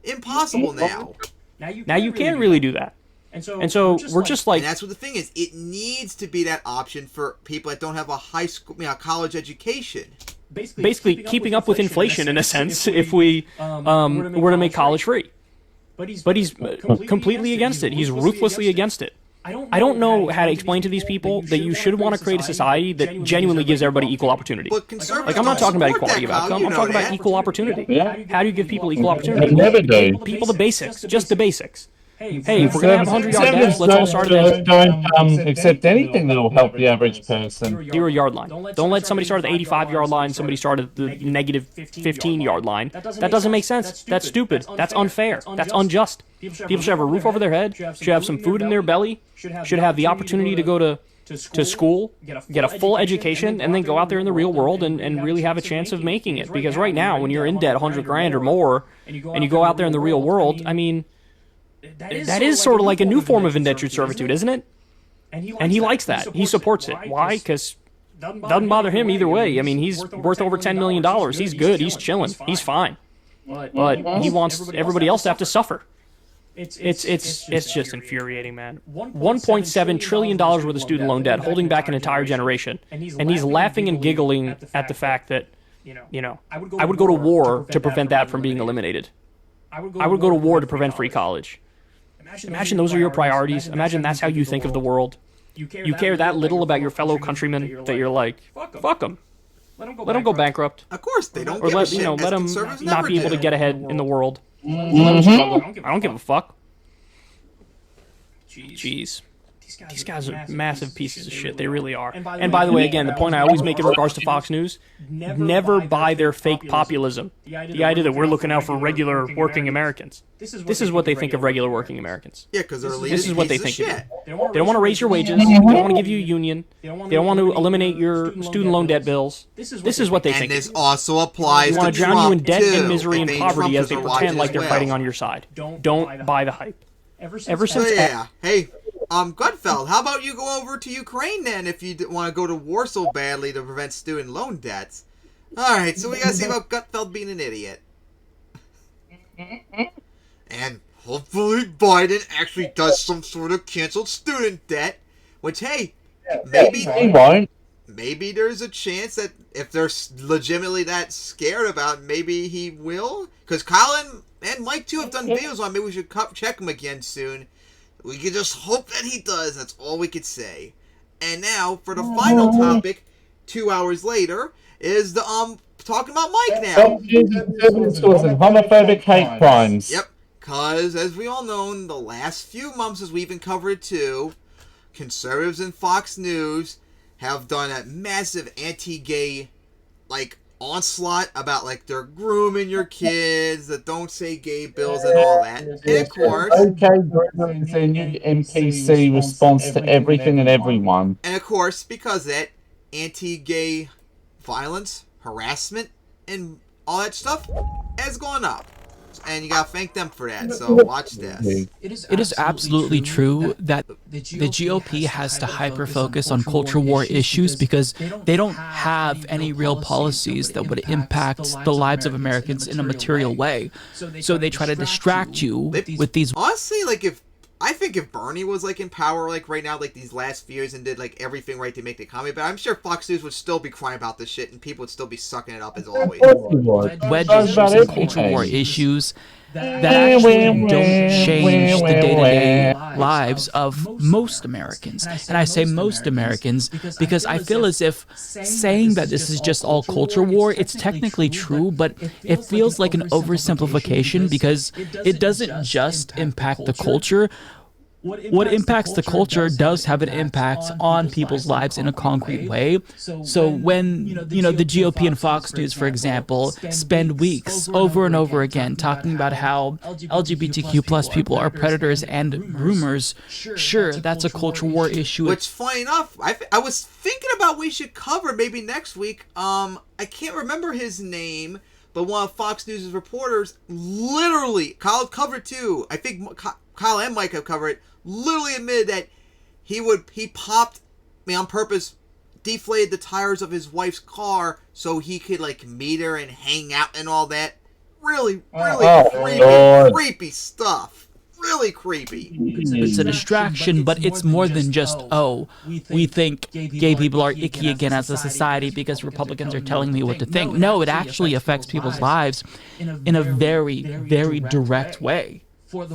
Impossible now. Now you can't really do that. And so we're just like... And that's what the thing is. It needs to be that option for people that don't have a high school, college education. Basically keeping up with inflation in a sense if we were to make college free. But he's completely against it. He's ruthlessly against it. I don't know how to explain to these people that you should want to create a society that genuinely gives everybody equal opportunity. Like, I'm not talking about equality of outcome. I'm talking about equal opportunity. Yeah. How do you give people equal opportunity? Never do. People the basics, just the basics. Hey, if we're going to have 100-yard dash, let's all start at don't accept anything that will help the average person. 0-yard line. Don't let somebody start at the 85-yard line, somebody start at the negative 15-yard line. That doesn't make sense. That's stupid. That's unfair. That's unjust. People should have a roof over their head, should have some food in their belly, should have the opportunity to go to school, get a full education, and then go out there in the real world and really have a chance of making it. Because right now, when you're in debt 100 grand or more, and you go out there in the real world, I mean... That is sort of like a new form of indentured servitude, isn't it? And he likes that. He supports it. Why? Because it doesn't bother him either way. I mean, he's worth over $10 million. He's good. He's chilling. He's fine. But he wants everybody else to have to suffer. It's just infuriating, man. $1.7 trillion worth of student loan debt, holding back an entire generation. And he's laughing and giggling at the fact that, I would go to war to prevent that from being eliminated. I would go to war to prevent free college. Imagine those are your priorities. Imagine that's how you think of the world. You care that little about your fellow countrymen that you're like, fuck them. Let them go bankrupt. Of course, they don't or give let, a shit. let them not be able to get ahead in the world. Mm-hmm. Let them struggle. I don't give a fuck. Jeez. These guys are massive pieces of shit. They really are. And by the way, again, the point I always make in regards to Fox News, never buy their fake populism. The idea that we're looking out for regular working Americans. This is what they think of regular working Americans. Yeah, because this is what they think of you. They don't want to raise your wages. They don't want to give you a union. They don't want to eliminate your student loan debt bills. This is what they think. And this also applies to Trump. They want to drown you in debt and misery and poverty as they pretend like they're fighting on your side. Don't buy the hype. Ever since... yeah. Hey... Gutfeld, how about you go over to Ukraine then if you want to go to war so badly to prevent student loan debts? Alright, so we gotta see about Gutfeld being an idiot. And hopefully Biden actually does some sort of canceled student debt, which, hey, maybe there's a chance that if they're legitimately that scared about it, maybe he will. Because Colin and Mike, too, have done videos on maybe we should check him again soon. We can just hope that he does. That's all we could say. And now, for the final topic, 2 hours later, is the, talking about Mike now. Homophobic hate crimes. Yep. Because, as we all know, in the last few months, as we even covered it too, conservatives in Fox News have done a massive anti-gay, onslaught about they're grooming your kids, that don't say gay bills and all that. And of course, it's a new NPC response to everything and everyone. And of course, because of that, anti-gay violence, harassment, and all that stuff has gone up. And you gotta thank them for that, so watch this. It is absolutely true that the GOP has to hyper-focus on culture war issues because they don't have any real policies that would impact the lives of Americans in a material way. So they try to distract you with these... Honestly, I think if Bernie was in power right now, these last few years, and did everything right to make the economy, but I'm sure Fox News would still be crying about this shit and people would still be sucking it up as always. Wedges and culture war issues that actually don't change the day-to-day lives of most Americans. And I say most Americans because I feel as if saying that this is just all culture war, it's technically true, but it feels like an oversimplification because it doesn't just impact the culture. what impacts the culture does have an impact on people's lives in a concrete way. So when, the GOP and Fox News, for example, spend weeks over and over again talking about how LGBTQ plus people are predators and groomers, sure, that's a culture war issue. Which, funny enough, I was thinking about we should cover maybe next week. I can't remember his name, but one of Fox News' reporters literally, Kyle covered too, I think Kyle and Mike have covered it, literally admitted that he popped, on purpose, deflated the tires of his wife's car so he could meet her and hang out and all that. Really creepy stuff. Really creepy. It's a distraction, but it's more than just, we think gay people are icky again as a society because Republicans are telling me what to think. No, it actually affects people's lives in a very, very direct way.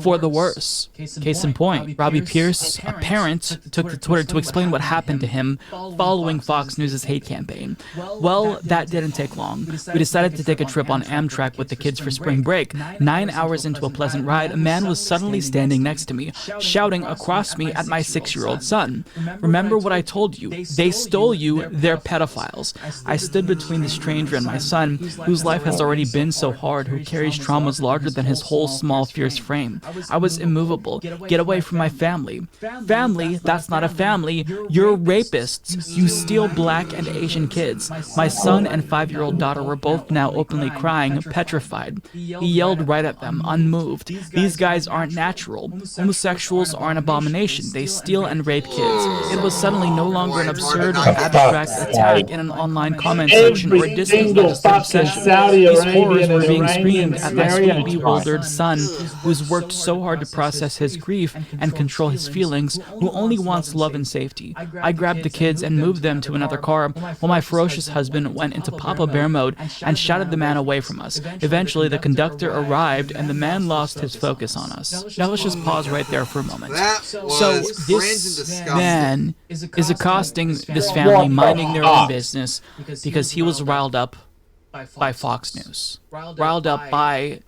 For the worse. Case in point, Robbie Pierce, a parent, took to Twitter to explain what happened to him following Fox News' hate campaign. Well, that didn't take long. We decided to take a trip on Amtrak with the kids for spring break. 9 hours into a pleasant ride, a man was suddenly standing next to me, shouting across me at my 6-year-old son. Remember what I told you. They stole you. They're pedophiles. I stood between the stranger and my son, whose life has already been so hard, who carries traumas larger than his whole small, fierce frame. I was immovable. Get away from my family. Family? That's not a family. You're rapists. You steal black and Asian kids. My son and 5-year-old daughter were both now openly crying, petrified. He yelled right at them, unmoved. These guys aren't natural. Homosexuals are an abomination. They steal and rape kids. It was suddenly no longer an absurd, abstract attack in an online comment section or a distant legislative session. These horrors were being screamed at my sweet, bewildered son, whose worked so hard to process his grief and control his feelings, who only wants love and safety. I grabbed the kids and moved them to another car, while my ferocious husband went into Papa Bear mode and shouted the man away from us. Eventually, the conductor arrived, and the man lost his focus on us. Now let's just pause right there for a moment. So this man is accosting this family, minding their own business, because he was riled up by Fox News. Riled up by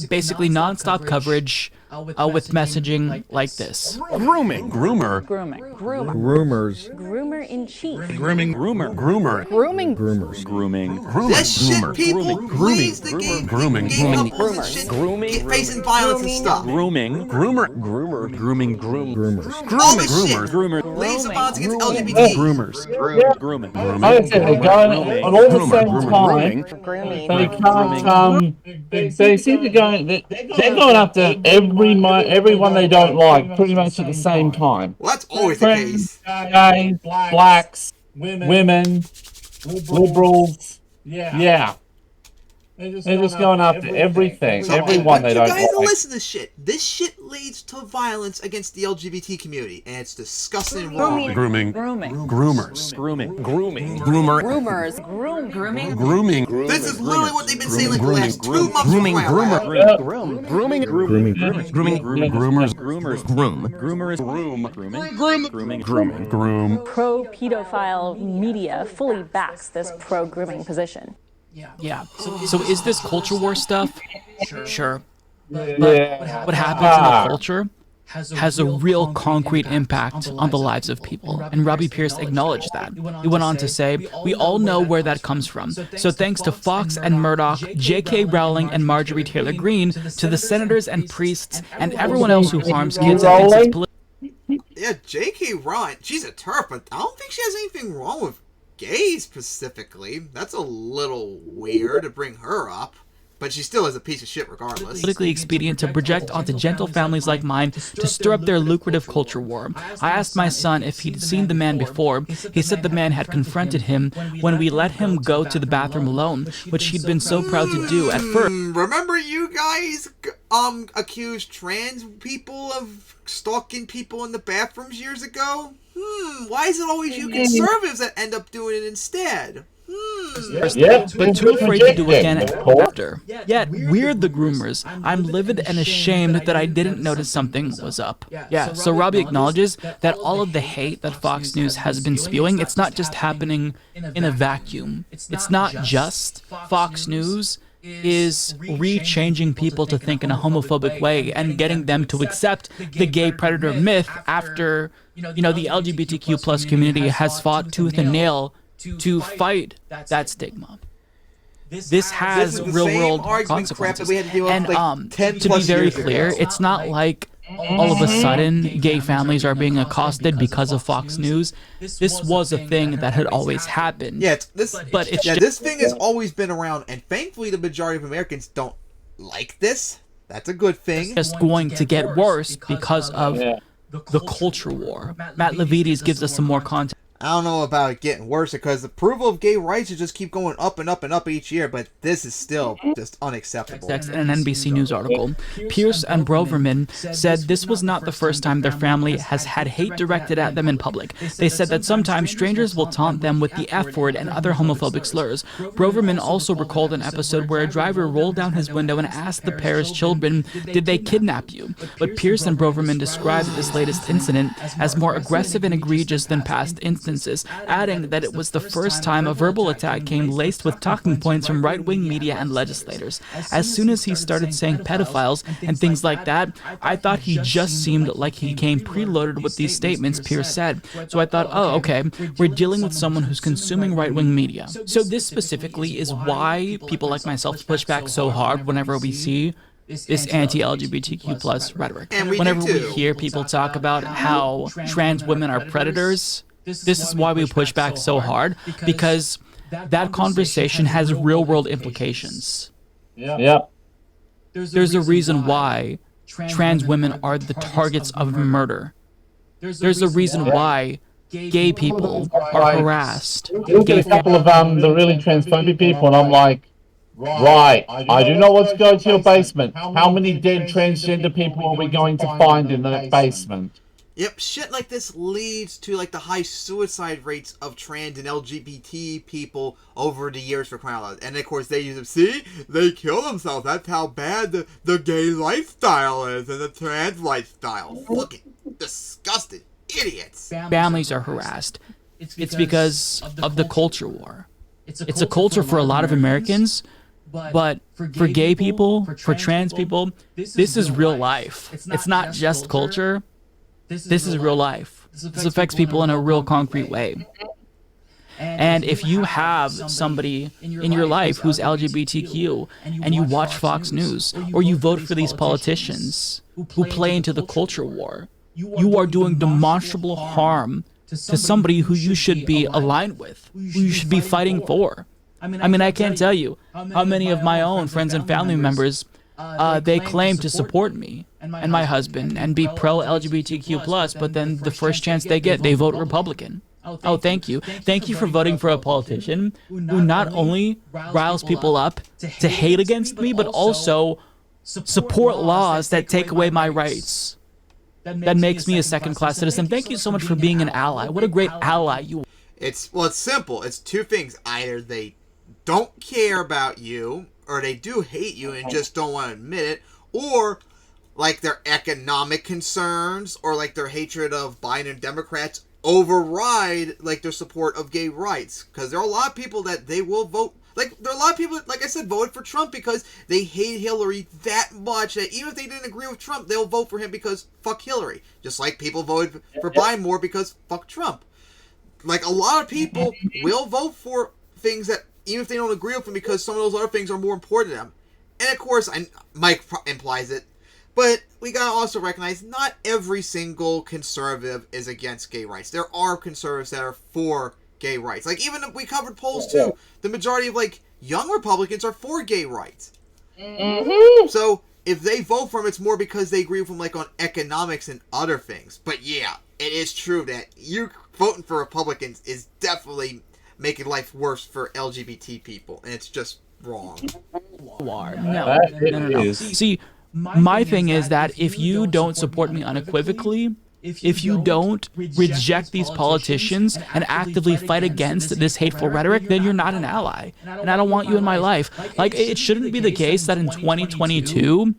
basically nonstop coverage with messaging like this. Grooming. Groomer. Grooming. Groomers. Groomer in chief. Grooming. Groomer. Grooming. Groomers. Grooming. This shit, people, please, the gay couples and shit get facing violence and stuff. Grooming. Groomer. Grooming. Groomers. All this shit. Leave some violence against LGBT. Groomers. Grooming. I said they're going on all the same time. They can't. They seem to go. They're going after everyone they don't like, pretty much at the same time. Well, that's always the case. Gays, blacks, women, liberals. Yeah. They're just going after everything, everyone they don't like. You guys listen to this shit. This shit leads to violence against the LGBT community, and it's disgusting and wrong. Grooming. Groomers. Grooming. Groomer. Groomers. Grooming. This is literally what they've been saying like the last 2 months. Grooming. Grooming. Groomers. Groom. Pro-pedophile media fully backs this pro-grooming position. Yeah. So is this culture war stuff? Sure. But what happens in the culture has a real concrete impact on the lives of people. And Robbie Pierce acknowledged that. He went on to say, we all know where that comes from. So thanks to Fox and Murdoch, J.K. Rowling and Marjorie Taylor Greene, to the senators and priests and everyone else who harms kids and thinks it's political. Yeah, J.K. Rowling, she's a turf, but I don't think she has anything wrong with gays specifically. That's a little weird to bring her up, but she still is a piece of shit regardless. Politically expedient to project onto gentle families like mine to stir up their lucrative culture war. I asked my son if he'd seen the man before. He said the man had confronted him when we let him go to the bathroom alone, which he'd been so proud to do at first. Remember you guys accused trans people of stalking people in the bathrooms years ago? Why is it always you conservatives that end up doing it instead? But too afraid to do it again after. Yet, we're the groomers. I'm livid and ashamed that I didn't notice something was up. Yeah, so Robbie acknowledges that all of the hate that Fox News has been spewing, it's not just happening in a vacuum. It's not just Fox News is re-changing people to think in a homophobic way and getting them to accept the gay predator myth after, the LGBTQ plus community has fought tooth and nail to fight that stigma. This has real-world consequences. And to be very clear, it's not like all of a sudden gay families are being accosted because of Fox News. This was a thing that had always happened. Yeah, this thing has always been around, and thankfully the majority of Americans don't like this. That's a good thing. It's just going to get worse because of the culture war. Matt Levides gives us some more context. I don't know about it getting worse, because the approval of gay rights just keep going up and up and up each year, but this is still just unacceptable. In an NBC News article, Pierce and Broverman said this was not the first time their family has had hate directed at them in public. They said that sometimes strangers will taunt them with the F word and other homophobic slurs. Broverman also recalled an episode where a driver rolled down his window and asked the pair's children, "Did they kidnap you?" But Pierce and Broverman described this latest incident as more aggressive and egregious than past instances, adding that it was the first time a verbal attack came laced with talking points from right-wing media and legislators. As soon as he started saying pedophiles and things like that, I thought he just seemed like he came preloaded with these statements, Pierce said. So I thought, oh, okay, we're dealing with someone who's consuming right-wing media. So this specifically is why people like myself push back so hard whenever we see this anti-LGBTQ plus rhetoric. Whenever we hear people talk about how trans women are predators, this is why we push back so hard, because that conversation has real-world implications. Yep. There's a reason why trans women are the targets of murder. There's a reason why gay people are harassed. Look at a couple of the really transphobic people, and I'm like, right, I do not want to go to your basement. How many dead transgender people are we going to find in that basement? Yep, shit like this leads to like the high suicide rates of trans and LGBT people over the years, for crying out loud. And of course they use them, see? They kill themselves. That's how bad the gay lifestyle is and the trans lifestyle. Fucking disgusting idiots. Families are harassed. It's because of the culture war. It's a culture for a lot of Americans, but for gay people, for trans people, this is real life. It's not just culture. This is real life. This affects people in a real concrete way. And if you have somebody in your life who's LGBTQ and you watch Fox News or you vote for these politicians who play into the culture war, you are doing demonstrable harm to somebody who you should be aligned with, who you should be fighting for. I mean, I can't tell you how many of my own friends and family members they claim to support me and my husband and be pro-LGBTQ+, but then the first chance they get, they vote Republican. Oh, thank you. Thank you for voting for a politician who not only riles people up to hate against me, but also support laws that take away my rights. That makes me a second-class citizen. Thank you so much for being an ally. What a great ally you are. It's simple. It's two things. Either they don't care about you, or they do hate you and just don't want to admit it, or like their economic concerns or like their hatred of Biden and Democrats override like their support of gay rights. Because there are a lot of people that they will vote, like there are a lot of people, like I said, voted for Trump because they hate Hillary that much that even if they didn't agree with Trump, they'll vote for him because fuck Hillary. Just like people voted for Biden more because fuck Trump. Like a lot of people will vote for things that even if they don't agree with them because some of those other things are more important to them. And of course, Mike implies it, but we gotta also recognize not every single conservative is against gay rights. There are conservatives that are for gay rights. Like even if we covered polls too, the majority of like young Republicans are for gay rights. So if they vote for him, it's more because they agree with him like on economics and other things. But yeah, it is true that you voting for Republicans is definitely making life worse for LGBT people, and it's just wrong. No. See, my thing is that if you don't support me unequivocally, if you don't reject these politicians and actively fight against this hateful rhetoric, then you're not an ally. And I don't want you in my life. Like, it shouldn't be the case that in 2022,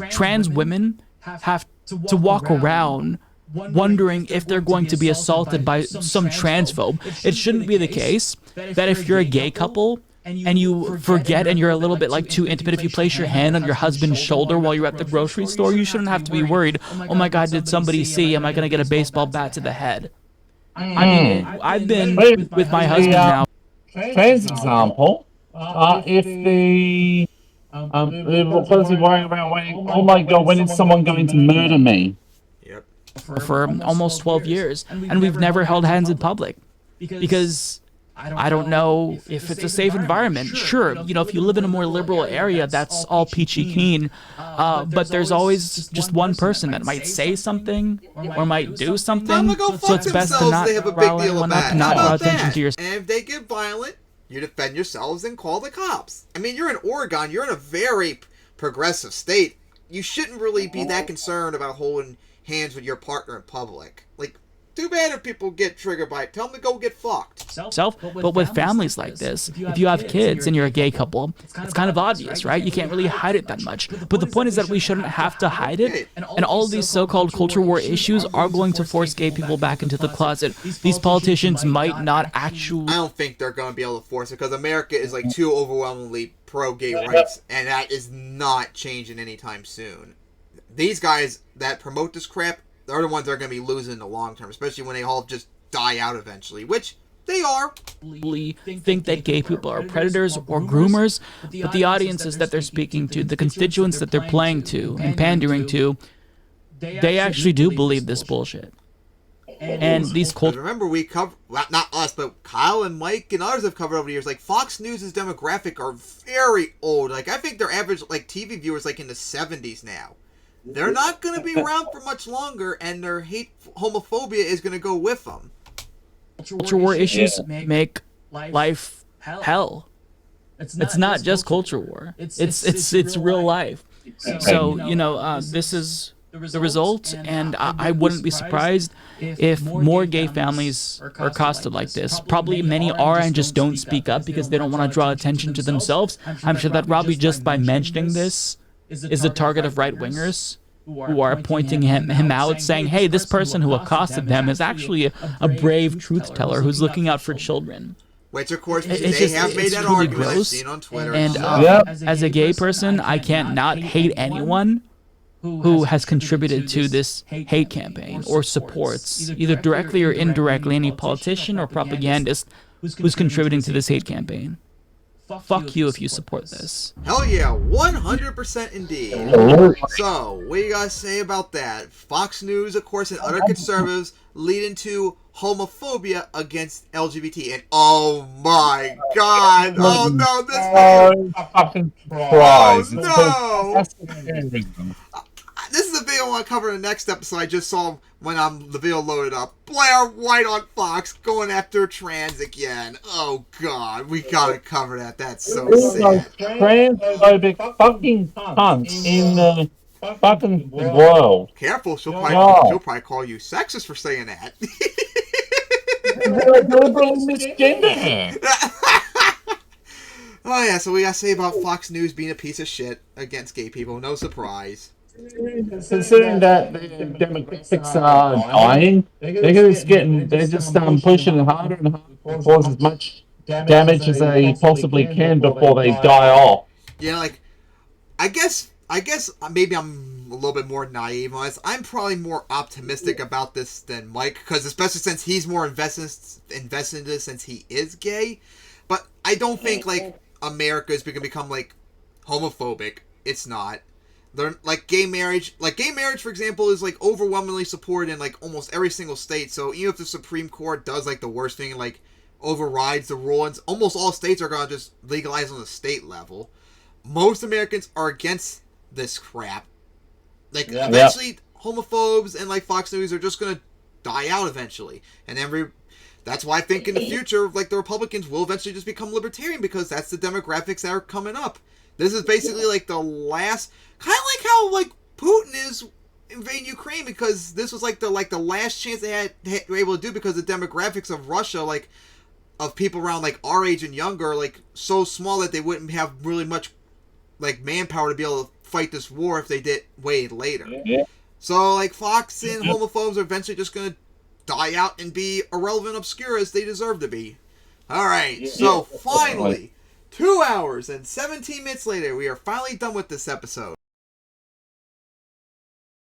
trans women have to walk around wondering if they're going to be assaulted by some transphobe. It shouldn't be the case that if you're a gay couple, and you forget and you're a little bit like too intimate. If you place your hand on your husband's shoulder while you're at the grocery store, you shouldn't have to be worried. Oh my God, did somebody see? Am I going to get a baseball bat to the head? I mean, I've been with my husband now. Trans example, if the what is he worrying about? When, oh my God, when is someone going to murder me? Yep. For almost 12 years, and we've never held hands in public because I don't know if it's a safe environment. Sure, you know, if you live in a more liberal area, that's all peachy keen. But there's always just one person that might say something or might do something. So it's best to not rile anyone up, not draw attention to yourself. And if they get violent, you defend yourselves and call the cops. I mean, you're in Oregon. You're in a very progressive state. You shouldn't really be that concerned about holding hands with your partner in public. Like, too bad if people get triggered by it. Tell them to go get fucked. But with families like this, if you have kids and you're a gay couple, it's kind of obvious, right? You can't really hide it that much. But the point is that we shouldn't have to hide it. And all of these so-called culture war issues are going to force gay people back into the closet. These politicians might not actually... I don't think they're going to be able to force it because America is like too overwhelmingly pro-gay rights, and that is not changing anytime soon. These guys that promote this crap, they're the ones that are going to be losing in the long term, especially when they all just die out eventually, which they are. Think that gay people are predators or groomers, but the audiences that they're speaking to, the constituents that they're playing to and pandering to, they actually do believe this bullshit. And these remember, we cover, well, not us, but Kyle and Mike and others have covered over the years. Like, Fox News' demographic are very old. Like, I think their average like TV viewers like in the 70s now. They're not going to be around for much longer, and their homophobia is going to go with them. Culture war issues make life hell. It's not just culture war. It's real life. So, you know, this is the result, and I wouldn't be surprised if more gay families are accosted like this. Probably many are and just don't speak up because they don't want to draw attention to themselves. I'm sure that Robbie, just by mentioning this, is the target of right-wingers who are pointing him out, saying, hey, this person who accosted them is actually a brave truth-teller who's looking out for children. Which, of course, they have made that really argument. gross. I've seen on Twitter. And as a gay person, I can't not hate anyone who has contributed to this hate campaign or supports, either directly or indirectly, any politician or propagandist who's contributing to this hate campaign. Fuck you if you support this. Hell yeah, 100% indeed. So, what do you guys say about that? Fox News, of course, and other conservatives leading to homophobia against LGBT. And oh my God! Oh no, this fucking Christ! Oh no! This is a video I want to cover in the next episode. I just saw when the video loaded up. Blair White on Fox going after trans again. Oh God, we gotta cover that. That's so sad. Transphobic fucking cunts in the fucking world. Careful, she'll probably call you sexist for saying that. Deliberately misgender. Oh yeah, so we gotta say about Fox News being a piece of shit against gay people. No surprise. Considering that the demographics are dying, they're just pushing it harder and harder to cause as much damage as they possibly can before they die off. Yeah, like I guess maybe I'm a little bit more naive on this. I'm probably more optimistic about this than Mike, because especially since he's more invested in this since he is gay. But I don't think like America is going to become like homophobic. It's not. They're like gay marriage, for example, is like overwhelmingly supported in like almost every single state. So even if the Supreme Court does like the worst thing and like overrides the rule, and almost all states are going to just legalize on the state level. Most Americans are against this crap. Like eventually homophobes and like Fox News are just going to die out eventually. And that's why I think in the future, like the Republicans will eventually just become libertarian, because that's the demographics that are coming up. This is basically like the last, kind of like how like Putin is invading Ukraine, because this was like the last chance they were able to do, because the demographics of Russia, like of people around like our age and younger, like so small that they wouldn't have really much like manpower to be able to fight this war if they did wait later. Yeah. So like Fox and homophobes are eventually just gonna die out and be irrelevant, obscure as they deserve to be. All right, so finally, 2 hours and 17 minutes later, we are finally done with this episode.